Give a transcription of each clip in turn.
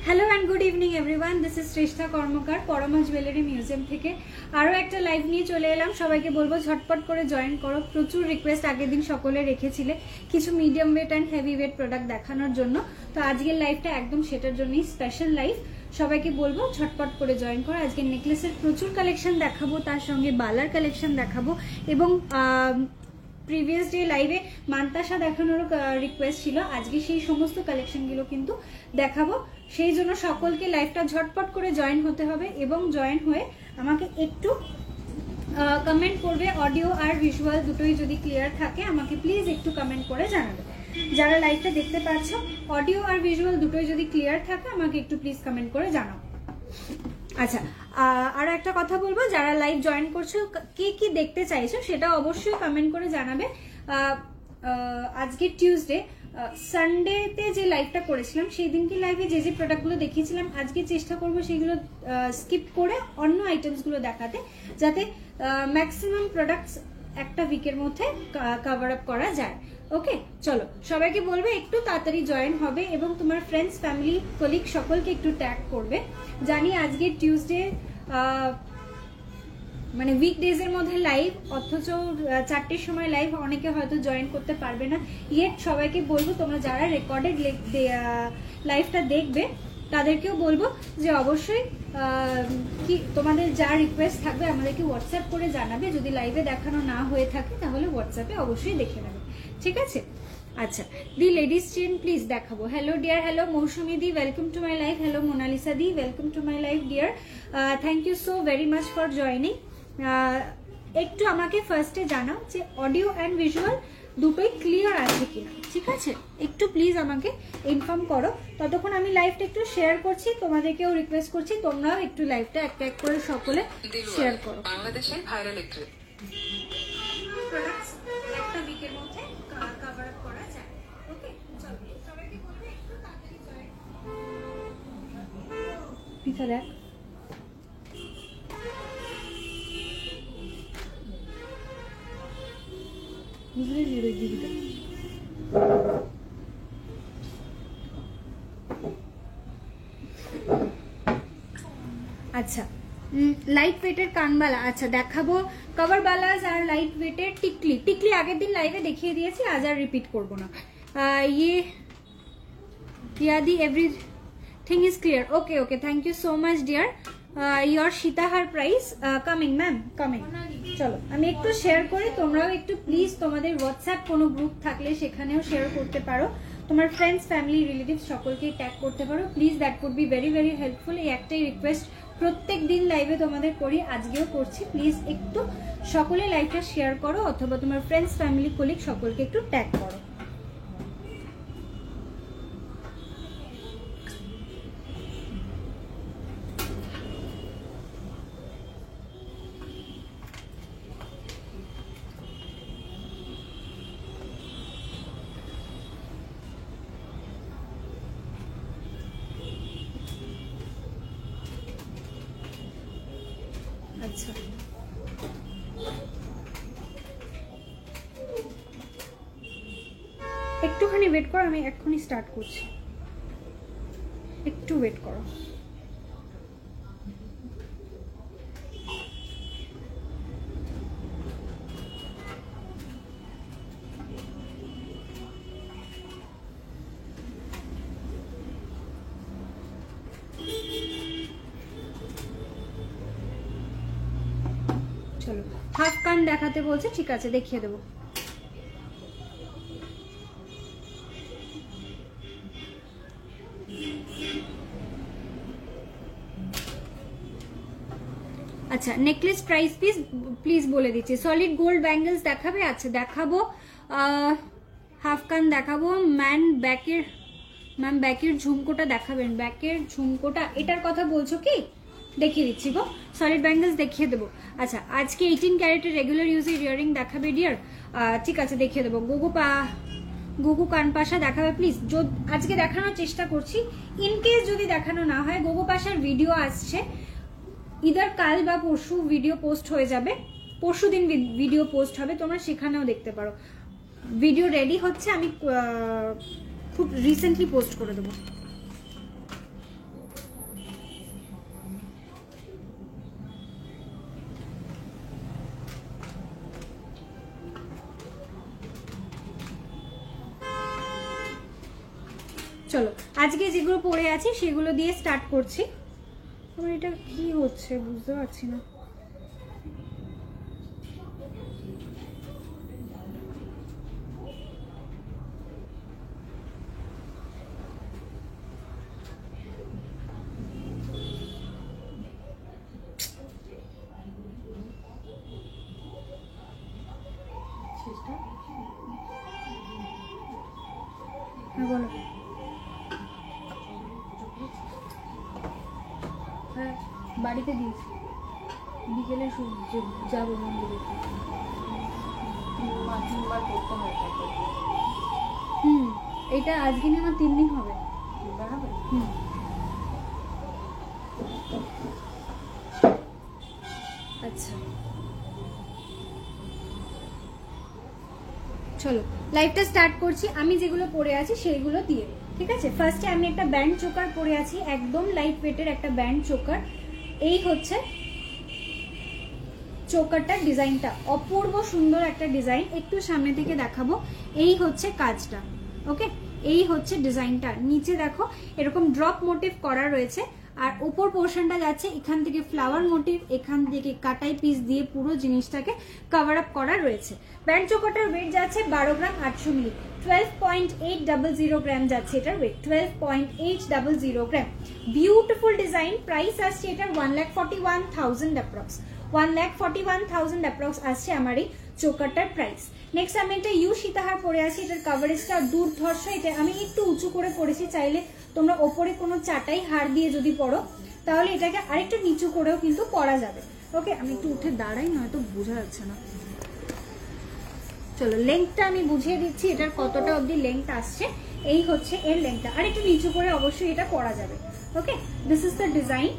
Hello and good evening everyone, this is Shreshtha Karmakar Parama jewellery museum থেকে আরও একটা লাইভ নিয়ে চলে এলাম। সবাইকে বলবো ঝটপট করে জয়েন করো। প্রচুর রিকোয়েস্ট আগের দিন সকলে রেখেছিলে কিছু medium weight and heavy weight product দেখানোর জন্য, তো আজকের লাইভটা একদম সেটার জন্যই স্পেশাল লাইভ। সবাইকে বলবো ঝটপট করে জয়েন করো। আজকে নেকলেসের প্রচুর কালেকশন দেখাবো, তার সঙ্গে বালার কালেকশন দেখাবো এবং প্রিভিয়াস ডে লাইভে মান্তাসা দেখানোরও রিকোয়েস্ট ছিল, আজকে সেই সমস্ত কালেকশনগুলো কিন্তু দেখাবো। সেই জন্য সকলকে লাইভটা ঝটপট করে জয়েন হতে হবে এবং জয়েন হয়ে আমাকে একটু কমেন্ট করবে। অডিও আর ভিজুয়াল দুটোই যদি ক্লিয়ার থাকে আমাকে প্লিজ একটু কমেন্ট করে জানাবে। যারা লাইভটা দেখতে পাচ্ছ অডিও আর ভিজুয়াল দুটোই যদি ক্লিয়ার থাকে আমাকে একটু প্লিজ কমেন্ট করে জানাও। আচ্ছা, আর একটা কথা বলবো, যারা লাইভ জয়েন করছো কি কি দেখতে চাইছো সেটা অবশ্যই কমেন্ট করে জানাবে। আজকে টিউসডে, সানডেতে যে লাইভটা করেছিলাম সেই দিনকে লাইভে যে যে প্রোডাক্টগুলো দেখিয়েছিলাম আজকে চেষ্টা করবো সেগুলো স্কিপ করে অন্য আইটেমসগুলো দেখাতে, যাতে ম্যাক্সিমাম প্রোডাক্টস একটা উইকের মধ্যে কভার আপ করা যায়। ওকে, চলো সবাইকে বলবে একটু তাড়াতাড়ি জয়েন হবে এবং তোমার ফ্রেন্ডস, ফ্যামিলি, কলিগ সকলকে একটু ট্যাগ করবে। জানি আজকে টিউসডে, মানে উইকডেজের মধ্যে লাইভ, অথচ 4টের সময় লাইভ, অনেকে হয়তো জয়েন করতে পারবে না। ইয়েট সবাইকে বলবো তোমরা যারা রেকর্ডেড লাইভটা দেখবে তাদেরকেও বলবো যে অবশ্যই কি তোমাদের যা রিকোয়েস্ট থাকবে আমাদেরকে হোয়াটসঅ্যাপ করে জানাবে। যদি লাইভে দেখানো না হয়ে থাকে তাহলে হোয়াটসঅ্যাপে অবশ্যই দেখে নেবে, ঠিক আছে? আচ্ছা, দি লেডিস চেন প্লিজ দেখাবো। হ্যালো ডিয়ার, হ্যালো মৌসুমি দি, welcome to my live. Hello Monalisa দি, welcome to my live dear. Thank you so very much for joining. একটু আমাকে ফার্স্টে জানাও যে অডিও অ্যান্ড ভিজুয়াল দুটোই ক্লিয়ার আছে কিনা, ঠিক আছে? একটু প্লিজ আমাকে ইনফর্ম করো। ততক্ষণ আমি লাইভটা একটু শেয়ার করছি, তোমাদেরকেও রিকোয়েস্ট করছি তোমরাও একটু লাইভটা একটা এক করে সকলে শেয়ার করো। বাংলাদেশের ভাইরাল একটি প্রোডাক্টস একটা উইকের মধ্যে কভার আপ করা যায়। ওকে, চলো সবাইকে বলবো একটু তাড়াতাড়ি জয়েন। পিছা দেখ, বুঝলি ওই দিদিটা। আচ্ছা, লাইট ওয়েটের কানবালা আচ্ছা দেখাবো, কভার বালাস আর লাইট ওয়েটের টিকলি। টিকলি আগের দিন লাইভে দেখিয়ে দিয়েছি, আজ আর রিপিট করবো না। ইয়াদি everything is clear. Okay okay, thank you so much dear. Your সীতাহার প্রাইস কামিং ম্যাম, কামিং। চলো আমি একটু শেয়ার করি, তোমরাও একটু প্লিজ তোমাদের হোয়াটসঅ্যাপ কোনো গ্রুপ থাকলে সেখানেও শেয়ার করতে পারো, তোমার ফ্রেন্ডস, ফ্যামিলি, রিলেটিভস সকলকে ট্যাগ করতে পারো please. That would be very very helpful. এই একটাই রিকোয়েস্ট প্রত্যেক দিন লাইভে তোমাদের করি, আজকেও করছি। প্লিজ একটু সকলে লাইভটা শেয়ার করো অথবা তোমার ফ্রেন্ডস, ফ্যামিলি, কলিগ সকলকে একটু ট্যাগ করো। আচ্ছা, একটুখানি ওয়েট করো, আমি এক্ষুনি স্টার্ট করছি, একটু ওয়েট করো। চলো, হাফ কান দেখাতে বলছে, ঠিক আছে দেখিয়ে দেবো। আচ্ছা, নেকলেস প্রাইস প্লিজ বলে দিচ্ছি। সলিড গোল্ড ব্যাঙ্গেলস দেখাবে? আচ্ছা দেখাবো। হাফ কান দেখাবো। ম্যাম ব্যাকের ঝুমকোটা দেখাবেন? ব্যাকের ঝুমকোটা এটার কথা বলছো কি? দেখিয়ে দিচ্ছি গো, সলিড ব্যাঙ্গেলস দেখিয়ে দেবো। আচ্ছা, আজকে 18 ক্যারেটের রেগুলার ইউজের ইয়ারিং দেখাবে ডিয়ার? ঠিক আছে দেখিয়ে দেবো। গুগু কানপাশা দেখাবে প্লিজ? আজকে দেখানোর চেষ্টা করছি, ইনকেস যদি দেখানো না হয় গুগু পাশার ভিডিও আসছে, ইদার কাল বা পরশু ভিডিও পোস্ট হয়ে যাবে, পরশু দিন ভিডিও পোস্ট হবে, তোমরা সেখানেও দেখতে পারো। ভিডিও রেডি হচ্ছে, আমি খুব রিসেন্টলি পোস্ট করে দেবো। চলো আজকে যেগুলো পরে আছি সেগুলো দিয়ে স্টার্ট করছি। আমার এটা কি হচ্ছে বুঝতে পারছি না। হ্যাঁ বলো। হ্যাঁ বাড়িতে দিয়েছি, বিকেলে যাবো মন্দিরে। এটা আজকে নিয়ে আমার 3 দিন হবে। আচ্ছা চলো লাইভটা স্টার্ট করছি। আমি যেগুলো পরে আছি সেইগুলো দিয়ে, ঠিক আছে। ফার্স্টে আমি একটা ব্যান্ড চোকার পরে আছি, একদম লাইট ওয়েটের একটা ব্যান্ড চোকার। এই হচ্ছে চোকারটার ডিজাইনটা, অপূর্ব সুন্দর একটা ডিজাইন। একটু সামনে থেকে দেখাবো। এই হচ্ছে কাজটা, ওকে। এই হচ্ছে ডিজাইনটা। নিচে দেখো এরকম ড্রপ মোটিভ করা রয়েছে, আর উপর পোর্শনটা যাচ্ছে এখান থেকে ফ্লাওয়ার মোটিভ, এখান থেকে কাটাই পিস দিয়ে পুরো জিনিসটাকে কভার আপ করা রয়েছে। ব্যান্ড চোকারটার ওয়েট যাচ্ছে 12 গ্রাম 800 মিলি, 12.800 গ্রাম যাচ্ছে এটার weight, 12.800 gram. Beautiful design. Price আসছে এটার 1,41,000 অ্যাপ্রক্স, 1,41,000 অ্যাপ্রক্স আসছে আমার এই চোকারটার প্রাইস। নেক্সট আমি একটা ইউ সীতাহার পরে আছি, এটার কাভারেজটা দুর্ধর্ষ। এটা আমি একটু উঁচু করে পরেছি, চাইলে তোমরা ওপরে কোনো চাটাই হার দিয়ে যদি পরো তাহলে এটাকে আরেকটু নিচু করেও কিন্তু পরা যাবে, ওকে। আমি একটু উঠে দাঁড়াই, নয়তো বোঝা যাচ্ছে না। চলো লেংথটা আমি বুঝিয়ে দিচ্ছি, এটার কতটা অবধি লেংথ আসছে। এই হচ্ছে এর লেংথটা, আর একটু নিচু করে অবশ্যই এটা পরা যাবে, okay. This is the design.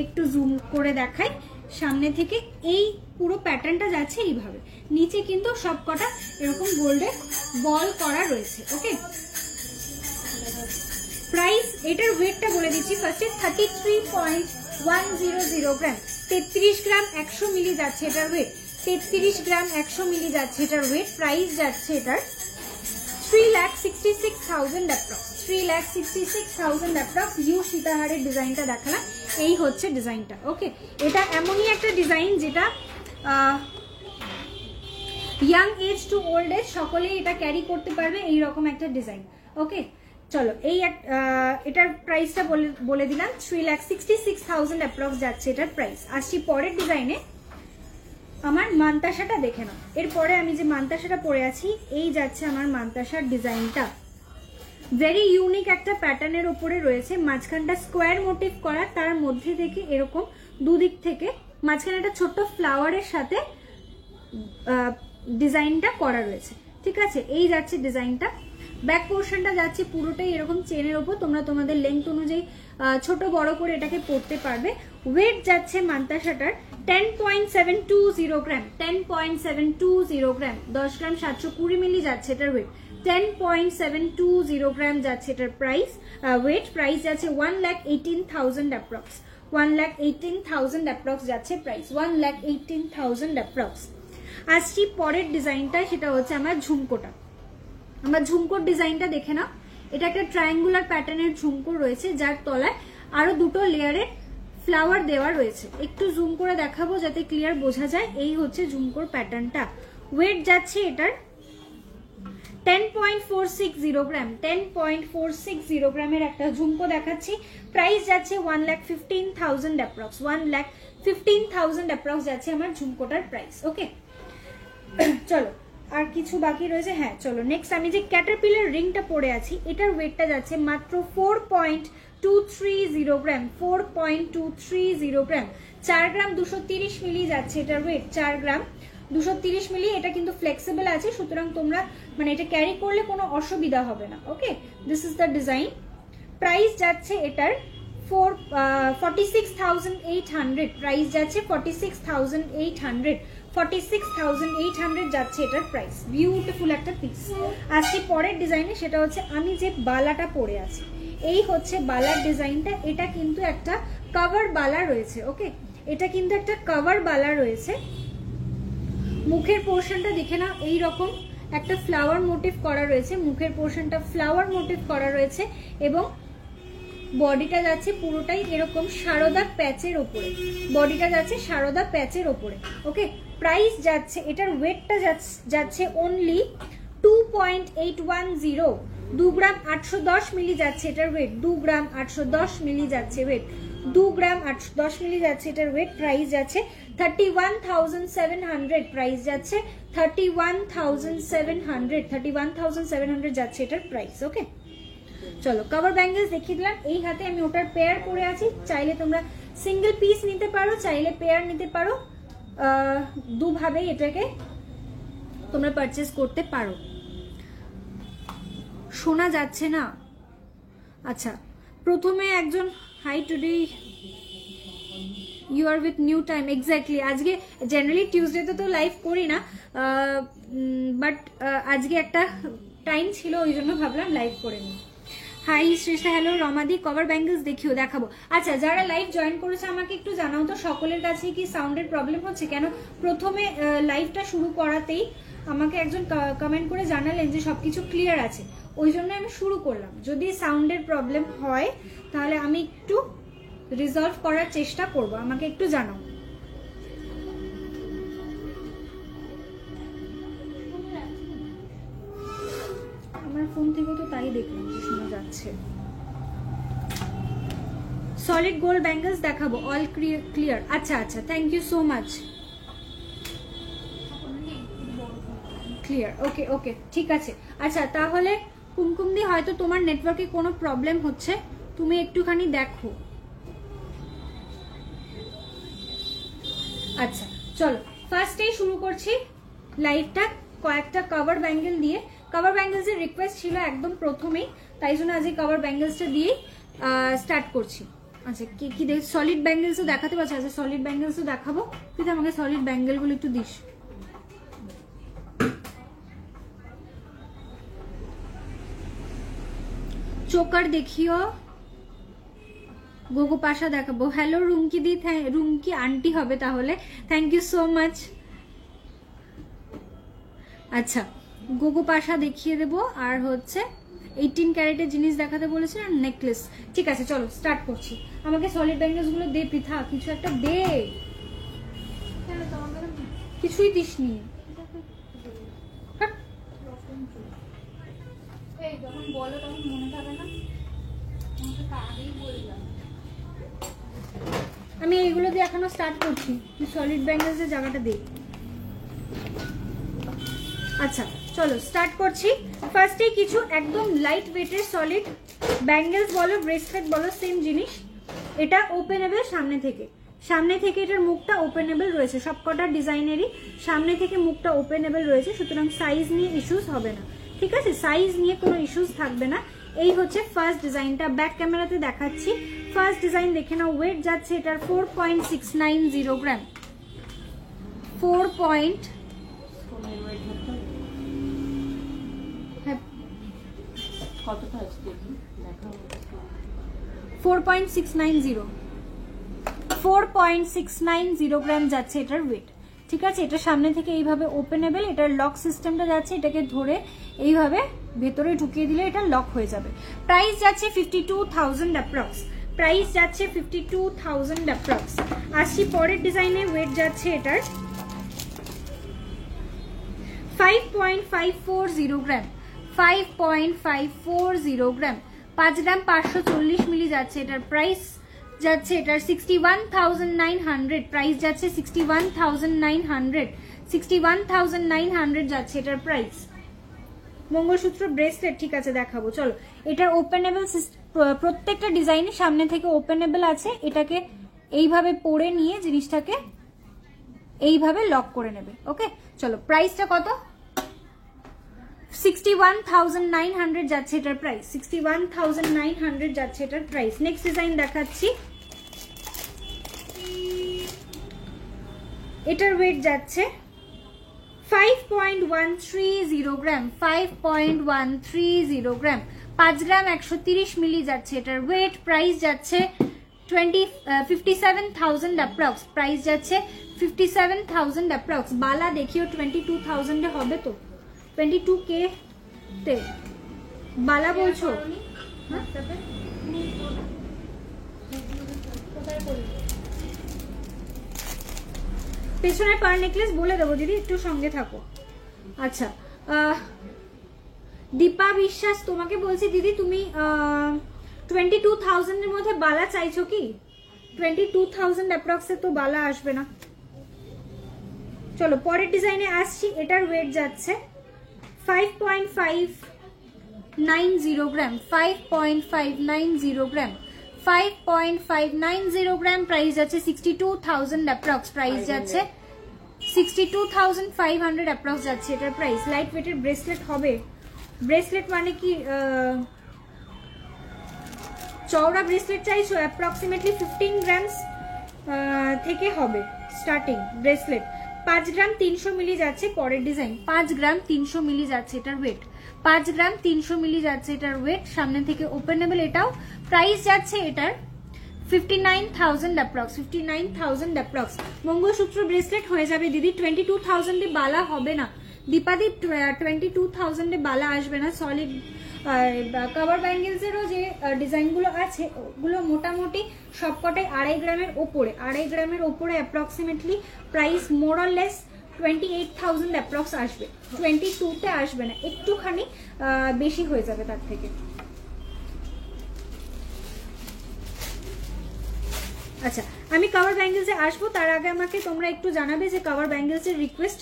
একটু জুম করে দেখাই সামনে থেকে। এই পুরো প্যাটার্নটা যাচ্ছে এইভাবে, নিচে কিন্তু সবকটা এরকম গোল্ডের বল করা রয়েছে, ওকে। প্রাইস এটার ওয়েটটা বলে দিচ্ছি ফার্স্টে, 33.100 গ্রাম, 33 গ্রাম 100 মিলি যাচ্ছে এটার ওয়েট, 33 গ্রাম 100 মিলি যাচ্ছে এটার ওয়েট। প্রাইস যাচ্ছে এটার 3,66,000 অ্যাপ্রক্স, 3,66,000 অ্যাপ্রক্স। ইউ সীতাহারের ডিজাইনটা দেখালাম, এই হচ্ছে ডিজাইনটা, ওকে। এটা এমনই একটা ডিজাইন যেটা young age to old age সকলেই এটা ক্যারি করতে পারবে, এইরকম একটা ডিজাইন, ওকে। চলো এই এটার প্রাইসটা বলে দিলাম, 3,66,000 অ্যাপ্রক্স যাচ্ছে এটার প্রাইস। আসছি পরের ডিজাইনে। আমার মান্তাসাটা দেখে নাও। এরপরে আমি যে মান্তাসাটা পরে আছি, এই যাচ্ছে আমার মান্তাসার ডিজাইনটা। ভেরি ইউনিক একটা প্যাটার্নের উপরে রয়েছে, মাঝখানটা স্কোয়ার মোটিভ করা, তার মধ্যে থেকে এরকম দুদিক থেকে মাঝখানে একটা ছোট্ট ফ্লাওয়ারের সাথে ডিজাইনটা করা রয়েছে, ঠিক আছে। এই যাচ্ছে ডিজাইনটা। ব্যাক পোর্শনটা যাচ্ছে পুরোটাই এরকম চেনের ওপর, তোমরা তোমাদের লেংথ অনুযায়ী ছোট বড় করে এটাকে পরতে পারবে। ওয়েট যাচ্ছে মান্তাসাটার 10.720 গ্রাম, 10.720 গ্রাম, 10 গ্রাম 720 মিলি যাচ্ছে এটার ওয়েট, 10.720 গ্রাম যাচ্ছে এটার প্রাইস। ওয়েট প্রাইস যাচ্ছে 1,18,000 অ্যাপ্রক্স, 1,18,000 অ্যাপ্রক্স যাচ্ছে প্রাইস, 1,18,000 অ্যাপ্রক্স। আসছি পরের ডিজাইনটা, সেটা হচ্ছে আমার ঝুমকোটা। আমার ঝুমকোর ডিজাইনটা দেখে নাও। এটা একটা ট্রায়াঙ্গুলার প্যাটার্নের ঝুমকো রয়েছে, যার তলায় আরো দুটো লেয়ারের ফ্লাওয়ার দেওয়া রয়েছে। একটু জুম করে দেখাবো যাতে ক্লিয়ার বোঝা যায়। এই হচ্ছে ঝুমকোর প্যাটার্নটা। ওয়েট যাচ্ছে এটার 10.460 গ্রাম, 10.460 গ্রামের একটা ঝুমকো দেখাচ্ছি। প্রাইস যাচ্ছে 1,15,000 অ্যাপ্রক্স, 1,15,000 অ্যাপ্রক্স যাচ্ছে আমার ঝুমকোটার প্রাইস, ওকে। চলো আর কিছু বাকি রয়েছে, হ্যাঁ চলো নেক্সট আমি যে ক্যাটারপিলার রিংটা পরে আছি, এটার ওয়েটটা যাচ্ছে মাত্র 4.230 গ্রাম, 4.230 গ্রাম, 4 গ্রাম 230 মিলি যাচ্ছে এটার ওয়েট, 4 গ্রাম 230 মিলি। এটা কিন্তু ফ্লেক্সিবল আছে, সুতরাং তোমরা মানে এটা ক্যারি করলে কোনো অসুবিধা হবে না, okay. This is the design. Price যাচ্ছে এটার 46,800, প্রাইস যাচ্ছে 46,800, 46,800 যাচ্ছে এটার প্রাইস। বিউটিফুল একটা পিস। আসছি পরের ডিজাইনে, সেটা হচ্ছে আমি যে বালাটা পরে আছি। এই হচ্ছে বালার ডিজাইনটা। এটা কিন্তু একটা কভার বালা রয়েছে, ওকে। এটা কিন্তু একটা কভার বালা রয়েছে। মুখের পোর্শনটা দেখে নাও, এইরকম একটা ফ্লাওয়ার মোটিভ করা রয়েছে, মুখের পোর্শনটা ফ্লাওয়ার মোটিভ করা রয়েছে এবং বডিটা যাচ্ছে পুরোটাই এরকম সারদা প্যাচের ওপরে, বডিটা যাচ্ছে সারদা প্যাচের ওপরে। ওকে, প্রাইস যাচ্ছে, এটার ওয়েটটা যাচ্ছে অনলি 2.810, 2 গ্রাম 810 মিলি যাচ্ছে এটার ওয়েট, 2 গ্রাম 810 মিলি যাচ্ছে ওয়েট, 2 গ্রাম 810 মিলি যাচ্ছে এটার ওয়েট। প্রাইস যাচ্ছে 31,700, প্রাইস যাচ্ছে 31,700 যাচ্ছে এটার প্রাইস। ওকে, চলো কভার ব্যাঙ্গেলস দেখিয়ে দিলাম। এই হাতে আমি ওটার পেয়ার পরে আছি, চাইলে তোমরা সিঙ্গেল পিস নিতে পারো, চাইলে পেয়ার নিতে পারো, দুভাবেই এটাকে তোমরা পারচেস করতে পারো। শোনা যাচ্ছে না? আচ্ছা, প্রথমে একজন hi today you are with new time, exactly. আজকে জেনারেলি টিউসডেতে তো লাইভ করি না, বাট আজকে একটা টাইম ছিল, ওই জন্য ভাবলাম লাইভ করে নিই। হাই শ্রেষ্ঠা, হ্যালো রমাদি, কভার ব্যাঙ্গেলস দেখাবো। আচ্ছা, যারা লাইভ জয়েন করেছে আমাকে একটু জানাও তো, সকলের কাছে কি সাউন্ডের প্রবলেম হচ্ছে? কেন প্রথমে লাইভটা শুরু করাতেই আমাকে একজন কমেন্ট করে জানালেন যে সবকিছু ক্লিয়ার আছে, ওই জন্য আমি শুরু করলাম। যদি সাউন্ডের প্রবলেম হয় তাহলে আমি একটু রিজলভ করার চেষ্টা করব, আমাকে একটু জানাও। আমার ফোন থেকে তো তাই দেখলাম যে শোনা যাচ্ছে। সলিড গোল্ড ব্যাঙ্গেলস দেখাবো, অল ক্লিয়ার। আচ্ছা আচ্ছা, thank you so much, clear. Okay okay, ঠিক আছে। আচ্ছা, তাহলে কুমকুমদি হয়তো তোমার নেটওয়ার্কে কোনো প্রবলেম হচ্ছে, তুমি একটুখানি দেখো। আচ্ছা চলো, ফার্স্টেই শুরু করছি লাইভটা কয়েকটা কভার ব্যাঙ্গেল দিয়ে। কভার ব্যাঙ্গেলস এর রিকোয়েস্ট ছিল একদম প্রথমেই, তাই জন্য আজকে কভার ব্যাঙ্গেলসটা দিয়ে স্টার্ট করছি। আচ্ছা, কি দেখ, সলিড ব্যাঙ্গেলসও দেখাতে পারছি? আচ্ছা, সলিড ব্যাঙ্গেলসও দেখাবো। তুই আমাকে সলিড ব্যাঙ্গেলগুলো একটু দিস। চোকার দেখিও, গোগো পাশা দেখাবো। হ্যালো রুমকি দি, রুমকি আন্টি হবে তাহলে, থ্যাংক ইউ সো মাচ। আচ্ছা, গোগো পাশা দেখিয়ে দেবো, আর হচ্ছে 18 ক্যারেটের জিনিস দেখাতে বলেছে, আর নেকলেস। ঠিক আছে, চলো স্টার্ট করছি। আমাকে সলিড ব্যাঙ্গেলস গুলো দে পৃথা, কিছু একটা দে। কিছুই দিসনি। যখন বলো তখন মনে থাকে না, আমি এইগুলো দিয়ে এখনো স্টার্ট করছি। সলিড ব্যাঙ্গেলস এর জায়গাটা দে। আচ্ছা চলো স্টার্ট করছি। ফার্স্টে কিছু একদম লাইট ওয়েটের সলিড ব্যাঙ্গেলস বলো, ব্রেসলেট বলো, সেম জিনিস। এটা ওপেনেবল সামনে থেকে, এটার মুখটা ওপেনেবল রয়েছে, সবকটা ডিজাইনেরই সামনে থেকে মুখটা ওপেনেবল রয়েছে, সুতরাং সাইজ নিয়ে ইস্যুস হবে না। ঠিক আছে, সাইজ নিয়ে কোনো ইস্যুস থাকবে না। এই হচ্ছে ফার্স্ট ডিজাইনটা, ব্যাক ক্যামেরাতে দেখাচ্ছি। ফার্স্ট ডিজাইন দেখে নাও। ওয়েট যাচ্ছে এটার 4.690 গ্রাম। 4.690 গ্রাম যাচ্ছে এটার ওয়েট। ঠিক আছে, এটা সামনে থেকে এইভাবে ওপেনেবল, এটার লক সিস্টেমটা যাচ্ছে, এটাকে ধরে এইভাবে ভেতরে ঢুকিয়ে দিলে এটা লক হয়ে যাবে। প্রাইস যাচ্ছে 52,000 অ্যাপ্রক্স, প্রাইস যাচ্ছে 52,000 অ্যাপ্রক্স। আসছি পরের ডিজাইনে। ওয়েট যাচ্ছে এটার 5.540 গ্রাম, 5.540 গ্রাম, 5 গ্রাম 540 মিলি যাচ্ছে এটার প্রাইস। যাচ্ছে এটার 61,900, প্রাইস যাচ্ছে 61,900 যাচ্ছে এটার প্রাইস। মঙ্গলসূত্র ব্রেসলেট, ঠিক আছে দেখাবো, চলো। এটার ওপেনেবল, প্রত্যেকটা ডিজাইনে সামনে থেকে ওপেনেবল আছে। এটাকে এইভাবে পরে নিয়ে জিনিসটাকে এইভাবে লক করে নেবে। ওকে, চলো। প্রাইসটা কত? 61,900 যাচ্ছে এটার প্রাইস, 61,900 যাচ্ছে এটার প্রাইস। নেক্সট ডিজাইন দেখাচ্ছি। এটার ওয়েট যাচ্ছে 5.130 গ্রাম, 5.130 গ্রাম, 5 গ্রাম 130 মিলি যাচ্ছে এটার ওয়েট। প্রাইস যাচ্ছে 57,000 অ্যাপ্রক্স, প্রাইস যাচ্ছে 57,000 অ্যাপ্রক্স। বালা দেখিও 22,000 হবে তো? 22K তে বালা বলছো? পেছনের পার নেকলেস বলে দেবো দিদি, একটু সঙ্গে থাকো। আচ্ছা দীপা বিশ্বাস, তোমাকে বলছি দিদি তুমি 22,000 এর মধ্যে বালা চাইছো কি? 22,000 অ্যাপ্রক্সে তো বালা আসবে না। চলো পরের ডিজাইনে আসছি। এটার ওয়েট যাচ্ছে 5.590 গ্রাম, 5.590 গ্রাম, 5.590 গ্রাম। প্রাইস যাচ্ছে 62,000 অ্যাপ্রক্স, প্রাইস যাচ্ছে 62,500 অ্যাপ্রক্স যাচ্ছে এটার প্রাইস। লাইট ওয়েটের ব্রেসলেট হবে। ব্রেসলেট মানে কি চওড়া ব্রেসলেট চাইছো? অ্যাপ্রক্সিমেটলি 15 গ্রামস থেকে হবে স্টার্টিং ব্রেসলেট। 5 গ্রাম 300 মিলি যাচ্ছে পরের ডিজাইন। 5 গ্রাম 300 মিলি যাচ্ছে এটার ওয়েট, 5 গ্রাম 300 মিলি যাচ্ছে এটার ওয়েট। সামনে থেকে ওপেনেবল এটাও। প্রাইস যাচ্ছে এটার 59,000 অ্যাপ্রক্স, 59,000 অ্যাপ্রক্স। মঙ্গলসূত্র ব্রেসলেট হয়ে যাবে দিদি। 22,000 এ বালা হবে না দীপাদি, 22,000 এ বালা আসবে না। সলিড কভার ব্যাঙ্গেলসেরও যে ডিজাইনগুলো আছে ওগুলো মোটামুটি সবকটাই 2.5 গ্রামের ওপরে, 2.5 গ্রামের ওপরে approximately price more or less 28,000 approx আসবে। 22তে আসবে না, একটুখানি বেশি হয়ে যাবে তার থেকে। আচ্ছা আমি কভার ব্যাঙ্গেলসে আসবো, তার আগে আমাকে তোমরা একটু জানাবে যে কভার ব্যাঙ্গেলসের রিকোয়েস্ট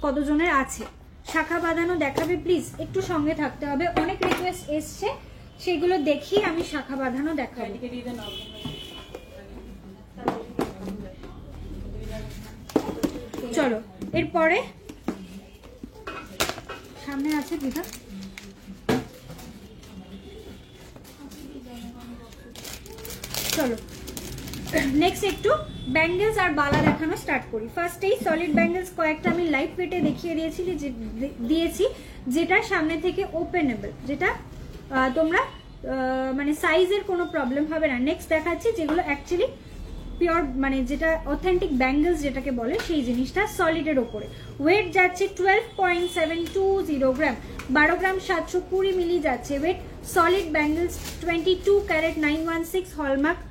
কতজনের আছে। শাখা বাঁধানো দেখাবে প্লিজ, একটু সঙ্গে থাকতে হবে। অনেক রিকোয়েস্ট এসছে, সেগুলো দেখি আমি শাখা বাঁধানো দেখাবো। চলো এরপরে সামনে আছে দিদা। চলো নেক্সট একটু ব্যাঙ্গেলস আর বালা দেখানো স্টার্ট করি। ফার্স্টেই সলিড ব্যাঙ্গেলস কয়েকটা আমি লাইট ওয়েটে দেখিয়ে দিয়েছি যেটা সামনে থেকে ওপেনেবল, যেটা তোমরা মানে সাইজের কোনো প্রবলেম হবে না। নেক্সট দেখাচ্ছি যেগুলো অ্যাকচুয়ালি পিওর, মানে যেটা অথেন্টিক ব্যাঙ্গেলস যেটাকে বলে সেই জিনিসটা সলিডের ওপরে। ওয়েট যাচ্ছে 12.720 গ্রাম, 12 গ্রাম 720 মিলি যাচ্ছে weight. Solid bangles 22 carat 916 hallmark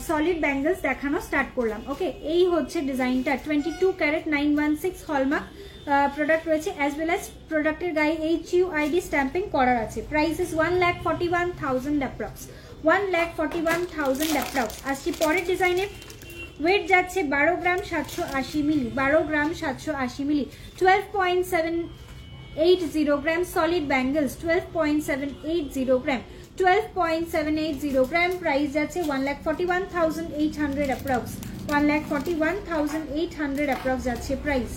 solid bangles দেখানো স্টার্ট করলাম। ওকে এই হচ্ছে ডিজাইনটা, 22 ক্যারেট 916 হলমার্ক প্রোডাক্ট রয়েছে, অ্যাজ ওয়েল অ্যাজ প্রোডাক্টের গায়ে HUID স্ট্যাম্পিং করার আছে। Price is 1,41,000 approx, 1,41,000 approx. আসছি পরের ডিজাইনে। ওয়েট যাচ্ছে 12 gram 780 milli, 12 gram 780 milli, 12.780 gram solid bangles, 12.780 gram, 12.780 gram. Price যাচ্ছে 1,41,800 অ্যাপ্রক্স, 1,41,800 অ্যাপ্রক্স যাচ্ছে প্রাইস।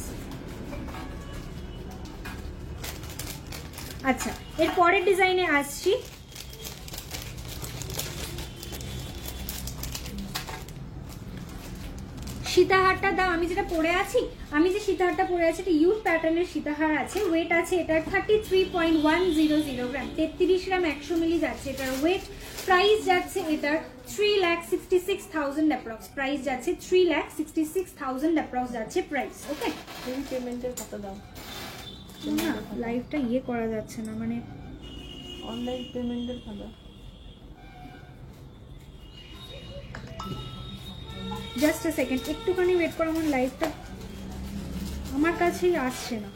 আচ্ছা এর পরের ডিজাইনে আসছি। সীতাহারটা দাও, আমি যেটা পরে আছি, আমি যে সীতাহারটা পরে আছি এটা ইউথ প্যাটার্নের সীতাহার আছে। ওয়েট আছে এটার 33.100 গ্রাম, 33 গ্রাম 100 মিলি যাচ্ছে এটার ওয়েট। প্রাইস যাচ্ছে এটার 3,66,000 অ্যাপ্রক্স, প্রাইস যাচ্ছে 3,66,000 অ্যাপ্রক্স যাচ্ছে প্রাইস। ওকে পেমেন্টের কত দাম? না লাইভটা ইয়ে করা যাচ্ছে না, মানে অনলাইন পেমেন্টের কথা। জাস্ট আ সেকেন্ড, একটুখানি ওয়েট করো, আমার লাইভটা আমার কাছেই আসছে না।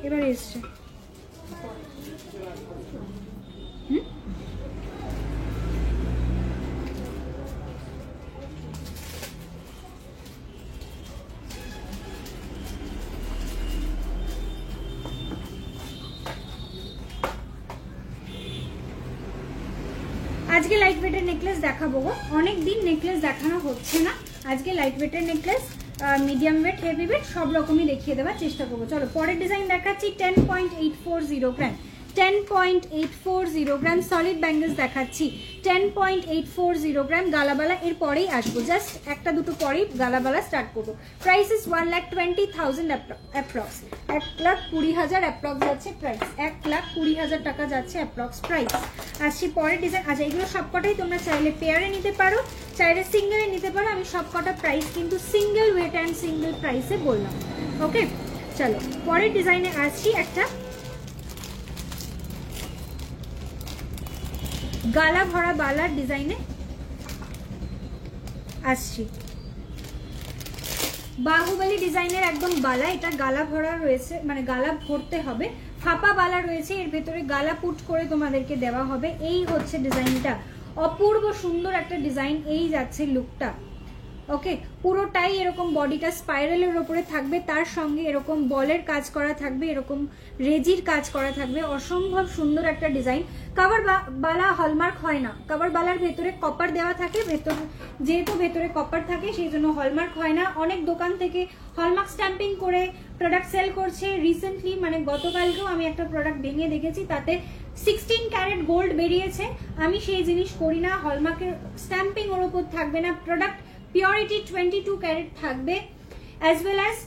এবার এসছে। আজকে লাইট ওয়েটের নেকলেস দেখাবো, অনেক দিন নেকলেস দেখানো হচ্ছে না। আজকে লাইট ওয়েটের necklace, medium weight, heavy weight সব রকমই দেখিয়ে দেওয়ার চেষ্টা করবো। চলো পরের ডিজাইন দেখাচ্ছি 10.840 গ্রাম, 10.840 গ্রাম সলিড ব্যাঙ্গেলস দেখাচ্ছি 10.840 গ্রাম গালাবালা এর পরেই আসবো, জাস্ট একটা দুটো পরেই গালাবালা স্টার্ট করবো। প্রাইস ইস 1,20,000 অ্যাপ্রক্স, 1,20,000 অ্যাপ্রক্স যাচ্ছে প্রাইস, 1,20,000 টাকা যাচ্ছে অ্যাপ্রক্স প্রাইস। আসছি পরের ডিজাইন। আচ্ছা, এগুলো সবকটাই তোমরা চাইলে পেয়ারে নিতে পারো, চাইলে সিঙ্গেলে নিতে পারো। আমি সবকটা প্রাইস কিন্তু সিঙ্গেল ওয়েট অ্যান্ড সিঙ্গেল প্রাইসে বললাম। ওকে, চলো পরের ডিজাইনে আসছি। একটা গালা ভরা বালার ডিজাইনে আসছি, বাহুবলী ডিজাইনের একদম বালা। এটা গালা ভরা রয়েছে, মানে গালা ভরতে হবে, ফাঁপা বালা রয়েছে, এর ভেতরে গালা পুট করে তোমাদেরকে দেওয়া হবে। এই হচ্ছে ডিজাইনটা, অপূর্ব সুন্দর একটা ডিজাইন। এই যাচ্ছে লুকটা। ওকে, পুরোটাই এরকম বডিটা স্পাইরালের ওপরে থাকবে, তার সঙ্গে এরকম বলের কাজ করা থাকবে, এরকম রেজির কাজ করা থাকবে। অসম্ভব সুন্দর একটা ডিজাইন। কাভার বালা হলমার্ক হয় না, কাভার বালার ভেতরে কপার দেওয়া থাকে, যেহেতু ভেতরে কপার থাকে সেই জন্য হলমার্ক হয় না। অনেক দোকান থেকে হলমার্ক স্ট্যাম্পিং করে প্রোডাক্ট সেল করছে। রিসেন্টলি মানে গতকালকেও আমি একটা প্রোডাক্ট ভেঙে দেখেছি, তাতে 16 ক্যারেট গোল্ড বেরিয়েছে। আমি সেই জিনিস করি না, হলমার্কের স্ট্যাম্পিং ওর উপর থাকবে না, প্রোডাক্ট পিওরিটি 22 ক্যারেট থাকবে। অ্যাজ ওয়েল অ্যাজ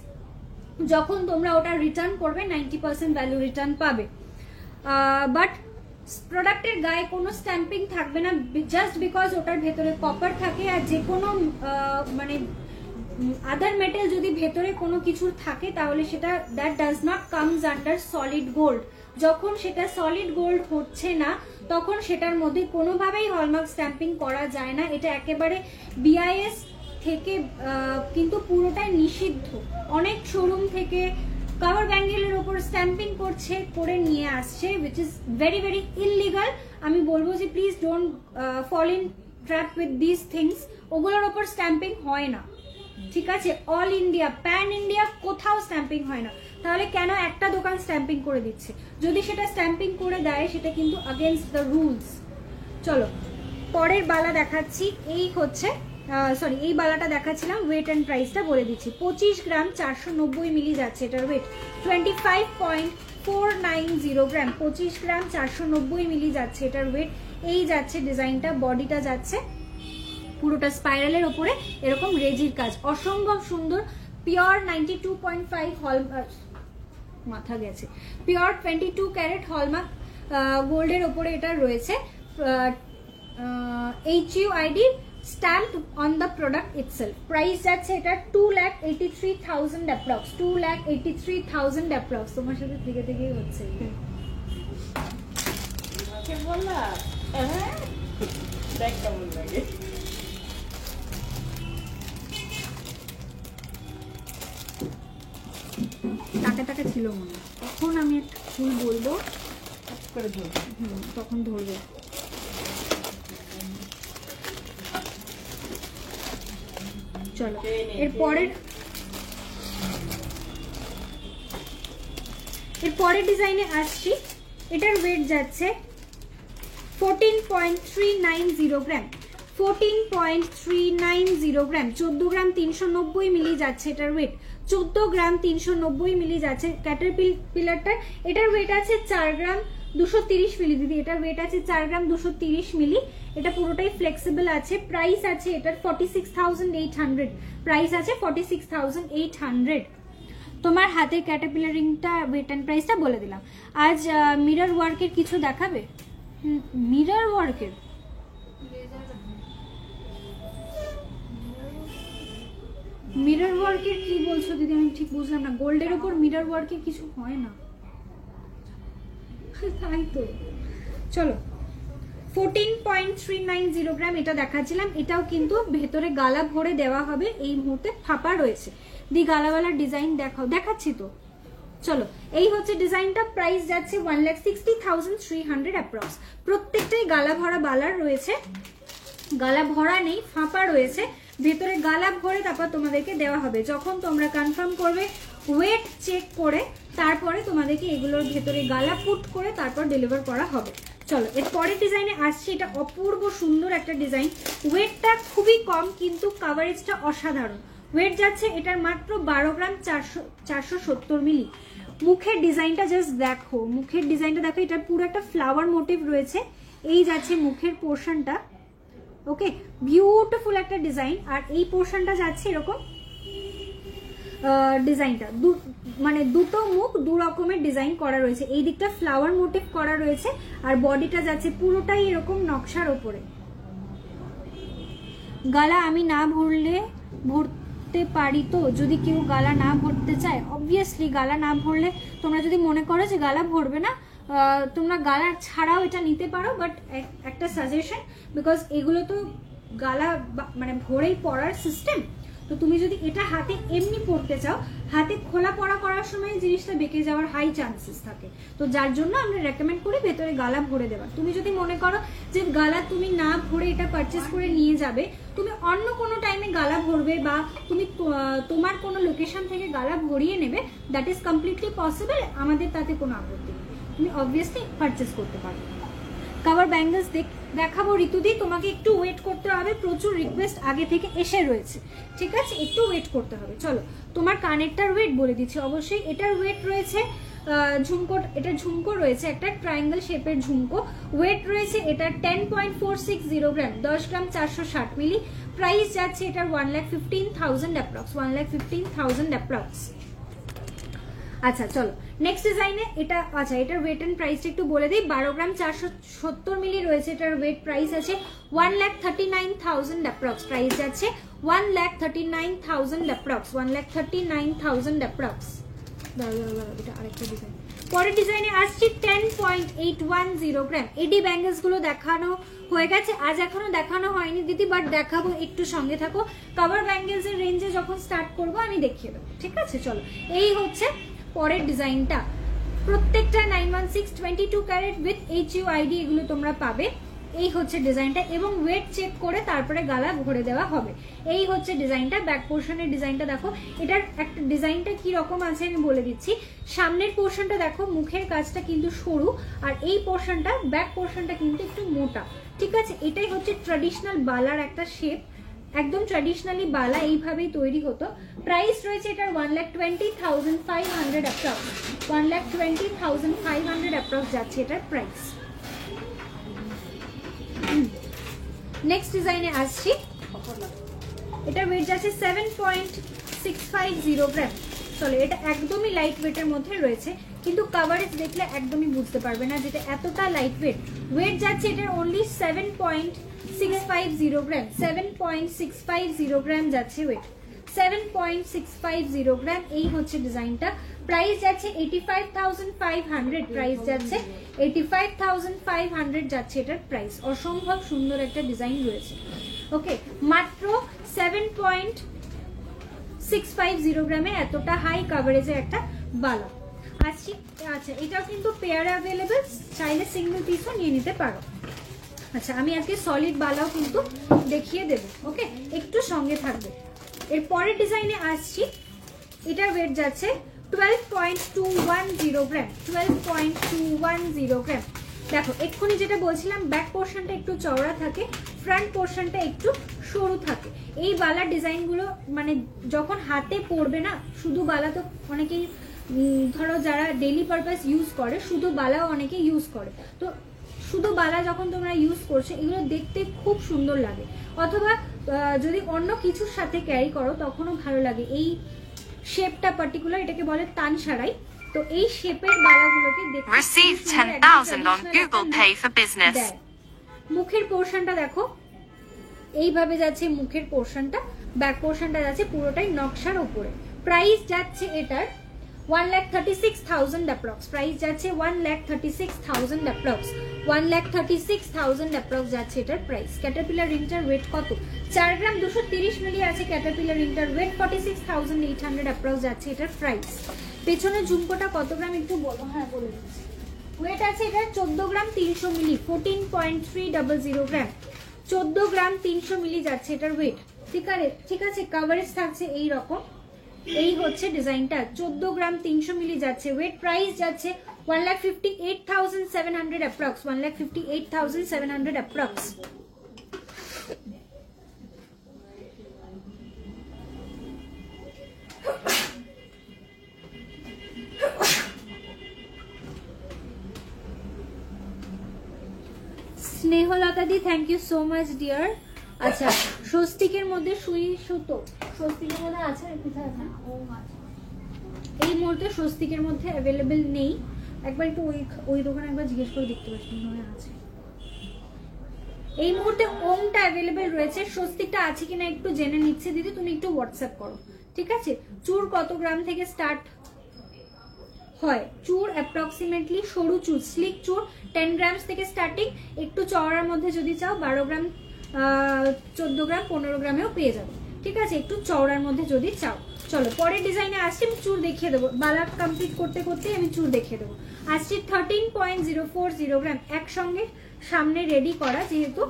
যখন তোমরা ওটা রিটার্ন করবে 90% ভ্যালু রিটার্ন পাবে। বাট প্রোডাক্টের গায়ে কোনো স্ট্যাম্পিং থাকবে না, জাস্ট বিকজ ওটার ভেতরে কপার থাকে। আর যে কোনো মানে আদার মেটেল যদি ভেতরে কোনো কিছুর থাকে তাহলে সেটা that does not comes under solid gold. যখন সেটা সলিড গোল্ড হচ্ছে না তখন সেটার মধ্যে কোনোভাবেই হলমার্ক স্ট্যাম্পিং করা যায় না। এটা একেবারে BIS থেকে কিন্তু পুরোটাই নিষিদ্ধ। অনেক শোরুম থেকে কাভার ব্যাঙ্গেলের ওপর স্ট্যাম্পিং করে নিয়ে আসছে, which is very very illegal. আমি বলবো যে please don't fall in trap with this things. ওগুলোর ওপর স্ট্যাম্পিং হয় না, ঠিক আছে? অল ইন্ডিয়া, প্যান ইন্ডিয়া কোথাও স্ট্যাম্পিং হয় না। তাহলে কেন একটা দোকান স্ট্যাম্পিং করে দিচ্ছে? যদি সেটা স্ট্যাম্পিং করে দেয় সেটা কিন্তু अगेंस्ट দ্য রুলস। চলো পরের বালা দেখাচ্ছি। এই হচ্ছে সরি, এই বালাটা দেখাচ্ছিলাম, ওয়েট অ্যান্ড প্রাইসটা বলে দিচ্ছি। 25 গ্রাম 490 মিলি যাচ্ছে এটার ওয়েট, 25.490 গ্রাম। 25 গ্রাম 490 মিলি যাচ্ছে এটার ওয়েট। এই যাচ্ছে ডিজাইনটা, বডিটা যাচ্ছে পুরোটা স্পাইরালের ওপরে এরকম রেজির কাজ, অসম্ভব সুন্দর। পিওর 92.5 হল, মাথা গেছে, পিওর 22 ক্যারেট হলমার্ক গোল্ডের ওপরে এটা রয়েছে। HUID stamp on the product itself. Price যাচ্ছে এটা 2,83,000 অ্যাপ্রক্স, 2,83,000 অ্যাপ্রক্স। তোমার সাথে থেকে থেকেই হচ্ছে বললা দেখ কেমন লাগে। টাকা ছিল মনে হয়। তখন আমি একটা ফুল বলবো করে ধরবো, তখন ধরবে। চলো এরপরের ডিজাইনে আসছি। এটার ওয়েট যাচ্ছে 14.390 গ্রাম, 14.390 গ্রাম। 14 গ্রাম 390 মিলি যাচ্ছে এটার ওয়েট, 14 গ্রাম 390 মিলি যাচ্ছে ক্যাটারপিলারটার। এটার ওয়েট আছে 4 গ্রাম 230 মিলি। দিদি এটার ওয়েট আছে 4 গ্রাম 230 মিলি। এটা পুরোটাই ফ্লেক্সিবল আছে। প্রাইস আছে এটার 46,800, প্রাইস আছে 46,800। তোমার হাতের ক্যাটারপিলারিংটা ওয়েট অ্যান্ড প্রাইসটা বলে দিলাম। আজ মিরর ওয়ার্কের কিছু দেখাবে? মিরর ওয়ার্কের কি বলছো দিদি? আমি ঠিক বুঝলাম না। গোল্ডের উপর মিরর ওয়ার্কের কিছু হয় না, তাই তো। চলো 14.390 গ্রাম এটা দেখাচ্ছিলাম। এটাও কিন্তু ভেতরে গালা ভরে দেওয়া হবে। এই মুহূর্তে ফাঁপা রয়েছে। দি গালাওয়ালার ডিজাইন দেখাচ্ছি তো। চলো এই হচ্ছে ডিজাইনটা। প্রাইস যাচ্ছে 1,60,300 অ্যাপ্রক্স। প্রত্যেকটাই গালা ভরা বালার রয়েছে, গালা ভরা নেই, ফাঁপা রয়েছে। ভেতরে গালা ভরে তারপর তোমাদেরকে দেওয়া হবে। যখন তোমরা কনফার্ম করবে ওয়েট চেক করে তারপরে তোমাদেরকে এগুলোর ভেতরে গালা পুট করে তারপর ডেলিভার করা হবে। চলো এর পরের ডিজাইনে আসছে। এটা অপূর্ব সুন্দর একটা ডিজাইন। ওয়েটটা খুবই কম কিন্তু কাভারেজটা অসাধারণ। ওয়েট যাচ্ছে এটার মাত্র 12 গ্রাম 470 মিলি। মুখের ডিজাইনটা জাস্ট দেখো, মুখের ডিজাইনটা দেখো, এটা পুরো একটা ফ্লাওয়ার মোটিভ রয়েছে, এই যাচ্ছে মুখের পোর্শনটা। ওকে, বিউটিফুল একটা ডিজাইন। আর এই পোর্শনটা যাচ্ছে এরকম ডিজাইনটা মানে দুটো মুখ দু রকমের ডিজাইন করা রয়েছে, এই দিকটা ফ্লাওয়ার মোটিভ করা রয়েছে আর বডিটা যাচ্ছে পুরোটাই এরকম নকশার ওপরে। গালা আমি না ভরতে পারি তো, যদি কেউ গালা না ভরতে চায়, অবভিয়াসলি গালা না ভরলে তোমরা যদি মনে করো যে গালা ভরবে না, তোমরা গালা ছাড়াও এটা নিতে পারো, বাট একটা সাজেশন, বিকজ এগুলো তো গালা মানে ভরেই পরার সিস্টেম, তো তুমি যদি এটা হাতে এমনি পড়তে চাও, হাতে খোলা পড়া করার সময় জিনিসটা বেঁকে যাওয়ার হাই চান্সেস থাকে, তো যার জন্য আমরা রেকমেন্ড করি ভেতরে গালা ভরে দেওয়ার। তুমি যদি মনে করো যে গালা তুমি না ভরে এটা পারচেস করে নিয়ে যাবে, তুমি অন্য কোনো টাইমে গালা ভরবে বা তুমি তোমার কোনো লোকেশন থেকে গালা ভরিয়ে নেবে, দ্যাট ইজ কমপ্লিটলি পসিবল, আমাদের তাতে কোনো আপত্তি নেই, তুমি অবভিয়াসলি পারচেস করতে পারো। কাভার ব্যাঙ্গলস দেখাবো ঋতুদি, তোমাকে একটু ওয়েট করতে হবে, প্রচুর রিকোয়েস্ট আগে থেকে এসে রয়েছে, ঠিক আছে, একটু ওয়েট করতে হবে। চলো তোমার কানেরটার ওয়েট বলে দিচ্ছি, অবশ্যই এটার ওয়েট রয়েছে ঝুমকো, এটা ঝুমকো রয়েছে একটা ট্রায়াঙ্গেল শেপের ঝুমকো, ওয়েট রয়েছে এটা 10.460 গ্রাম, 10 গ্রাম 460 মিলি, প্রাইস যাচ্ছে এটার 1,15,000 অ্যাপ্রক্স, 1,15,000 অ্যাপ্রক্স। আচ্ছা চলো নেক্সট ডিজাইনে, এটা আচ্ছা এটার ওয়েট এন্ড প্রাইসটা একটু বলে দিই, 12 গ্রাম 470 মিলি রয়েছে, এটার ওয়েট প্রাইস আছে 1,39,000 অ্যাপ্রক্স, প্রাইস যাচ্ছে 1,39,000 অ্যাপ্রক্স, 1,39,000 অ্যাপ্রক্স। এটা আরেকটা ডিজাইন, পরের ডিজাইনে আসছি 10.810 গ্রাম। এডি ব্যাঙ্গলস গুলো দেখানো হয়ে গেছে, আজ এখনো দেখানো হয়নি দিদি, বাট দেখাবো, একটু সঙ্গে থাকো, কাভার ব্যাঙ্গলস এর রেঞ্জে যখন স্টার্ট করবো আমি দেখিয়ে দেবো, ঠিক আছে। চলো এই হচ্ছে পরের ডিজাইনটা, প্রত্যেকটা 916 22 ক্যারেট উইথ HUID এগুলো তোমরা পাবে, এই হচ্ছে ডিজাইনটা, এবং ওয়েট চেক করে তারপরে গালা ভরে দেওয়া হবে। এই হচ্ছে ডিজাইনটা, ব্যাক পোর্শনের ডিজাইনটা দেখো, এটার একটা ডিজাইনটা কি রকম আছে আমি বলে দিচ্ছি। সামনের পোর্শনটা দেখো, মুখের কাজটা কিন্তু সরু, আর এই পোর্শনটা ব্যাক পোর্শনটা কিন্তু একটু মোটা, ঠিক আছে। এটাই হচ্ছে ট্র্যাডিশনাল বালার একটা শেপ, একদম ট্র্যাডিশনালি বালা এইভাবেই তৈরি হতো। প্রাইস রয়েছে এটার 1,20,500 অ্যাপ্রক্স, 1,20,500 অ্যাপ্রক্স যাচ্ছে এটার প্রাইস। নেক্সট ডিজাইনে আসছি, এটার ওয়েট যাচ্ছে 7.650 গ্রাম। চলো এটা একদমই লাইট ওয়েটের মধ্যে রয়েছে, কিন্তু কাভারেজ দেখলে একদমই বুঝতে পারবে না যেটা এতটা লাইট ওয়েট। ওয়েট যাচ্ছে এটার অনলি 7.650 গ্রাম, 7.650 গ্রাম যাচ্ছে ওয়েট, 7.650 গ্রাম। এই হচ্ছে ডিজাইনটা, প্রাইস যাচ্ছে 85,500, প্রাইস যাচ্ছে 85,500 যাচ্ছে এটার প্রাইস। অসম্ভব সুন্দর একটা ডিজাইন রয়েছে। ওকে, মাত্র 7.650 গ্রামে এতটা হাই কাভারেজের একটা বালা আসছি। আচ্ছা এটাও কিন্তু পেয়ার অ্যাভেলেবেল, চাইলে সিঙ্গেল পিসও নিয়ে নিতে পারো। আচ্ছা আমি আজকে সলিড বালাও কিন্তু দেখিয়ে দেব, ওকে, একটু সঙ্গে থাকবে। এর পরের ডিজাইনে আসছি, এটার ওয়েট যাচ্ছে 12.210 গ্রাম, 12.210 গ্রাম। দেখো এক্ষুনি যেটা বলছিলাম, ব্যাক পোর্শনটা একটু চওড়া থাকে, ফ্রন্ট পোর্শনটা একটু সরু থাকে। এই বালার ডিজাইনগুলো মানে যখন হাতে পড়বে না, শুধু বালা তো অনেকেই ধরো যারা ডেইলি পারপাস ইউজ করে, শুধু বালাও অনেকে ইউজ করে, তো শুধু বালা যখন তোমরা ইউজ করছো এগুলো দেখতে খুব সুন্দর লাগে, অথবা যদি অন্য কিছুর সাথে ক্যারি করো তখনও ভালো লাগে। এই শেপটা পার্টিকুলার, এটাকে বলে তানসারাই, তো এই শেপের বালাগুলোকে দেখতে Receive 10,000 on Google Pay for business. মুখের পোর্শনটা দেখো এইভাবে যাচ্ছে, মুখের পোর্শনটা, ব্যাক পোর্শনটা যাচ্ছে পুরোটাই নকশার উপরে। প্রাইস যাচ্ছে এটার 1,36,000 অ্যাপ্রক্স, প্রাইস যাচ্ছে 1,36,000 অ্যাপ্রক্স, 1,36,000 অ্যাপ্রক্স যাচ্ছে এটার প্রাইস। ক্যাটারপিলার রিংটার ওয়েট কত? 4 গ্রাম 230 মিলি আছে ক্যাটারপিলার রিংটার ওয়েট, 46,800 অ্যাপ্রক্স যাচ্ছে এটার প্রাইস। পেছনের ঝুমকোটা কত গ্রাম একটু বলো? হ্যাঁ বলে দিচ্ছি, ওয়েট আছে এটার 14 গ্রাম 300 মিলি, 14.300 গ্রাম, 14 গ্রাম 300 মিলি যাচ্ছে এটার ওয়েট, ঠিক আছে। কাভারেজ থাকছে এই রকম, এই হচ্ছে ডিজাইনটা, 14 গ্রাম 300 মিলি যাচ্ছে ওয়েট, প্রাইস যাচ্ছে 1,58,700 approx, 1,58,700 approx. Snehalata di thank you so much dear. আচ্ছা স্বস্তিকের মধ্যে সুই সুতো, স্বস্তিকের মধ্যে আছে কোথায়? এই মুহূর্তে স্বস্তিকের মধ্যে অ্যাভেলেবেল নেই, একবার একটু ওই দোকানে একবার জিজ্ঞেস করে দেখতে পাচ্ছি মনে আছে। এই মুহূর্তে ওমটা অ্যাভেলেবেল রয়েছে, স্বস্তিকটা আছে কিনা একটু জেনে নিচ্ছে দিদি, তুমি একটু হোয়াটসঅ্যাপ করো, ঠিক আছে? চুর কত গ্রাম থেকে স্টার্ট হয়? চুর অ্যাপ্রক্সিমেটলি সরু চুর, স্লিক চুর 10 গ্রামস থেকে স্টার্টিং, একটু চওড়ার মধ্যে যদি চাও 12 গ্রাম 14 গ্রাম 15 গ্রামেও পেয়ে যাবে, ঠিক আছে? একটু চওড়ার মধ্যে যদি চাও। চলো পরের ডিজাইনে আসছি, আমি চুর দেখিয়ে দেবো, বালা কমপ্লিট করতে করতে আমি চুর দেখিয়ে দেবো। আসছি 13.040 গ্রাম একসঙ্গে সামনে রেডি করা, যেহেতু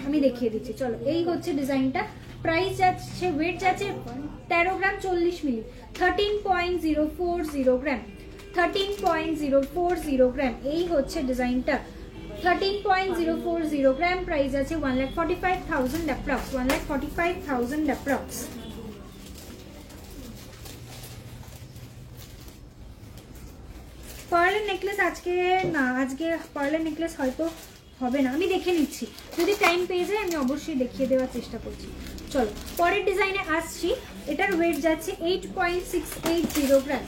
আমি দেখিয়ে দিচ্ছি। চলো এই হচ্ছে ডিজাইনটা, প্রাইস যাচ্ছে, ওয়েট যাচ্ছে 13 গ্রাম 40 মিলি, 13.040 গ্রাম, 13.040 গ্রাম, এই হচ্ছে ডিজাইনটা 13.040 গ্রাম, প্রাইস আছে 1,45,000 অ্যাপ্রক্স, 1,45,000 অ্যাপ্রক্স। পার্লের নেকলেস আজকে না, আজকে পার্লের নেকলেস হয়তো হবে না, আমি দেখে নিচ্ছি, যদি টাইম পেয়ে যায় আমি অবশ্যই দেখিয়ে দেওয়ার চেষ্টা করছি। চলো পরের ডিজাইনে আসছি, এটার ওয়েট যাচ্ছে 8.680 গ্রাম,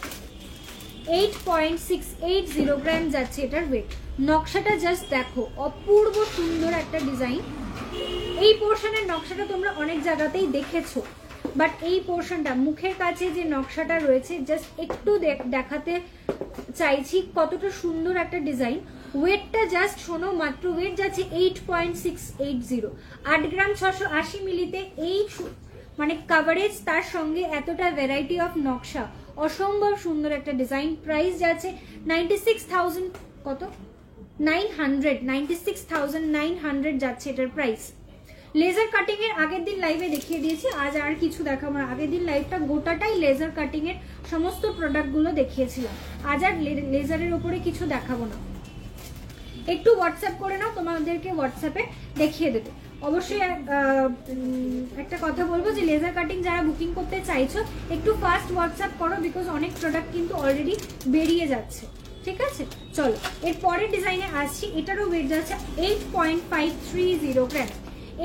8.680 গ্রাম যাচ্ছে এটার ওয়েট। নকশাটা জাস্ট দেখো, অপূর্ব সুন্দর একটা ডিজাইন। এই পোর্শনের নকশাটা তোমরা অনেক জায়গাতেই দেখেছো, বাট এই পোর্শনটা মুখের কাছে যে নকশাটা রয়েছে জাস্ট একটু দেখাতে চাইছি কতটা সুন্দর একটা ডিজাইন। ওয়েটটা জাস্ট শোনো, মাত্র ওয়েট যাচ্ছে 8.680, 8 গ্রাম 680 মিলিতে এই মানে কাভারেজ, তার সঙ্গে এতটা ভ্যারাইটি অফ নকশা, অসম্ভব সুন্দর একটা ডিজাইন। প্রাইস যাচ্ছে 96,000 কত 900, 96,900 যাচ্ছে এটার প্রাইস। লেজার কাটিং এর আগের দিন লাইভে দেখিয়ে দিয়েছি, আজ আর কিছু দেখাবো না। আগের দিন লাইভটা গোটাটাই লেজার কাটিং এর সমস্ত প্রোডাক্টগুলো দেখিয়েছিলাম, আজ আর লেজারের উপরে কিছু দেখাবো না। একটু হোয়াটসঅ্যাপ করে নাও, তোমাদেরকে হোয়াটসঅ্যাপে দেখিয়ে দেবে। অবশ্যই একটা কথা বলবো যে লেজার কাটিং যারা বুকিং করতে চাইছো একটু ফাস্ট হোয়াটসঅ্যাপ করো, বিকজ অনেক প্রোডাক্ট কিন্তু অলরেডি বেরিয়ে যাচ্ছে, ঠিক আছে? চলো এর পরের ডিজাইনে আসছি, এটারও ওয়েট যাচ্ছে 8.530 গ্রাম,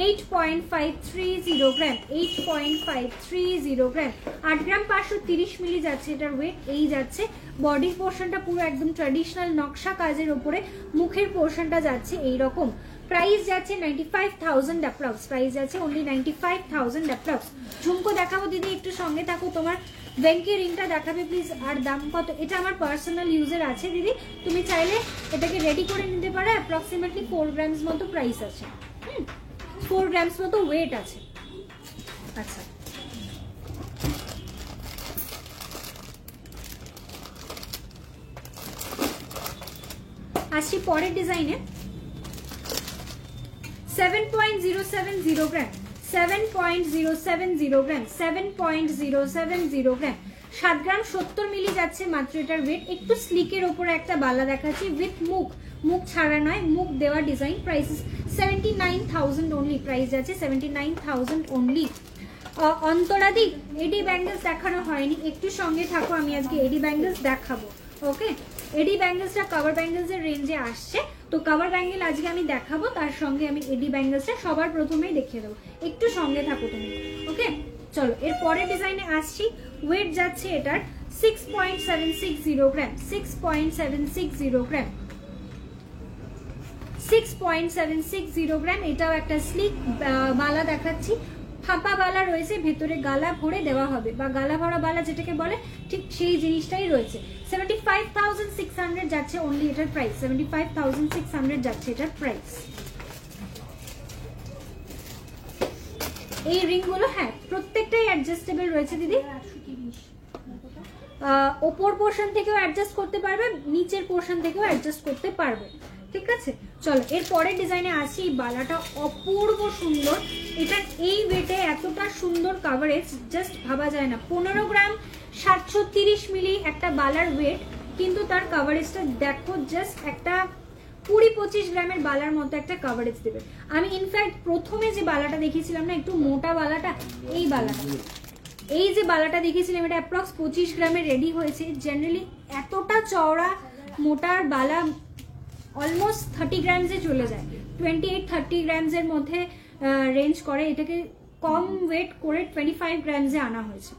8.530 গ্রাম, 8.530 গ্রাম, 8 গ্রাম 530 মিলি যাচ্ছে এটার ওয়েট। এই যাচ্ছে বডির পোর্শনটা পুরো একদম ট্র্যাডিশনাল নকশা কাজের উপরে, মুখের পোর্শনটা যাচ্ছে এই রকম। প্রাইস যাচ্ছে 95,000 অ্যাপ্রক্স, প্রাইস যাচ্ছে অনলি 95,000 অ্যাপ্রক্স। ঝুমকো দেখাবো দিদি, একটু সঙ্গে থাকো, তোমার ভেঙ্কি রিংটা দেখাবে প্লিজ। আর দাম কত? এটা আমার পার্সোনাল ইউজের আছে দিদি, তুমি চাইলে এটাকে রেডি করে নিতে পারো। অ্যাপ্রক্সিমেটলি 4 গ্রামস মতো প্রাইস আছে, 4 গ্রামস মতো ওয়েট আছে। আচ্ছা আসছি পরের ডিজাইনে, 7.070 গ্রাম, 7.070 গ্রাম, 7.070 গ্রাম, 7 গ্রাম 70 মিলি যাচ্ছে মাত্র এটার ওয়েট। একটু স্লিকের ওপরে একটা বালা দেখাচ্ছি উইথ মুখ ছাড়া নয়, মুখ দেওয়া ডিজাইন। প্রাইস 79,000 অনলি, প্রাইস যাচ্ছে 79,000 অনলি। অন্তরাদি এডি ব্যাঙ্গেলস দেখানো হয়নি, একটু সঙ্গে থাকো, আমি আজকে এডি ব্যাঙ্গেলস দেখাবো। ওকে, এডি ব্যাঙ্গেলসটা কভার ব্যাঙ্গেলসের রেঞ্জে আসছে, তো কভার ব্যাঙ্গেল আজকে আমি দেখাবো, তার সঙ্গে আমি এডি ব্যাঙ্গেলসটা সবার প্রথমেই দেখিয়ে দেবো, একটু সঙ্গে থাকো তুমি। ওকে চলো এর পরের ডিজাইনে আসছি, ওয়েট যাচ্ছে এটার 6.760 গ্রাম, 6.760 গ্রাম, 6.760 গ্রাম। এটাও একটা স্লিক বালা দেখাচ্ছি, ফাঁপা বালা রয়েছে, ভেতরে গালা ভরে দেওয়া হবে, বা গালা ভরা বালা যেটাকে বলে, ঠিক সেই জিনিসটাই রয়েছে। 75,600 যাচ্ছে অনলি এটার প্রাইস, 75,600 যাচ্ছে এটার প্রাইস। এই রিংগুলো হ্যাঁ প্রত্যেকটাই অ্যাডজাস্টেবল রয়েছে দিদি, ওপর পোর্শন থেকেও অ্যাডজাস্ট করতে পারবে, নিচের পোর্শন থেকেও অ্যাডজাস্ট করতে পারবে, ঠিক আছে? চলো এর পরের ডিজাইনে আসি, এই বালাটা অপূর্ব সুন্দর, এটা এই ওয়েটে এতটা সুন্দর কাভারেজ জাস্ট ভাবা যায় না। 15 গ্রাম 730 মিলি একটা বালার ওয়েট, কিন্তু তার কাভারেজটা দেখো, জাস্ট একটা 20-25 গ্রামের বালার মতো একটা কাভারেজ দেবে। আমি ইনফ্যাক্ট প্রথমে যে বালাটা দেখিয়েছিলাম না, একটু মোটা বালাটা, এই বালাটা, এই যে বালাটা দেখিয়েছিলাম, এটা অ্যাপ্রক্স 25 গ্রামে রেডি হয়েছে। জেনারেলি এতটা চওড়া মোটার বালা অলমোস্ট 30 গ্রামসে চলে যায়, 28-30 গ্রামসের মধ্যে রেঞ্জ করে, এটাকে কম ওয়েট করে 25 গ্রামসে আনা হয়েছে।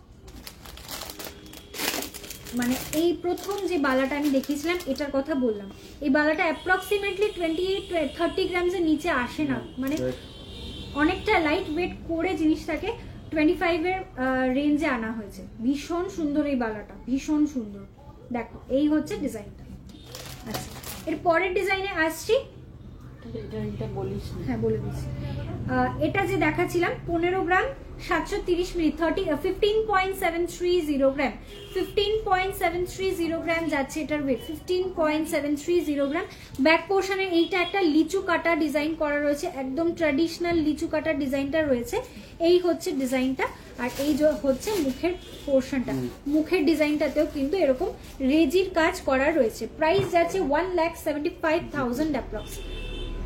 মানে এই প্রথম যে বালাটা আমি দেখিয়েছিলাম এটার কথা বললাম, এই বালাটা অ্যাপ্রক্সিমেটলি 28-30 গ্রামসের নিচে আসে না, মানে অনেকটা লাইট ওয়েট করে জিনিসটাকে 25 এর রেঞ্জে আনা হয়েছে। ভীষণ সুন্দর এই বালাটা, ভীষণ সুন্দর। দেখো এই হচ্ছে ডিজাইনটা। আচ্ছা, এর পরের ডিজাইনে আসছি। এটা বলিস না। হ্যাঁ বলে দিচ্ছি। এটা যে দেখাচ্ছিলাম 15 গ্রাম 730 মিলি 15.730 গ্রাম, 15.730 গ্রাম যাচ্ছে এটার ওয়েট, 15.730 গ্রাম। ব্যাক পোর্শনে এইটা একটা লিচু কাটা ডিজাইন করা রয়েছে, একদম ট্র্যাডিশনাল লিচু কাটা ডিজাইনটা রয়েছে। এই হচ্ছে ডিজাইনটা, আর এই যে হচ্ছে মুখের পোর্শনটা, মুখের ডিজাইনটাতেও কিন্তু এরকম রেজির কাজ করা রয়েছে। প্রাইস যাচ্ছে 1,75,000 অ্যাপ্রক্স।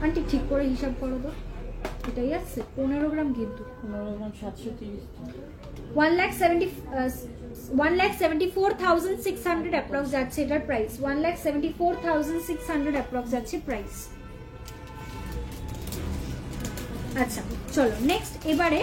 আন্টি ঠিক করে হিসাব করো তো, এটাই আসছে 15 গ্রাম কিন্তু 15 গ্রাম 730, 1,74,600 অ্যাপ্রক্স যাচ্ছে এটার প্রাইস, 1,74,600 অ্যাপ্রক্স যাচ্ছে প্রাইস। আচ্ছা চলো নেক্সট, এবারে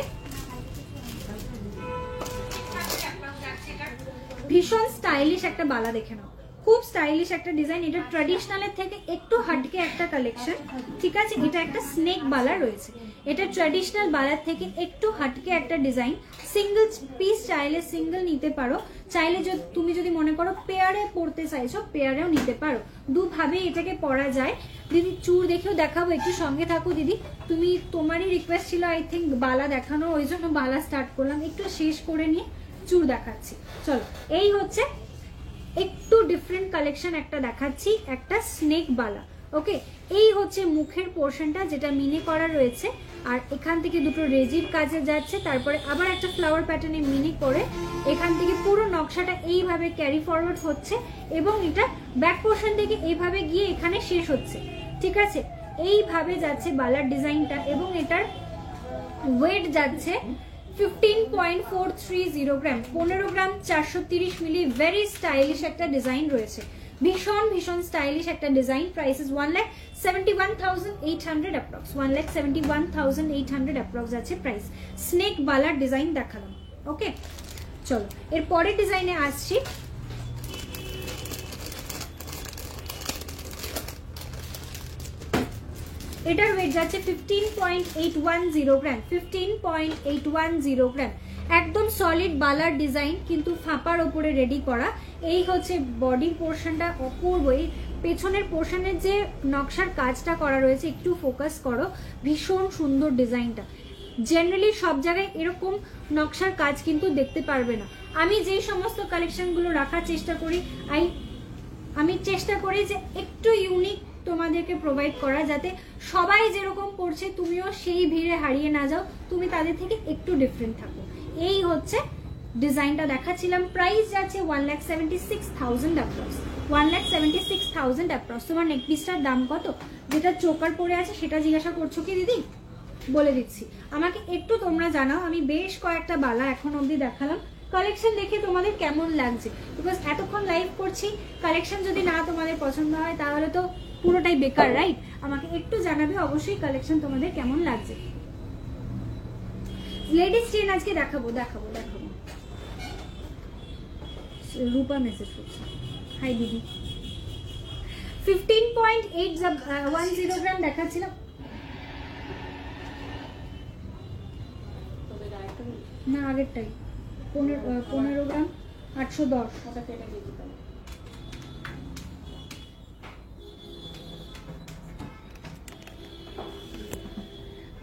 ভীষণ স্টাইলিশ একটা বালা দেখে নাও, খুব স্টাইলিশ একটা ডিজাইন। এটা ট্র্যাডিশনালের থেকে একটু হাটকে একটা কালেকশন, ঠিক আছে। এটা একটা স্নেক বালা রয়েছে, এটা ট্র্যাডিশনাল বালার থেকে একটু হাটকে একটা ডিজাইন। সিঙ্গেল পিস চাইলে সিঙ্গেল নিতে পারো, চাইলে তুমি যদি মনে করো পেয়ারে পরতে চাইছো পেয়ারেও নিতে পারো, দুভাবে এটাকে পরা যায়। দিদি চূড় দেখেও দেখাবো, একটু সঙ্গে থাকো দিদি। তোমারই রিকোয়েস্ট ছিল আই থিঙ্ক বালা দেখানো, ওই জন্য বালা স্টার্ট করলাম, একটু শেষ করে নিয়ে চূড় দেখাচ্ছি। চলো এই হচ্ছে একটু ডিফারেন্ট কালেকশন একটা দেখাচ্ছি, একটা স্নেক বালা। ওকে, এই হচ্ছে মুখের পোর্শনটা যেটা মিনে করা রয়েছে, আর এখান থেকে দুটো রেজির কাজে যাচ্ছে, তারপরে আবার একটা ফ্লাওয়ার প্যাটার্নে মিনে করে এখান থেকে পুরো নকশাটা এইভাবে ক্যারি ফরওয়ার্ড হচ্ছে, এবং এটা ব্যাক পোর্শন থেকে এইভাবে গিয়ে এখানে শেষ হচ্ছে, ঠিক আছে। এইভাবে যাচ্ছে বালার ডিজাইনটা, এবং এটার ওয়েট যাচ্ছে 15.430 গ্রাম, 15 গ্রাম 430 মিলি। ভেরি স্টাইলিশ একটা ডিজাইন রয়েছে, ভীষণ ভীষণ স্টাইলিশ একটা design. Price is 1,71,800 approx, 1,71,800 approx আছে প্রাইস। স্নেক বালার ডিজাইন দেখালাম। ওকে চলো এর পরের ডিজাইনে আসছি। এটার ওয়েট যাচ্ছে 15.810 গ্রাম, 15.810 গ্রাম। একদম সলিড বালার ডিজাইন, কিন্তু ফাঁপার ওপরে রেডি করা। এই হচ্ছে বডির পোর্শনটা, অপূর্ব। এই পেছনের পোর্শনের যে নকশার কাজটা করা রয়েছে, একটু ফোকাস করো, ভীষণ সুন্দর ডিজাইনটা। জেনারেলি সব জায়গায় এরকম নকশার কাজ কিন্তু দেখতে পারবে না। আমি যেই সমস্ত কালেকশনগুলো রাখার চেষ্টা করি, আমি চেষ্টা করি যে একটু ইউনিক তোমাদেরকে প্রোভাইড করা, যাতে সবাই যেরকম পড়ছে তুমিও সেই ভিড়ে হারিয়ে না যাও, তুমি তাদের থেকে একটু ডিফারেন্ট থাকো। এই হচ্ছে ডিজাইনটা দেখাচ্ছিলাম। প্রাইস যাচ্ছে 1,76,000 অ্যাপ্রক্স, 1,76,000 অ্যাপ্রক্স। তোমার নেক পিসটার দাম কত? যেটা চোকার পরে আছে সেটা জিজ্ঞাসা করছো কি দিদি? বলে দিচ্ছি, আমাকে একটু তোমরা জানাও। আমি বেশ কয়েকটা বালা এখন অবধি দেখালাম, কালেকশন দেখে তোমাদের কেমন লাগছে, বিকজ এতক্ষণ লাইভ করছি, কালেকশন যদি না তোমাদের পছন্দ হয় তাহলে তো পুরোটাই বেকার, রাইট? আমাকে একটু জানাবে অবশ্যই কালেকশন তোমাদের কেমন লাগছে। লেডিস চেন আজকে দেখাবো। রূপা মেসেজ করছে, হাই দিদি। 15.810 গ্রাম দেখাচ্ছিলাম না, আগেরটাই 15 গ্রাম 810।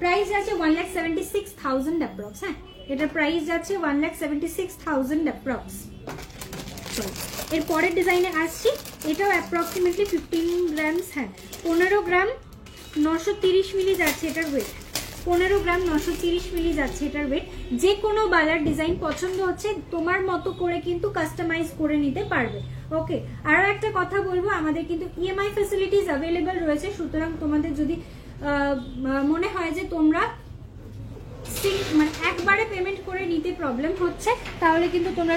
প্রাইস যাচ্ছে 1,76,000 অ্যাপ্রক্স। হ্যাঁ, এটার প্রাইস যাচ্ছে 1,76,000 অ্যাপ্রক্স। এর পরের ডিজাইনে আসছি। এটাও অ্যাপ্রক্সিমেটলি 15 গ্রামস। হ্যাঁ, 15 গ্রাম 930 মিলি যাচ্ছে এটার ওয়েট, 15 গ্রাম 930 মিলি যাচ্ছে এটার ওয়েট। যে কোনো বালার ডিজাইন পছন্দ হচ্ছে তোমার মতো করে কিন্তু কাস্টমাইজ করে নিতে পারবে। ওকে, আরও একটা কথা বলবো, আমাদের কিন্তু ইএমআই ফ্যাসিলিটিস অ্যাভেলেবেল রয়েছে, সুতরাং তোমাদের যদি মনে হয় যে তোমরা মানে একবারে পেমেন্ট করে নিতে প্রবলেম হচ্ছে, তাহলে কিন্তু তোমরা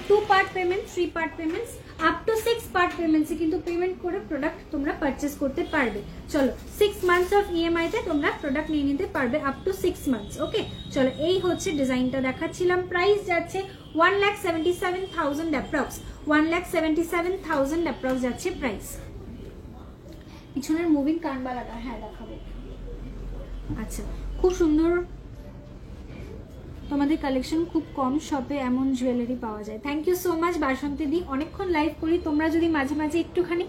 2 part payment, 3 part payments up to 6 part পেমেন্টসে কিন্তু পেমেন্ট করে প্রোডাক্ট তোমরা পারচেস করতে পারবে। চলো 6 মান্থস অফ ইএমআই তে তোমরা প্রোডাক্ট নিয়ে নিতে পারবে আপ টু 6 মান্থস। ওকে, চলো এই হচ্ছে ডিজাইনটা দেখাচ্ছিলাম। প্রাইস যাচ্ছে 1,77,000 অ্যাপ্রক্স, 1,77,000 অ্যাপ্রক্স যাচ্ছে প্রাইস। পিছনের মুভিং কানবালাটা হ্যাঁ দেখাবো। আচ্ছা, খুব সুন্দর তোমাদের কালেকশন, খুব কম শপে এমন জুয়েলারি পাওয়া যায়। থ্যাংক ইউ সো মাচ বাসন্তী দি, অনেকক্ষণ লাইভ করি, তোমরা যদি মাঝে মাঝে একটুখানি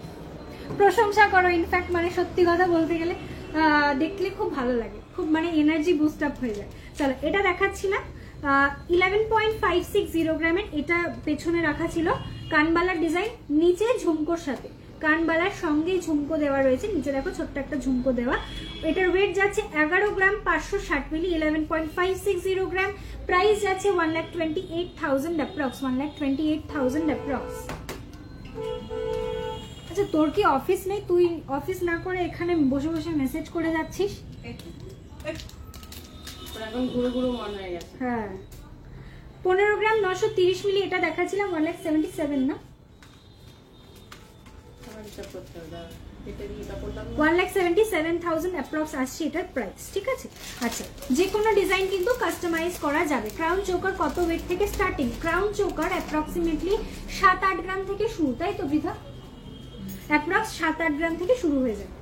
প্রশংসা করো, ইনফ্যাক্ট মানে সত্যি কথা বলতে গেলে দেখলে খুব ভালো লাগে, খুব মানে এনার্জি বুস্ট আপ হয়ে যায়। চলো এটা দেখাচ্ছিলাম 11.560 গ্রামের, এটা পেছনে রাখা ছিল কানবালার ডিজাইন, নিচে ঝুমকোর সাথে, কানবালার সঙ্গেই ঝুমকো দেওয়া রয়েছে, নিচে দেখো ছোট্ট একটা ঝুমকো দেওয়া। এটার ওয়েট যাচ্ছে 11 গ্রাম 560 মিলি, 11.560 গ্রাম। প্রাইস যাচ্ছে 1,28,000 অ্যাপ্রক্স, 1,28,000 অ্যাপ্রক্স। আচ্ছা তোর কি অফিস নেই? তুই অফিস না করে এখানে বসে বসে মেসেজ করে যাচ্ছিস? এখন ঘুরে ঘুরে মন হয়ে গেছে। হ্যাঁ 15 গ্রাম 930 মিলি, এটা দেখাচ্ছিলাম 1,77,000 না, 1,77,000 অ্যাপ্রক্স আসছে এটার প্রাইস। ঠিক আছে, আচ্ছা যে কোনো ডিজাইন কিন্তু কাস্টমাইজ করা যাবে। ক্রাউন চোকার কত ওয়েট থেকে স্টার্টিং? ক্রাউন চোকার অ্যাপ্রক্সিমেটলি 7-8 গ্রাম থেকে শুরু, তাই তো বৃথা? অ্যাপ্রক্স 7-8 গ্রাম থেকে শুরু হয়ে যায়।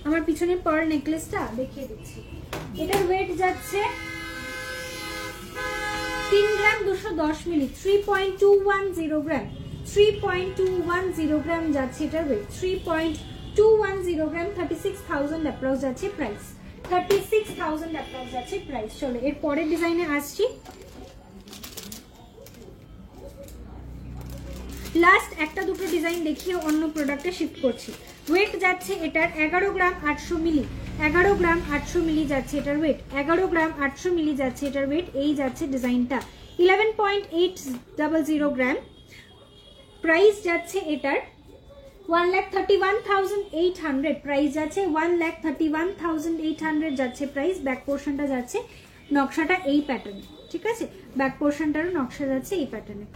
আমার পিছনের পার নেকলেসটা দেখিয়ে দিচ্ছি, এটার ওয়েট যাচ্ছে 3 গ্রাম 210 মিলি, 3.210 গ্রাম, 3.210 গ্রাম যাচ্ছে এটার ওয়েট, 3.210 গ্রাম, 36,000 অ্যাপ্রক্স যাচ্ছে প্রাইস, 36,000 অ্যাপ্রক্স যাচ্ছে প্রাইস। চলো এর পরের ডিজাইনে আসছি। লাস্ট একটা দুটো ডিজাইন দেখিয়ে অন্য প্রোডাক্টে শিফট করছি। ওয়েট যাচ্ছে এটার 11 গ্রাম 800 মিলি, 11 গ্রাম 800 মিলি যাচ্ছে এটার ওয়েট, 11 গ্রাম 800 মিলি যাচ্ছে এটার ওয়েট। এই যাচ্ছে ডিজাইনটা 11.800 গ্রাম। প্রাইস যাচ্ছে এটার 1,31,800, প্রাইস যাচ্ছে 1,31,800 যাচ্ছে প্রাইস। ব্যাক পোর্শনটা যাচ্ছে নকশাটা এই প্যাটার্নে, ঠিক আছে? ব্যাক পোর্শনটারও নকশা যাচ্ছে এই প্যাটার্নে,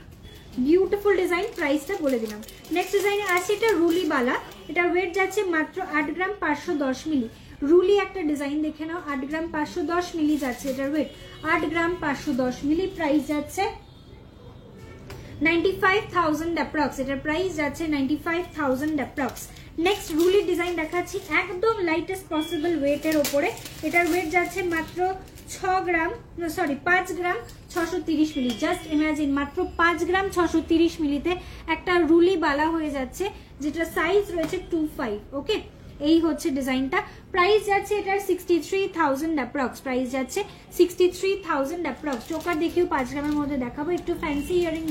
বিউটিফুল ডিজাইন। প্রাইসটা বলে দিলাম। নেক্সট ডিজাইনে আসছে এটা রুলি বালা, এটার ওয়েট যাচ্ছে মাত্র 8 গ্রাম 510 মিলি। রুলি একটা ডিজাইন দেখে নাও, 8 গ্রাম 510 মিলি যাচ্ছে এটার ওয়েট, 8 গ্রাম 510 মিলি। প্রাইস যাচ্ছে 95,000 অ্যাপ্রক্স, এটার প্রাইস যাচ্ছে 95,000 অ্যাপ্রক্স। নেক্সট রুলি ডিজাইন দেখাচ্ছি একদম লাইটেস্ট পসিবল ওয়েটের ওপরে, এটার ওয়েট যাচ্ছে মাত্র 5 গ্রাম 630 মিলি। জাস্ট ইমাজিন মাত্র 5 গ্রাম 630 মিলিতে একটা রুলি বালা হয়ে যাচ্ছে, যেটা সাইজ রয়েছে 25। ওকে, এই হচ্ছে ডিজাইনটা। প্রাইস যাচ্ছে এটার 63,000 অ্যাপ্রক্স, প্রাইস যাচ্ছে 63,000 অ্যাপ্রক্স। চোকার দেখিও 5 গ্রামের মধ্যে দেখাবো, একটু ফ্যান্সি ইয়ারিং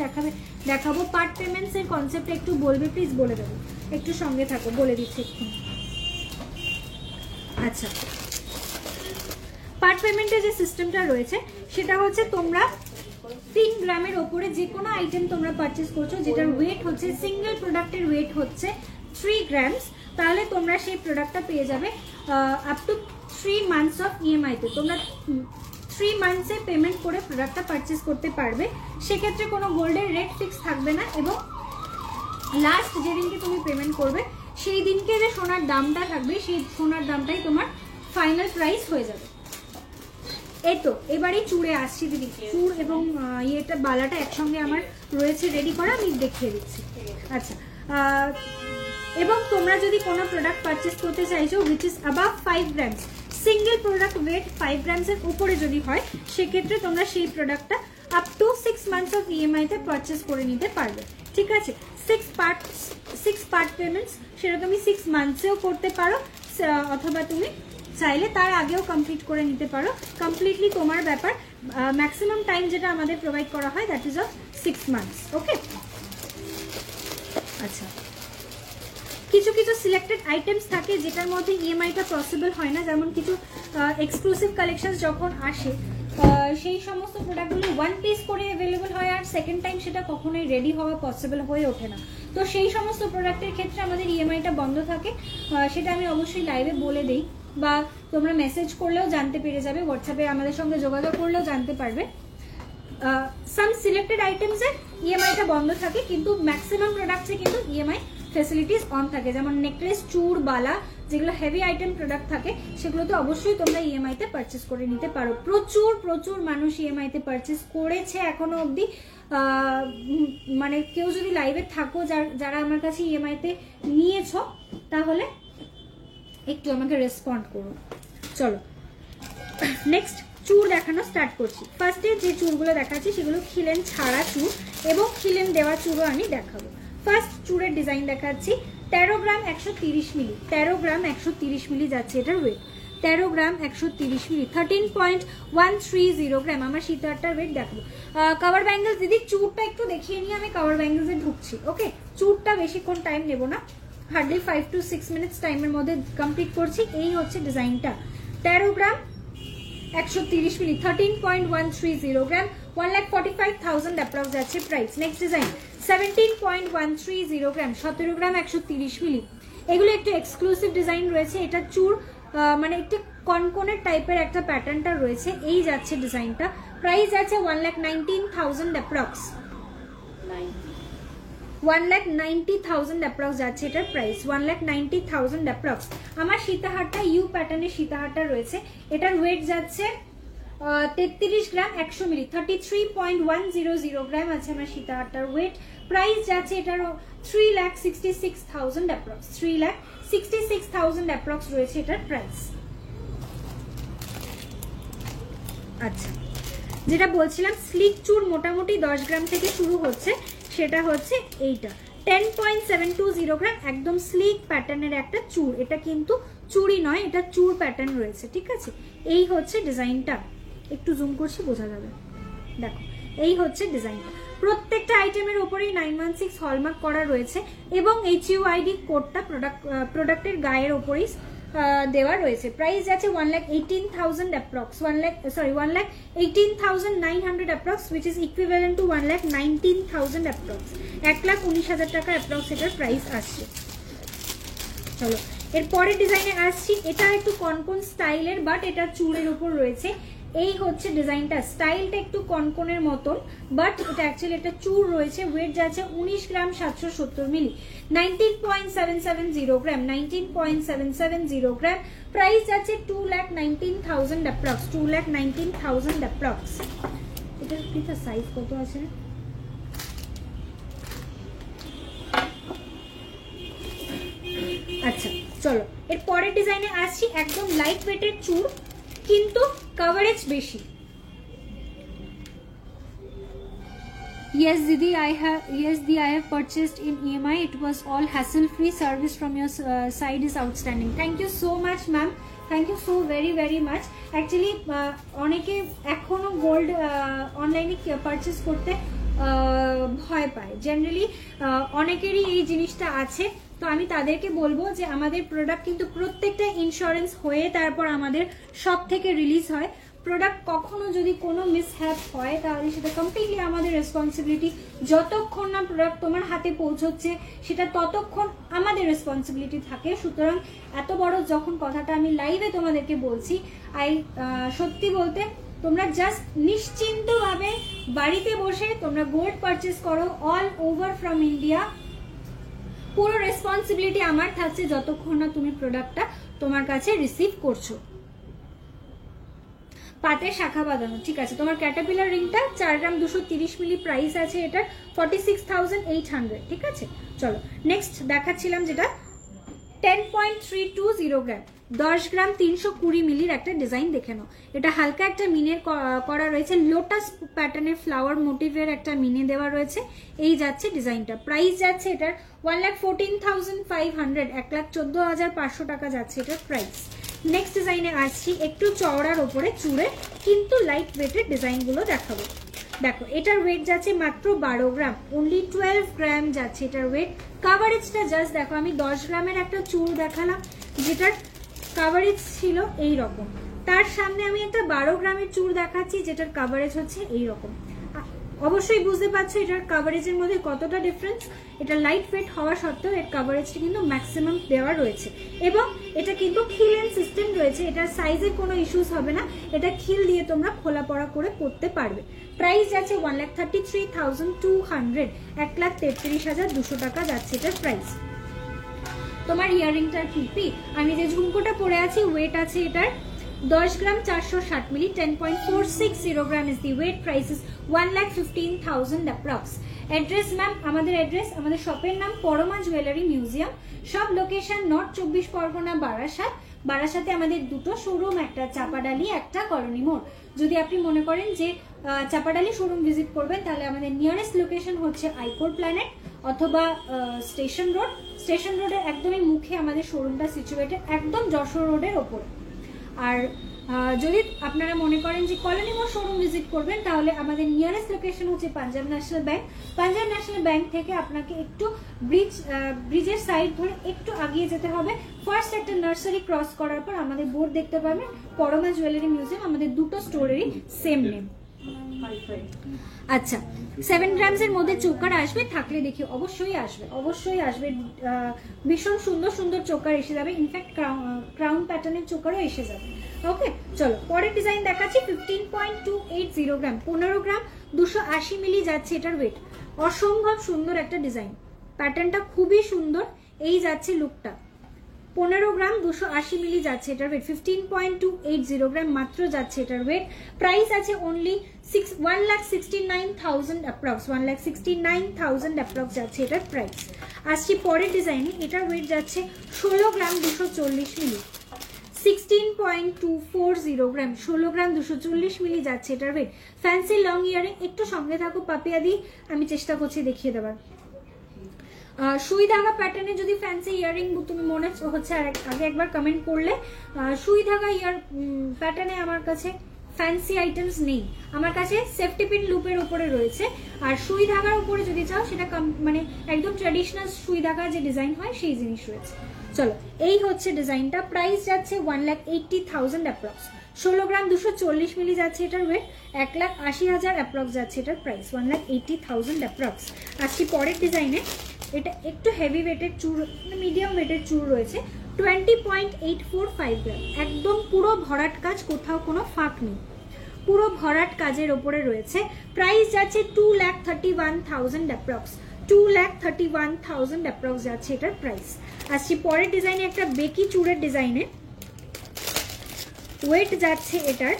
দেখাবো। পার্ট পেমেন্টস এর কনসেপ্ট একটু বলবে প্লিজ, বলে দেবো, একটু সঙ্গে থাকো, বলে দিচ্ছি একটু। আচ্ছা, পার্ট পেমেন্টের যে সিস্টেমটা রয়েছে সেটা হচ্ছে তোমরা 3 গ্রামের ওপরে যে কোনো আইটেম তোমরা পারচেস করছো, যেটার ওয়েট হচ্ছে, সিঙ্গেল প্রোডাক্টের ওয়েট হচ্ছে 3 গ্রামস, তাহলে তোমরা সেই প্রোডাক্টটা পেয়ে যাবে আপ টু 3 মান্থস অফ ইএমআইতে। তোমরা 3 মান্থসে পেমেন্ট করে প্রোডাক্টটা পারচেস করতে পারবে। সেক্ষেত্রে কোনো গোল্ডের রেট ফিক্স থাকবে না, এবং লাস্ট যেদিনকে তুমি পেমেন্ট করবে সেই দিনকে যে সোনার দামটা থাকবে, সেই সোনার দামটাই তোমার ফাইনাল প্রাইস হয়ে যাবে। এই তো এবারে চুড়ে আসছি দিদি, চুড় এবং ইয়েটা বালাটা একসঙ্গে আমার রয়েছে রেডি করা, আমি দেখিয়ে দিচ্ছি। আচ্ছা, এবং তোমরা যদি কোনো প্রোডাক্ট পারচেস করতে চাইছো which is above 5 grams, single product weight 5 গ্রামসের উপরে যদি হয়, সেক্ষেত্রে তোমরা সেই প্রোডাক্টটা আপ টু 6 মান্থস অফ ইএমআইতে পারচেস করে নিতে পারবে। ঠিক আছে, 6 পার্ট পেমেন্টস, সেটা তুমি 6 মান্থসেও করতে পারো, অথবা তুমি চাইলে তার আগেও কমপ্লিট করে নিতে পারো। কমপ্লিটলি তোমার ব্যাপার। ম্যাক্সিমাম টাইম যেটা আমাদের প্রোভাইড করা হয় দ্যাট ইজ অফ 6 মান্থস। ওকে, আচ্ছা, কিছু কিছু সিলেক্টেড আইটেমস থাকে যেটার মধ্যে ইএমআইটা পসিবল হয় না, যেমন কিছু এক্সক্লুসিভ কালেকশন যখন আসে সেই সমস্ত প্রোডাক্টগুলো 1 পিস করে অ্যাভেলেবল হয়, আর সেকেন্ড টাইম সেটা কখনোই রেডি হওয়া পসিবল হয়ে ওঠে না। তো সেই সমস্ত প্রোডাক্টের ক্ষেত্রে আমাদের ইএমআইটা বন্ধ থাকে, সেটা আমি অবশ্যই লাইভে বলে দিই, বা তোমরা মেসেজ করলেও জানতে পেরে যাবে, হোয়াটসঅ্যাপে আমাদের সঙ্গে যোগাযোগ করলেও জানতে পারবে। সাম সিলেক্টেড আইটেমসে ইএমআইটা বন্ধ থাকে, কিন্তু ম্যাক্সিমাম প্রোডাক্টসে কিন্তু ইএমআই ফেসিলিটিস অন থাকে। যেমন নেকলেস, চূড়, বালা, যেগুলো হেভি আইটেম প্রোডাক্ট থাকে সেগুলোতে অবশ্যই তোমরা ইএমআইতে পারচেস করে নিতে পারো। প্রচুর প্রচুর মানুষ ইএমআইতে পারচেস করেছে এখনো অবধি। মানে কেউ যদি লাইভে থাকো যারা আমার কাছে ইএমআইতে নিয়েছ, তাহলে একটু আমাকে রেসপন্ড করো। চলো নেক্সট চূড় দেখানো স্টার্ট করছি। ফার্স্টে যে চূড়গুলো দেখাচ্ছি সেগুলো খিলেন ছাড়া চূড় এবং খিলেন দেওয়া চূড়ও আমি দেখাবো। ফার্স্ট চূড়ের ডিজাইন দেখাচ্ছি। 13 গ্রাম 130 মিলি, 13 গ্রাম 130 মিলি যাচ্ছে এটার ওয়েট। 13 গ্রাম 130 মিলি, 13.130 গ্রাম। আমার সীতাহারটার ওয়েট দেখাবো। কভার ব্যাঙ্গেলস দিদি, চূড়টা একটু দেখিয়ে নিয়ে আমি কভার ব্যাঙ্গেলসে ঢুকছি। ওকে, চূড়টা বেশিক্ষণ টাইম নেবো না, হার্ডলি 5 to 6 মিনিটস টাইমের মধ্যে কমপ্লিট করছি। এই হচ্ছে ডিজাইনটা। 13 গ্রাম 130 মিলি, 13.130 গ্রাম, 1,45,000 অ্যাপ্রক্স যাচ্ছে প্রাইস। নেক্সট ডিজাইন 17.130 গ্রাম, 17 গ্রাম 130 মিলি। এগুলো একটু এক্সক্লুসিভ ডিজাইন রয়েছে। এটা চূড় মানে একটু কনকনের টাইপের একটা প্যাটার্নটা রয়েছে। এই যাচ্ছে ডিজাইনটা, প্রাইস আছে 1,19,000 অ্যাপ্রক্স, 1,90,000 অ্যাপ্রক্স যাচ্ছে এটার প্রাইস, 1,90,000 অ্যাপ্রক্স। আমার সীতাহারটা ইউ প্যাটার্নের সীতাহারটা রয়েছে। এটার ওয়েট যাচ্ছে 33 গ্রাম 100 মিলি, 33.100 গ্রাম আছে আমার সীতাহারটার ওয়েট। প্রাইস যাচ্ছে এটার 3,66,000 অ্যাপ্রক্স, 3,66,000 অ্যাপ্রক্স রয়েছে এটার প্রাইস। আচ্ছা, যেটা বলছিলাম স্লিক চূড় মোটামুটি 10 গ্রাম থেকে শুরু হচ্ছে, সেটা হচ্ছে এইটা 10.720 গ্রাম, একদম স্লিক প্যাটার্নের একটা চূড়। এটা কিন্তু চুড়ি নয়, এটা চূড় প্যাটার্ন রয়েছে, ঠিক আছে। এই হচ্ছে ডিজাইনটা, একটু জুম করছি বোঝা যাবে। দেখো এই হচ্ছে ডিজাইনটা। প্রত্যেকটা আইটেমের উপরেই 916 হলমার্ক করা রয়েছে এবং HUID কোডটা প্রোডাক্টের গায়ের উপরেই দেওয়া রয়েছে। প্রাইস আছে 1,18,000 approx, 1,18,900 approx, which is equivalent to 1,19,000 approx, 1,19,000 টাকা অ্যাপ্রক্স এটার প্রাইস আসছে। চলো এরপরের ডিজাইনে আসছি। এটা একটু কনকন স্টাইলের, বাট এটা চূড়ের উপর রয়েছে। এই হচ্ছে ডিজাইনটা, স্টাইলটা একটু কনকনের মতন, বাট এটা অ্যাকচুয়ালি একটা চূড় রয়েছে। ওয়েট যাচ্ছে 19 গ্রাম 770 মিলি, 19.770 গ্রাম, 19.770 গ্রাম। প্রাইস যাচ্ছে 2,19,000 অ্যাপ্রক্স, 2,19,000 অ্যাপ্রক্স। এটার পিতা সাইজ কত আছে? আচ্ছা চলো এর পরের ডিজাইনে আসছি। একদম লাইট ওয়েটের চূড়, কিন্তু কভারেজ বেশি। Yes Didi, I have purchased in EMI. It was all hassle free. Service from your side is outstanding. Thank you so much ma'am, thank you so very much. Actually অনেকে এখনো gold অনলাইনে purchase করতে ভয় পায়। Generally অনেকেরই এই জিনিসটা আছে, তো আমি তাদেরকে বলবো যে আমাদের প্রোডাক্ট কিন্তু প্রত্যেকটা ইন্স্যুরেন্স হয়ে তারপর আমাদের শপ থেকে রিলিজ হয়। প্রোডাক্ট কখনো যদি কোনো মিসহ্যাপ হয় তাহলে সেটা কমপ্লিটলি আমাদের রেসপন্সিবিলিটি। যতক্ষণ না প্রোডাক্ট তোমার হাতে পৌঁছচ্ছে সেটা ততক্ষণ আমাদের রেসপন্সিবিলিটি থাকে। সুতরাং এত বড় যখন কথাটা আমি লাইভে তোমাদেরকে বলছি, সত্যি বলতে তোমরা জাস্ট নিশ্চিন্তভাবে বাড়িতে বসে তোমরা গোল্ড পারচেস করো অল ওভার ফ্রম ইন্ডিয়া। পুরো রেসপন্সিবিলিটি আমার থাকছে যতক্ষণ না তুমি প্রোডাক্টটা তোমার কাছে রিসিভ করছো। পাতে শাখা বাঁধানো, ঠিক আছে। তোমার ক্যাটারপিলার রিংটা 4 গ্রাম 230 মিলি, প্রাইস আছে এটার 46,800, ঠিক আছে। চলো নেক্সট দেখাচ্ছিলাম যেটা 10.320 গ্রাম, 10 গ্রাম 320 মিলির একটা ডিজাইন দেখে নাও। এটা হালকা একটা মিনের করা রয়েছে, লোটাস প্যাটার্নের ফ্লাওয়ার মোটিভের একটা মিনে দেওয়া রয়েছে। এই যাচ্ছে ডিজাইনটা, প্রাইস যাচ্ছে এটার 1,14,500, 1,14,500 টাকা যাচ্ছে এটার প্রাইস। নেক্সট ডিজাইনে আসছি, একটু চওড়ার ওপরে চূড়ে কিন্তু লাইট ওয়েটের ডিজাইনগুলো দেখাবো। দেখো এটার ওয়েট যাচ্ছে মাত্র 12 গ্রাম, অনলি 12 গ্রাম যাচ্ছে এটার ওয়েট। কাভারেজটা জাস্ট দেখো, আমি 10 গ্রামের একটা চূড় দেখালাম যেটার কাভারেজ ছিল এই রকম, তার সামনে আমি একটা 12 গ্রামের চূড় দেখাচ্ছি যেটার কাভারেজ হচ্ছে এই রকম। অবশ্যই বুঝতে পারছো এটার কাভারেজের মধ্যে কতটা ডিফারেন্স। এটা লাইট ওয়েট হওয়া সত্ত্বেও এর কাভারেজটা কিন্তু ম্যাক্সিমাম দেওয়া রয়েছে এবং এটা কিন্তু খিল এন্ড সিস্টেম রয়েছে, এটার সাইজের কোনো ইস্যুস হবে না, এটা খিল দিয়ে তোমরা খোলা পড়া করে পড়তে পারবে। প্রাইস যাচ্ছে 1,33,200, 1,33,200 টাকা যাচ্ছে এটার প্রাইস। তোমার ইয়ারিংটার পিপি, আমি যে ঝুমকোটা পরে আছি ওয়েট আছে এটার 10 gram 460 milli, 10.460 gram is the weight, price is 1,15,000 approx. Address ma'am, আমাদের অ্যাড্রেস, আমাদের শপের নাম পরমা জুয়েলারি মিউজিয়াম, সব লোকেশন নর্থ 24 পরগনা বারাসাত। বারাসাতে আমাদের দুটো শোরুম, একটা চাপাডালি, একটা করণী মোড়। যদি আপনি মনে করেন যে চাপাডালি শোরুম ভিজিট করবেন তাহলে আমাদের নিয়ারেস্ট লোকেশন হচ্ছে আইকোর প্ল্যানেট অথবা স্টেশন রোড। স্টেশন রোডের একদমই মুখে আমাদের শোরুমটা সিচুয়েটেড, একদম যশোর রোডের ওপরে। আর যদি আপনারা মনে করেন যে কলোনি মোড় শোরুম ভিজিট করবেন তাহলে আমাদের নিয়ারেস্ট লোকেশন হচ্ছে Punjab national bank. Punjab national bank থেকে আপনাকে একটু ব্রিজের সাইড ধরে একটু আগিয়ে যেতে হবে। ফার্স্ট একটা নার্সারি ক্রস করার পর আমাদের বোর্ড দেখতে পাবেন পরমা জুয়েলারি মিউজিয়াম, আমাদের দুটো স্টোরেরই সেম নেম। আচ্ছা, 7 গ্রামসের মধ্যে চোকার আসবে, থাকলে দেখি অবশ্যই আসবে, অবশ্যই আসবে। ভীষণ সুন্দর সুন্দর চোকার এসে যাবে, ইনফ্যাক্ট ক্রাউন প্যাটার্নের চোকারও এসে যাবে। ওকে, চলো পরের ডিজাইন দেখাচ্ছি। 15.280 গ্রাম, 15 গ্রাম 280 মিলি যাচ্ছে এটার ওয়েট। অসম্ভব সুন্দর একটা ডিজাইন, প্যাটার্নটা খুবই সুন্দর। এই যাচ্ছে লুকটা, 15 গ্রাম 280 মিলি যাচ্ছে এটার ওয়েট, 15.280 গ্রাম মাত্র যাচ্ছে এটার ওয়েট। প্রাইস আছে অনলি 1,69,000 অ্যাপ্রক্স, 1,69,000 অ্যাপ্রক্স যাচ্ছে এটার প্রাইস। আসছি পরের ডিজাইনে, এটার ওয়েট যাচ্ছে 16 গ্রাম 240 মিলি, 16.240 গ্রাম, 16 গ্রাম 240 মিলি যাচ্ছে এটার ওয়েট। ফ্যান্সি লং ইয়ারিং, একটু সঙ্গে থাকো পাপিয়া দি, আমি চেষ্টা করছি দেখিয়ে দেওয়ার। সুই ধাগা প্যাটার্নে যদি ফ্যান্সি ইয়ারিং তুমি মনে হচ্ছে আগে একবার কমেন্ট করলে। সুই ধাগা প্যাটার্নে আমার কাছে ফ্যান্সি আইটেমস নেই, আমার কাছে সেফটি পিন লুপের উপরে রয়েছে। আর সুই ধাগার উপরে যদি চাও সেটা মানে একদম ট্র্যাডিশনাল সুই ধাগার যে ডিজাইন হয় সেই জিনিস রয়েছে। চলো, এই হচ্ছে ডিজাইনটা। প্রাইস যাচ্ছে 1,80,000 অ্যাপ্রক্স, 16 গ্রাম 240 মিলি যাচ্ছে এটার ওয়েট, 1,80,000 অ্যাপ্রক্স যাচ্ছে এটার প্রাইস, 1,80,000 অ্যাপ্রক্স। আসছি পরের ডিজাইনে, এটা একটু হেভি ওয়েটের চুর, মিডিয়াম ওয়েটের চুর রয়েছে, 20.845 গ্রাম, একদম পুরো ভরাট কাজ, কোথাও কোনো ফাঁক নেই, পুরো ভরাট কাজের ওপরে রয়েছে। প্রাইস যাচ্ছে 2,31,000 অ্যাপ্রক্স, 2,31,000 অ্যাপ্রক্স যাচ্ছে এটার প্রাইস। আসছি পরের ডিজাইনে, একটা বেকি চুরের ডিজাইনে, ওয়েট যাচ্ছে এটার,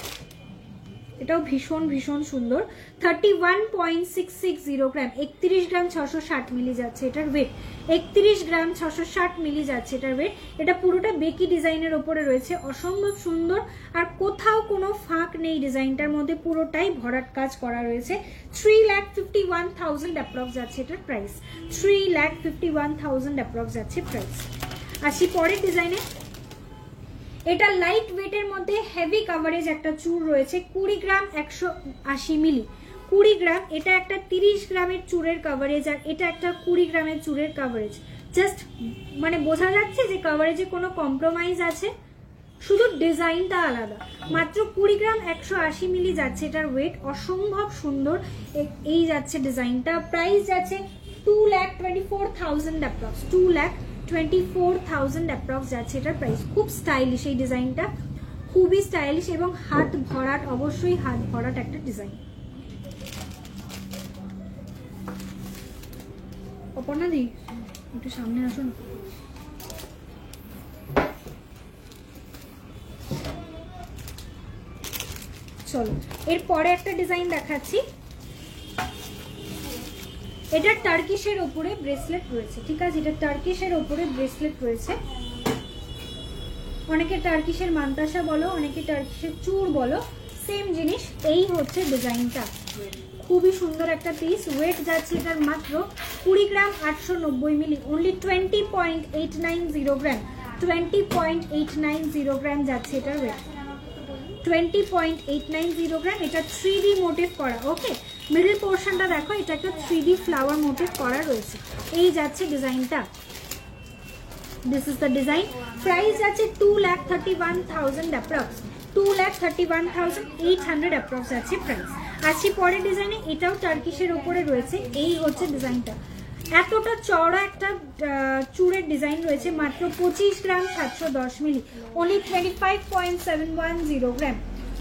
এটাও ভীষণ ভীষণ সুন্দর, 31.660 গ্রাম, 31 গ্রাম 660 মিলি যাচ্ছে এটার ওয়েট, 31 গ্রাম 660 মিলি যাচ্ছে এটার ওয়েট। এটা পুরোটা বেকি ডিজাইনের ওপরে রয়েছে, অসম্ভব সুন্দর, আর কোথাও কোনো ফাঁক নেই ডিজাইনটার মধ্যে, পুরোটাই ভরাট কাজ করা রয়েছে। 3,51,000 অ্যাপ্রক্স যাচ্ছে এটার প্রাইস, 3,51,000 অ্যাপ্রক্স যাচ্ছে প্রাইস। আসি পরের ডিজাইনে, এটা লাইট ওয়েটের মধ্যে হেভি কাভারেজ একটা চুর রয়েছে, 20 গ্রাম 180 মিলি, 20 গ্রাম, এটা একটা 30 গ্রামের চুরের কাভারেজ, আর এটা একটা 20 গ্রামের চুরের কাভারেজ। জাস্ট মানে বোঝা যাচ্ছে যে কাভারেজে কোনো কম্প্রোমাইজ আছে, শুধু ডিজাইনটা আলাদা। মাত্র 20 গ্রাম 180 মিলি যাচ্ছে এটার ওয়েট, অসম্ভব সুন্দর এই যাচ্ছে ডিজাইনটা। প্রাইস যাচ্ছে 2,24,000 অ্যাপ্রক্স, 2,24,000 অ্যাপ্রক্স যাচ্ছে এটার প্রাইস। খুব স্টাইলিশ এই ডিজাইনটা, খুবই স্টাইলিশ এবং হাত ভরাট, অবশ্যই হাত ভরাট একটা ডিজাইন। অপর্ণা দি একটু সামনে আসুন। চলো, এরপরে একটা ডিজাইন দেখাচ্ছি। এটা টার্কিশের উপরে ব্রেসলেট রয়েছে, ঠিক আছে, এটা টার্কিশের উপরে ব্রেসলেট রয়েছে। অনেকে টার্কিশের মান্তাসা বলো, অনেকে টার্কিশের চূড় বলো, সেম জিনিস। এই হচ্ছে ডিজাইনটা, খুবই সুন্দর একটা পিস। ওয়েট যাচ্ছে এটার মাত্র 20 গ্রাম 890 মিলি, অনলি 20.890 গ্রাম, 20.890 গ্রাম যাচ্ছে এটার ওয়েট, 20.890 গ্রাম। এটা 3D মোটিভ করা, ওকে, মিডল পোর্শনটা দেখো, এটা একটা 3D ফ্লাওয়ার মোটিভ করা রয়েছে। এই যাচ্ছে ডিজাইনটা, this is the design. Price যাচ্ছে 2,31,000 অ্যাপ্রক্স, 2,31,800 অ্যাপ্রক্স যাচ্ছে প্রাইস। আসি পরের ডিজাইনে, এটাও টার্কিশের ওপরে রয়েছে। এই হচ্ছে ডিজাইনটা, এতটা চওড়া একটা চুড়ের ডিজাইন রয়েছে, মাত্র 25 গ্রাম 710 মিলি, অনলি 25.710 গ্রাম,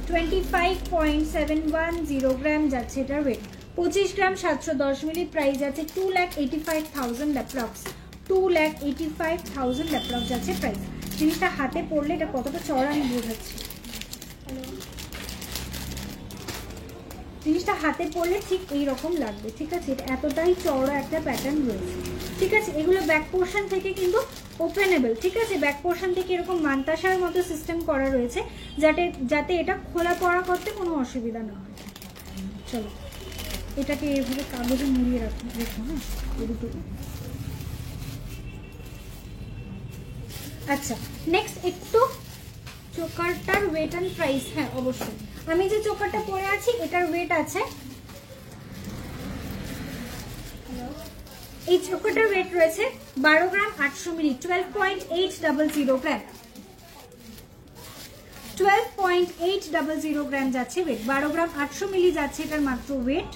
25.710 গ্রাম যাচ্ছে এটার ওয়েট। 25 গ্রাম 710 মিলি, প্রাইস আছে 2,85,000 অ্যাপ্রক্স, 2,85,000 অ্যাপ্রক্স যাচ্ছে প্রাইস। জিনিসটা হাতে পড়লে এটা কতটা চওড়া আমি বোঝাচ্ছি, জিনিসটা হাতে পড়লে ঠিক এইরকম লাগবে, ঠিক আছে? এটা এতটাই চওড়া একটা প্যাটার্ন রয়েছে, ঠিক আছে? এগুলো ব্যাক পোর্শন থেকে কিন্তু ওপেনেবল, ঠিক আছে? ব্যাক পোর্শন থেকে এরকম মান্তাসার মতো সিস্টেম করা রয়েছে, যাতে এটা খোলা পড়া করতে কোনো অসুবিধা না হয়। চলো এটাকে এভাবে কাগজে মুড়িয়ে রেখো, হ্যাঁ এদিকে। আচ্ছা, নেক্সট একটু চোকারটার ওয়েট অ্যান্ড প্রাইস। হ্যাঁ অবশ্যই, আমি যে চোকারটা পরে আছি এটার ওয়েট আছে, এই চোকারটার ওয়েট রয়েছে 12 গ্রাম 800 মিলি, 12.800 গ্রাম, 12.800 গ্রাম যাচ্ছে ওয়েট, 12 গ্রাম 800 মিলি যাচ্ছে এটার মাত্র ওয়েট।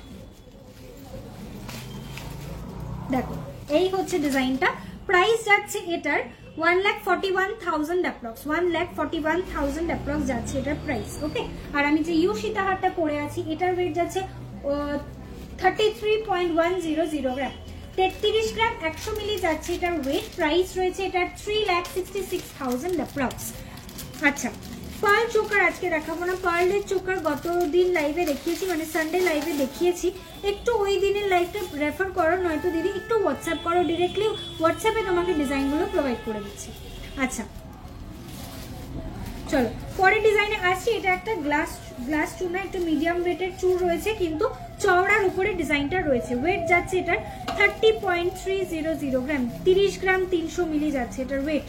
দেখো এই হচ্ছে ডিজাইনটা, প্রাইস যাচ্ছে এটার 1,41,000 অ্যাপ্রক্স, 1,41,000 অ্যাপ্রক্স যাচ্ছে এটার প্রাইস। ওকে, আর আমি যে ইউ সীতাহারটা পরে আছি এটার ওয়েট যাচ্ছে 33.100 গ্রাম, 33 গ্রাম 100 মিলি যাচ্ছে এটার ওয়েট, প্রাইস রয়েছে এটার 3,66,000 অ্যাপ্রক্স। আচ্ছা, পার্ল চোকার আজকে দেখাবো না, পার্লের চোকার গত দিন লাইভে দেখিয়েছি, মানে সানডে লাইভে দেখিয়েছি, একটু ওই দিনের লাইভটা রেফার করো, নয়তো দিদি একটু হোয়াটসঅ্যাপ করো, ডিরেক্টলি হোয়াটসঅ্যাপে তোমাকে ডিজাইনগুলো প্রোভাইড করে দিচ্ছি। আচ্ছা চলো পরের ডিজাইনে আসছি, এটা একটা গ্লাস চূড়া, একটু মিডিয়াম ওয়েটের চূড় রয়েছে, কিন্তু চওড়ার উপরে ডিজাইনটা রয়েছে, ওয়েট যাচ্ছে এটার 30.300 গ্রাম, 30 গ্রাম 300 মিলি যাচ্ছে এটার ওয়েট,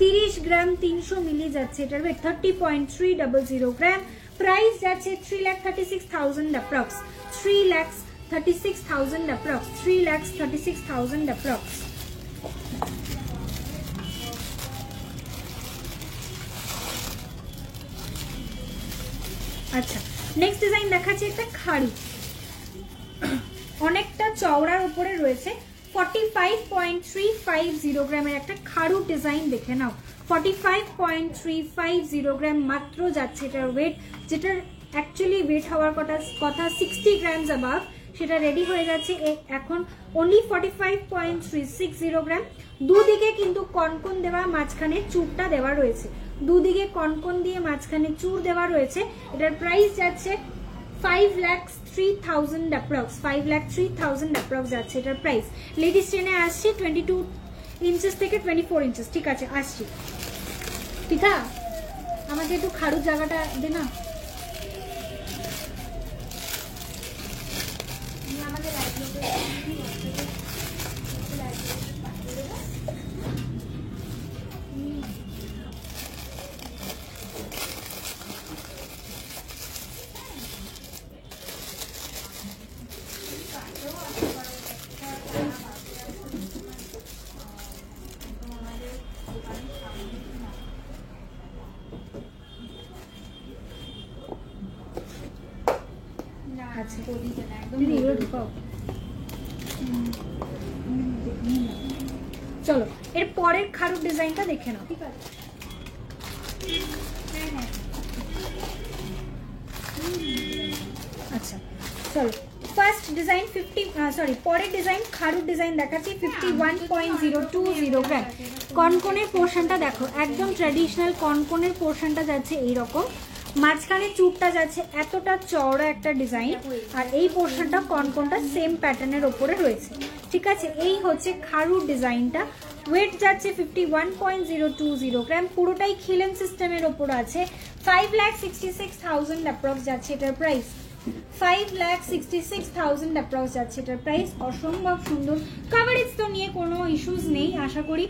30 গ্রাম 300 মিলি যাচ্ছে এটার ওয়েট, 30.300 গ্রাম, প্রাইস যাচ্ছে 3,36,000 অ্যাপ্রক্স, 3,36,000 অ্যাপ্রক্স, 3,36,000 অ্যাপ্রক্স। আচ্ছা, নেক্সট ডিজাইন দেখাচ্ছি একটা খাড়ি, অনেকটা চওড়ার উপরে রয়েছে, 45.350 গ্রামের একটা খাড়ু ডিজাইন, দেখে নাও 45.350 গ্রাম মাত্র যাচ্ছে এটার ওয়েট, যেটার অ্যাকচুয়ালি ওয়েট হওয়ার কথা 60 গ্রামস অ্যাবাভ, সেটা রেডি হয়ে যাচ্ছে এখন অনলি 45.360 গ্রাম। দুদিকে কিন্তু কনকন দেওয়া, মাঝখানে চূড়টা দেওয়া রয়েছে, দুদিকে কনকন দিয়ে মাঝখানে চূড় দেওয়া রয়েছে। এটার প্রাইস যাচ্ছে 5,03,000 অ্যাপ্রক্স, 5,03,000 অ্যাপ্রক্স যাচ্ছে এটার প্রাইস। লেডিস ট্রেনে আসছি 22 ইঞ্চেস থেকে 24 ইঞ্চেস, ঠিক আছে আসছি। পিতা আমাকে একটু খাড়ু জায়গাটা দে না, চলো এর পরের খারুর ডিজাইনটা দেখে নাও, ঠিক আছে? আচ্ছা চলো ফার্স্ট ডিজাইন পরের ডিজাইন খারুর ডিজাইন দেখাচ্ছি, 51.020 গ্রাম। কনকনের পোর্শনটা দেখো, একদম ট্র্যাডিশনাল কনকনের পোর্শনটা যাচ্ছে এইরকম, মাঝখানে চুপটা যাচ্ছে এতটা চওড়া একটা ডিজাইন, আর এই পোর্শনটা কনকনটা সেম প্যাটার্নের ওপরে রয়েছে, ঠিক আছে? এই হচ্ছে খারুর ডিজাইনটা, ওয়েট যাচ্ছে 51.020 গ্রাম, পুরোটাই খিলেন সিস্টেমের ওপর আছে, 5,66,000 অ্যাপ্রক্স যাচ্ছে এটার প্রাইস, 5,66,000 অ্যাপ্রক্স যাচ্ছে এটার প্রাইস। অসম্ভব সুন্দর কভারেজ, তো নিয়ে কোনো ইস্যুস নেই, আশা করি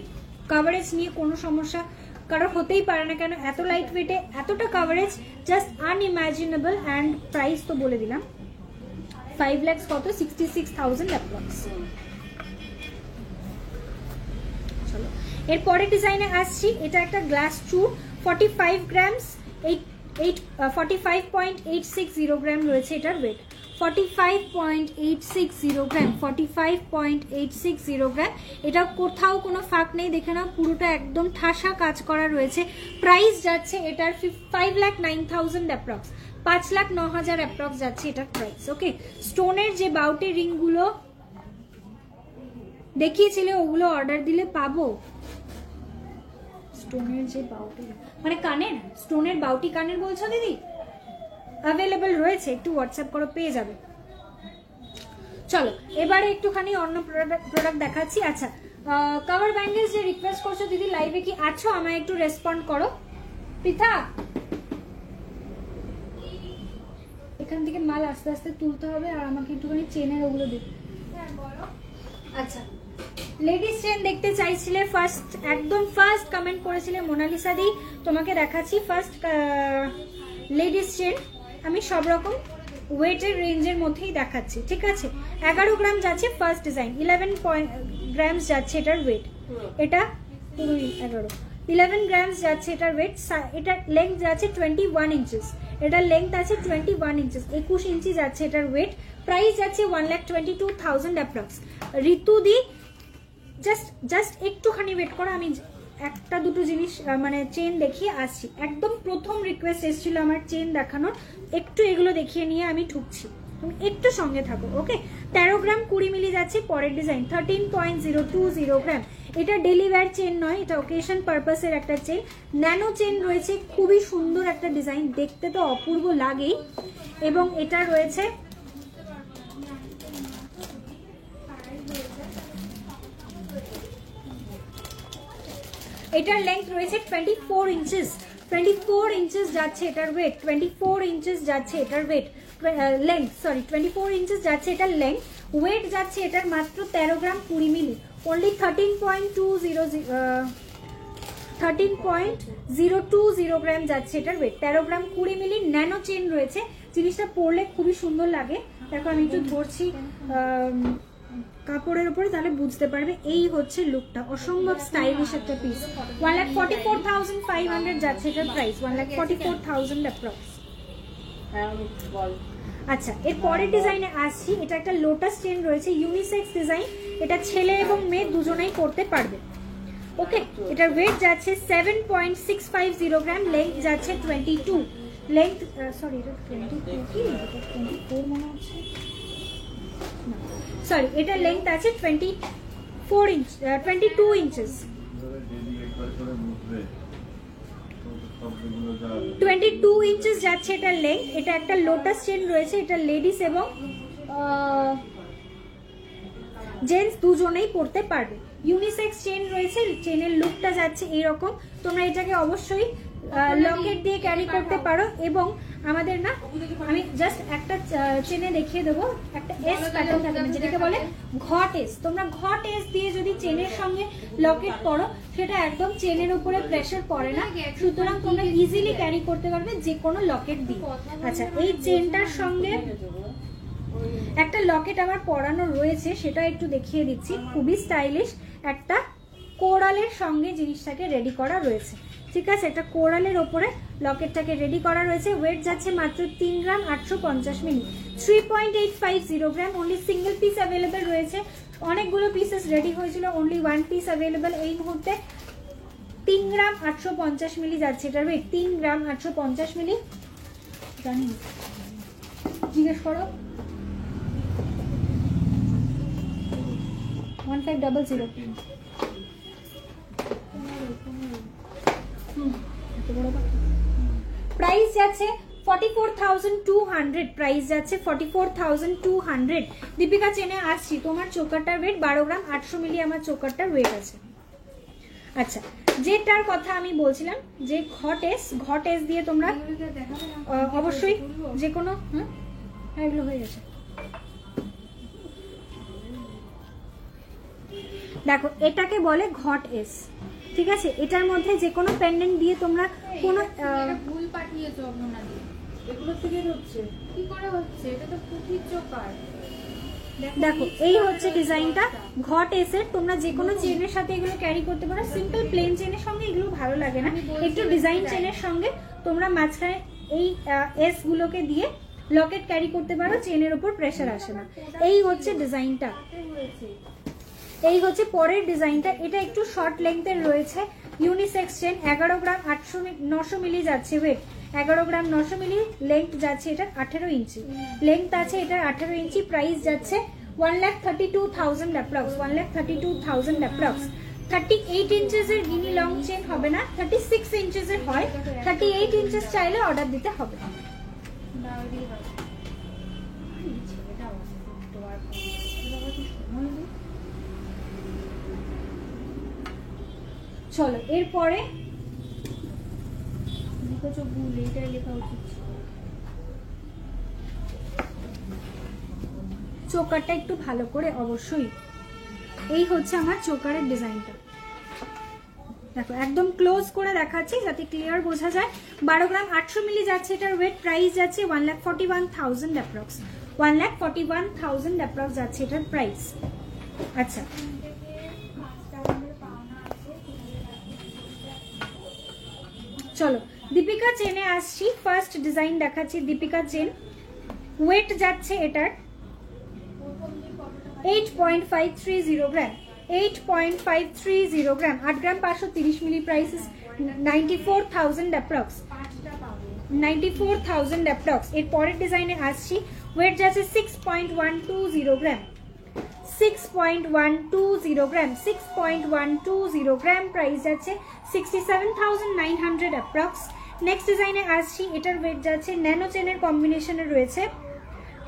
কভারেজ নিয়ে কোনো সমস্যা কারণ হতেই পারে না, কেন এত লাইট ওয়েটে এতটা coverage just unimaginable. And price তো বলে দিলাম 5 লাখ কত, 66,000 অ্যাপ্রক্স। চলো এর পরের ডিজাইনে আসছি, এটা একটা গ্লাস চুর, 45 গ্রামস, 45.860 গ্রাম রয়েছে এটার ওয়েট, 45.860 গ্রাম, 45.860 গ্রাম। এটা কোথাও কোনো ফাঁক নেই, দেখে নাও পুরোটা একদম ঠাসা কাজ করা রয়েছে। প্রাইস যাচ্ছে এটার 5,09,000 অ্যাপ্রক্স, 5,09,000 অ্যাপ্রক্স যাচ্ছে এটার প্রাইস। ওকে, স্টোনের যে বাউটি রিংগুলো দেখিয়েছিলে ওগুলো অর্ডার দিলে পাবো। স্টোনের যে বাউটি মানে কানের, স্টোনের বাউটি কানের বলছো দিদি? অ্যাভেলেবল রয়েছে, একটু হোয়াটসঅ্যাপ করো, পেয়ে যাবে। চলো এবারে একটুখানি অন্য প্রোডাক্ট দেখাচ্ছি। আচ্ছা, কভার ব্যাঙ্গেলস যে রিকোয়েস্ট করছো দিদি, লাইভে কি আছো? আমায় একটু রেসপন্ড করো। পৃথা, এখান থেকে মাল আস্তে আস্তে তুলতে হবে আর আমাকে একটুখানি চেনের ওগুলো দিতে। আচ্ছা, লেডিস চেন দেখতে চাইছিলে, ফার্স্ট একদম ফার্স্ট কমেন্ট করেছিলে মোনালিসা দি, তোমাকে দেখাচ্ছি ফার্স্ট লেডিস চেন। আমি সব রকম ওয়েটের রেঞ্জের মধ্যেই দেখাচ্ছি, ঠিক আছে? 11 গ্রাম যাচ্ছে ফার্স্ট ডিজাইন, 11 গ্রামস যাচ্ছে এটার ওয়েট, এটা পুরোই 11 গ্রামস যাচ্ছে এটার ওয়েট। এটার লেন্থ যাচ্ছে 21 ইঞ্চেস, এটার লেন্থ আছে 21 ইঞ্চেস, 21 ইঞ্চি যাচ্ছে এটার ওয়েট। প্রাইস যাচ্ছে 1,22,000 অ্যাপ্রক্স। ঋতু দি জাস্ট একটুখানি ওয়েট করো, আমি একটা দুটো জিনিস মানে চেন দেখিয়ে আসছি। একদম প্রথম রিকোয়েস্ট এসেছিল আমার চেন দেখানোর, একটু এগুলো দেখিয়ে নিয়ে আমি ঠুকছি, তুমি একটু সঙ্গে থাকো। ওকে, 13 গ্রাম 20 মিলি যাচ্ছে পরের ডিজাইন, 13.020 গ্রাম। এটা ডেলি ওয়্যার চেন নয়, এটা ওকেশন পারপাসের একটা চেন, ন্যানো চেন রয়েছে, খুবই সুন্দর একটা ডিজাইন, দেখতে তো অপূর্ব লাগেই। এবং এটা রয়েছে এটার লেন্থ রয়েছে 24 ইঞ্চেস, 24 ইঞ্চেস যাচ্ছে এটার ওয়েট, 24 ইঞ্চেস যাচ্ছে এটার ওয়েট, লেন্থ সরি 24 ইঞ্চেস যাচ্ছে এটার লেন্থ। ওয়েট যাচ্ছে এটার মাত্র 13 গ্রাম 20 মিলি, অনলি 13.020 গ্রাম যাচ্ছে এটার ওয়েট, 13 গ্রাম 20 মিলি। ন্যানো চেন রয়েছে, জিনিসটা পরলে খুবই সুন্দর লাগে। দেখো আমি একটু ধরছি কাপড়ের উপরে, তাহলে বুঝতে পারবে। এই হচ্ছে লুকটা, অসম্ভব স্টাইলিশ একটা পিস। 1,44,500 যাচ্ছে এটার প্রাইস, 1,44,000 অ্যাপ্রক্স। আচ্ছা, এর পরের ডিজাইনে আসছি। এটা একটা লোটাস চেন রয়েছে, ইউনিসেক্স ডিজাইন, এটা ছেলে এবং মেয়ে দুজনেই পরতে পারবে। ওকে, এটার ওয়েট যাচ্ছে 7.650 গ্রাম, লেন্থ যাচ্ছে 22, লেন্থ সরি এটা 22 কি, এটা 24 মনে হচ্ছে, সরি এটার লেন্থ আছে 22 ইঞ্চেস, 22 ইঞ্চেস যাচ্ছে এটার লেন্থ। এটা একটা লোটাস চেন রয়েছে, এটা লেডিস এবং জেন্টস দুজনেই পরতে পারবে। ইউনিসেক্স চেন রয়েছে, চেনের লুকটা যাচ্ছে এইরকম। তোমরা এটাকে অবশ্যই লকেট দিয়ে ক্যারি করতে পারো। এবং আমাদের না, আমি জাস্ট একটা চেনে দেখিয়ে দেবো, একটা এস প্যাটার্ন থাকে না, যেটাকে বলে ঘট এস। তোমরা ঘট এস দিয়ে যদি চেনের সঙ্গে লকেট করো, সেটা একদম চেনের উপরে প্রেশার পড়ে না, সুতরাং তোমরা ইজিলি ক্যারি করতে পারবে যে কোনো লকেট দিয়ে। আচ্ছা, এই চেনটার সঙ্গে একটা লকেট আমার পরানো রয়েছে, সেটা একটু দেখিয়ে দিচ্ছি। খুবই স্টাইলিশ একটা কোরালের সঙ্গে জিনিসটাকে রেডি করা রয়েছে, ঠিক আছে? এটা কোরালের ওপরে লকেটটাকে রেডি করা রয়েছে। ওয়েট যাচ্ছে মাত্র 3 গ্রাম 850 মিলি, 3.850 গ্রাম। অনলি সিঙ্গেল পিস অ্যাভেলেবেল রয়েছে, অনেকগুলো পিসেস রেডি হয়েছিল, অনলি 1 পিস অ্যাভেলেবেল এই মুহূর্তে। 3 গ্রাম 850 মিলি যাচ্ছে এটার ওয়েট, 3 গ্রাম 850 মিলি। জানি জিজ্ঞেস করো। 1500। প্রাইস যাচ্ছে 44,200, প্রাইস যাচ্ছে 44,200। দীপিকা চেনে আসছি, তোমার চোকারটার ওয়েট 12 গ্রাম 800 মিলি, আমার চোকারটার ওয়েট আছে। আচ্ছা, যেটার কথা আমি বলছিলাম যে ঘট এস দিয়ে তোমরা অবশ্যই যে কোনো হ্যাঁ এগুলো হয়ে গেছে। দেখো, এটাকে বলে ঘট এস, ঠিক আছে? এটার মধ্যে যে কোনো পেন্ডেন্ট দিয়ে তোমরা কোনো ফুল পাঠিয়েছো আপনারা, এগুলো থেকে হচ্ছে কি করে হচ্ছে? এটা তো পুঁথির চোকার। দেখো, এই হচ্ছে ডিজাইনটা ঘট এসের। তোমরা যে কোনো চেনের সাথে এগুলো ক্যারি করতে পারো। সিম্পল প্লেন চেনের সঙ্গে এগুলো ভালো লাগে না, একটু ডিজাইন চেনের সঙ্গে তোমরা মাঝখানে এই এস গুলোকে দিয়ে লকেট ক্যারি করতে পারো, চেনের উপর প্রেসার আসে না। এই হচ্ছে ডিজাইনটা, এই হচ্ছে পরের ডিজাইনটা। এটা একটু শর্ট লেন্থের রয়েছে, ইউনিসেক্স চেন, 11 গ্রাম 900 মিলি যাচ্ছে ওয়েট, 11 গ্রাম 900 মিলি, লেন্থ যাচ্ছে এটার 18 ইঞ্চি, লেন্থ আছে এটার 18 ইঞ্চি, প্রাইস যাচ্ছে 1,32,000 অ্যাপ্রক্স, 1,32,000 অ্যাপ্রক্স। 38 ইঞ্চেসের গিনি লং চেন হবে না, 36 ইঞ্চেসের হয়, 38 ইঞ্চেস চাইলে অর্ডার দিতে হবে। চলো এরপরে চোকারটা একটু ভালো করে অবশ্যই। এই হচ্ছে আমার চোকারের ডিজাইনটা, দেখো একদম ক্লোজ করে দেখাচ্ছি যাতে ক্লিয়ার বোঝা যায়। 12 গ্রাম 800 মিলি যাচ্ছে এটার ওয়েট, প্রাইস যাচ্ছে 1,41,000 অ্যাপ্রক্স, 1,41,000 অ্যাপ্রক্স যাচ্ছে এটার প্রাইস। আচ্ছা চলো দীপিকা চেনে আসছি, ফার্স্ট ডিজাইন দেখাচ্ছি দীপিকা চেন। ওয়েট যাচ্ছে এটার 8.530 গ্রাম, 8.530 গ্রাম, 8 গ্রাম 530 মিলি, প্রাইস 94,000 অ্যাপ্রক্স, 94,000 অ্যাপ্রক্স। এর পরের ডিজাইনে আসছি, ওয়েট যাচ্ছে 6.120 গ্রাম, 6.120 গ্রাম, 6.120 গ্রাম, প্রাইস যাচ্ছে 67,900 অ্যাপ্রক্স। নেক্সট ডিজাইনে আসছি, এটার ওয়েট যাচ্ছে ন্যানো চেনের কম্বিনেশনে রয়েছে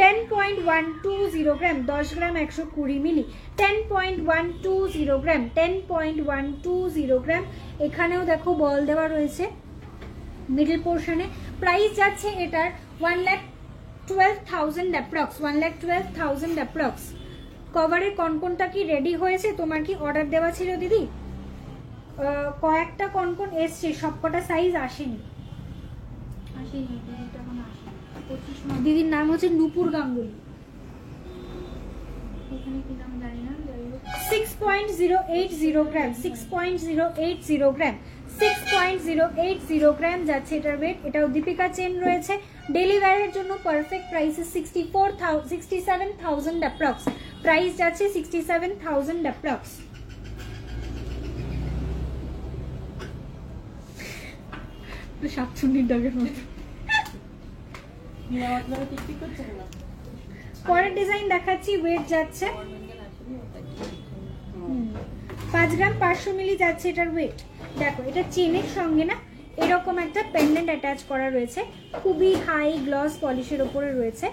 10.120 গ্রাম, 10 গ্রাম 120 মিলি, 10.120 গ্রাম, 10.120 গ্রাম। এখানেও দেখো বল দেওয়া রয়েছে মিডল পোর্শনে, প্রাইস যাচ্ছে এটার 1,12,000 অ্যাপ্রক্স, 1,12,000 অ্যাপ্রক্স। কভারের কনকনটা কি রেডি হয়েছে? তোমার কি অর্ডার দেওয়া ছিল দিদি? কয়েকটা কনকন এসছে, সবকটা সাইজ আসেনি। দিদির নাম হচ্ছে নূপুর গাঙ্গুলি। 6.080 গ্রাম, 6.080 গ্রাম, 6.080 গ্রাম যাচ্ছে এটার ওয়েট। এটাও দীপিকা চেন রয়েছে, ডেলি ওয়্যারের জন্য পারফেক্ট, প্রাইস 67,000 অ্যাপ্রক্স, প্রাইস যাচ্ছে 67,000 অ্যাপ্রক্স। পরের ডিজাইন দেখাচ্ছি, ওয়েট যাচ্ছে 5 গ্রাম 500 মিলি যাচ্ছে এটার ওয়েট। দেখো এটা চেনের সঙ্গে না এরকম একটা পেন্ডেন্ট অ্যাটাচ করা রয়েছে, খুবই হাই গ্লস পলিশের ওপরে রয়েছে।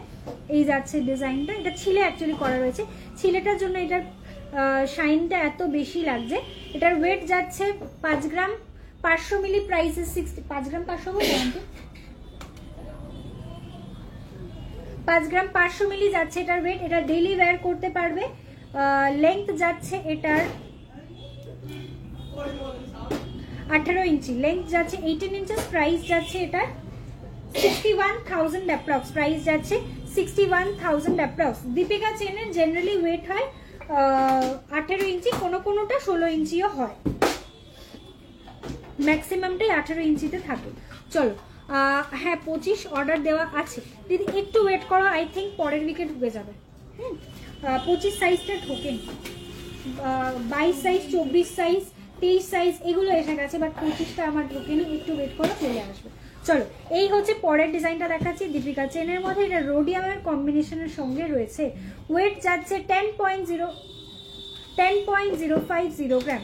এই যাচ্ছে ডিজাইনটা, এটা ছিলে অ্যাকচুয়ালি করা রয়েছে, ছিলেটার জন্য এটার শাইনটা এত বেশি লাগছে। এটার ওয়েট যাচ্ছে 5 গ্রাম 500 মিলি, প্রাইস 5 গ্রাম 500 বলতে 5 গ্রাম 500 মিলি যাচ্ছে এটার ওয়েট। এটা ডেইলি ওয়্যার করতে পারবে। লেন্থ যাচ্ছে এটার 18 ইঞ্চি, লেন্থ যাচ্ছে 18 ইঞ্চেস, প্রাইস যাচ্ছে এটার 61,000 অ্যাপ্রক্স, প্রাইস যাচ্ছে 61,000 অ্যাপ্রক্স। দীপিকা চেনের জেনারেলি ওয়েট হয় 18 ইঞ্চি, কোনোটা 16 ইঞ্চিও হয়, ম্যাক্সিমামটাই 18 ইঞ্চিতে থাকে। চলো হ্যাঁ 25 অর্ডার দেওয়া আছে দিদি, একটু ওয়েট করো, আই থিঙ্ক পরের উইকে ঢুকে যাবে। 25 সাইজটা ঢোকেন, 22 সাইজ 24 সাইজ 23 সাইজ এগুলো এসে গেছে, বাট 25টা আমার ঢোকেনি, একটু ওয়েট করো চলে আসবে। চলো এই হচ্ছে পরের ডিজাইনটা দেখাচ্ছি দীপিকা চেনের মধ্যে, এটা রোডিয়ামের কম্বিনেশনের সঙ্গে রয়েছে। ওয়েট যাচ্ছে 10.050 গ্রাম,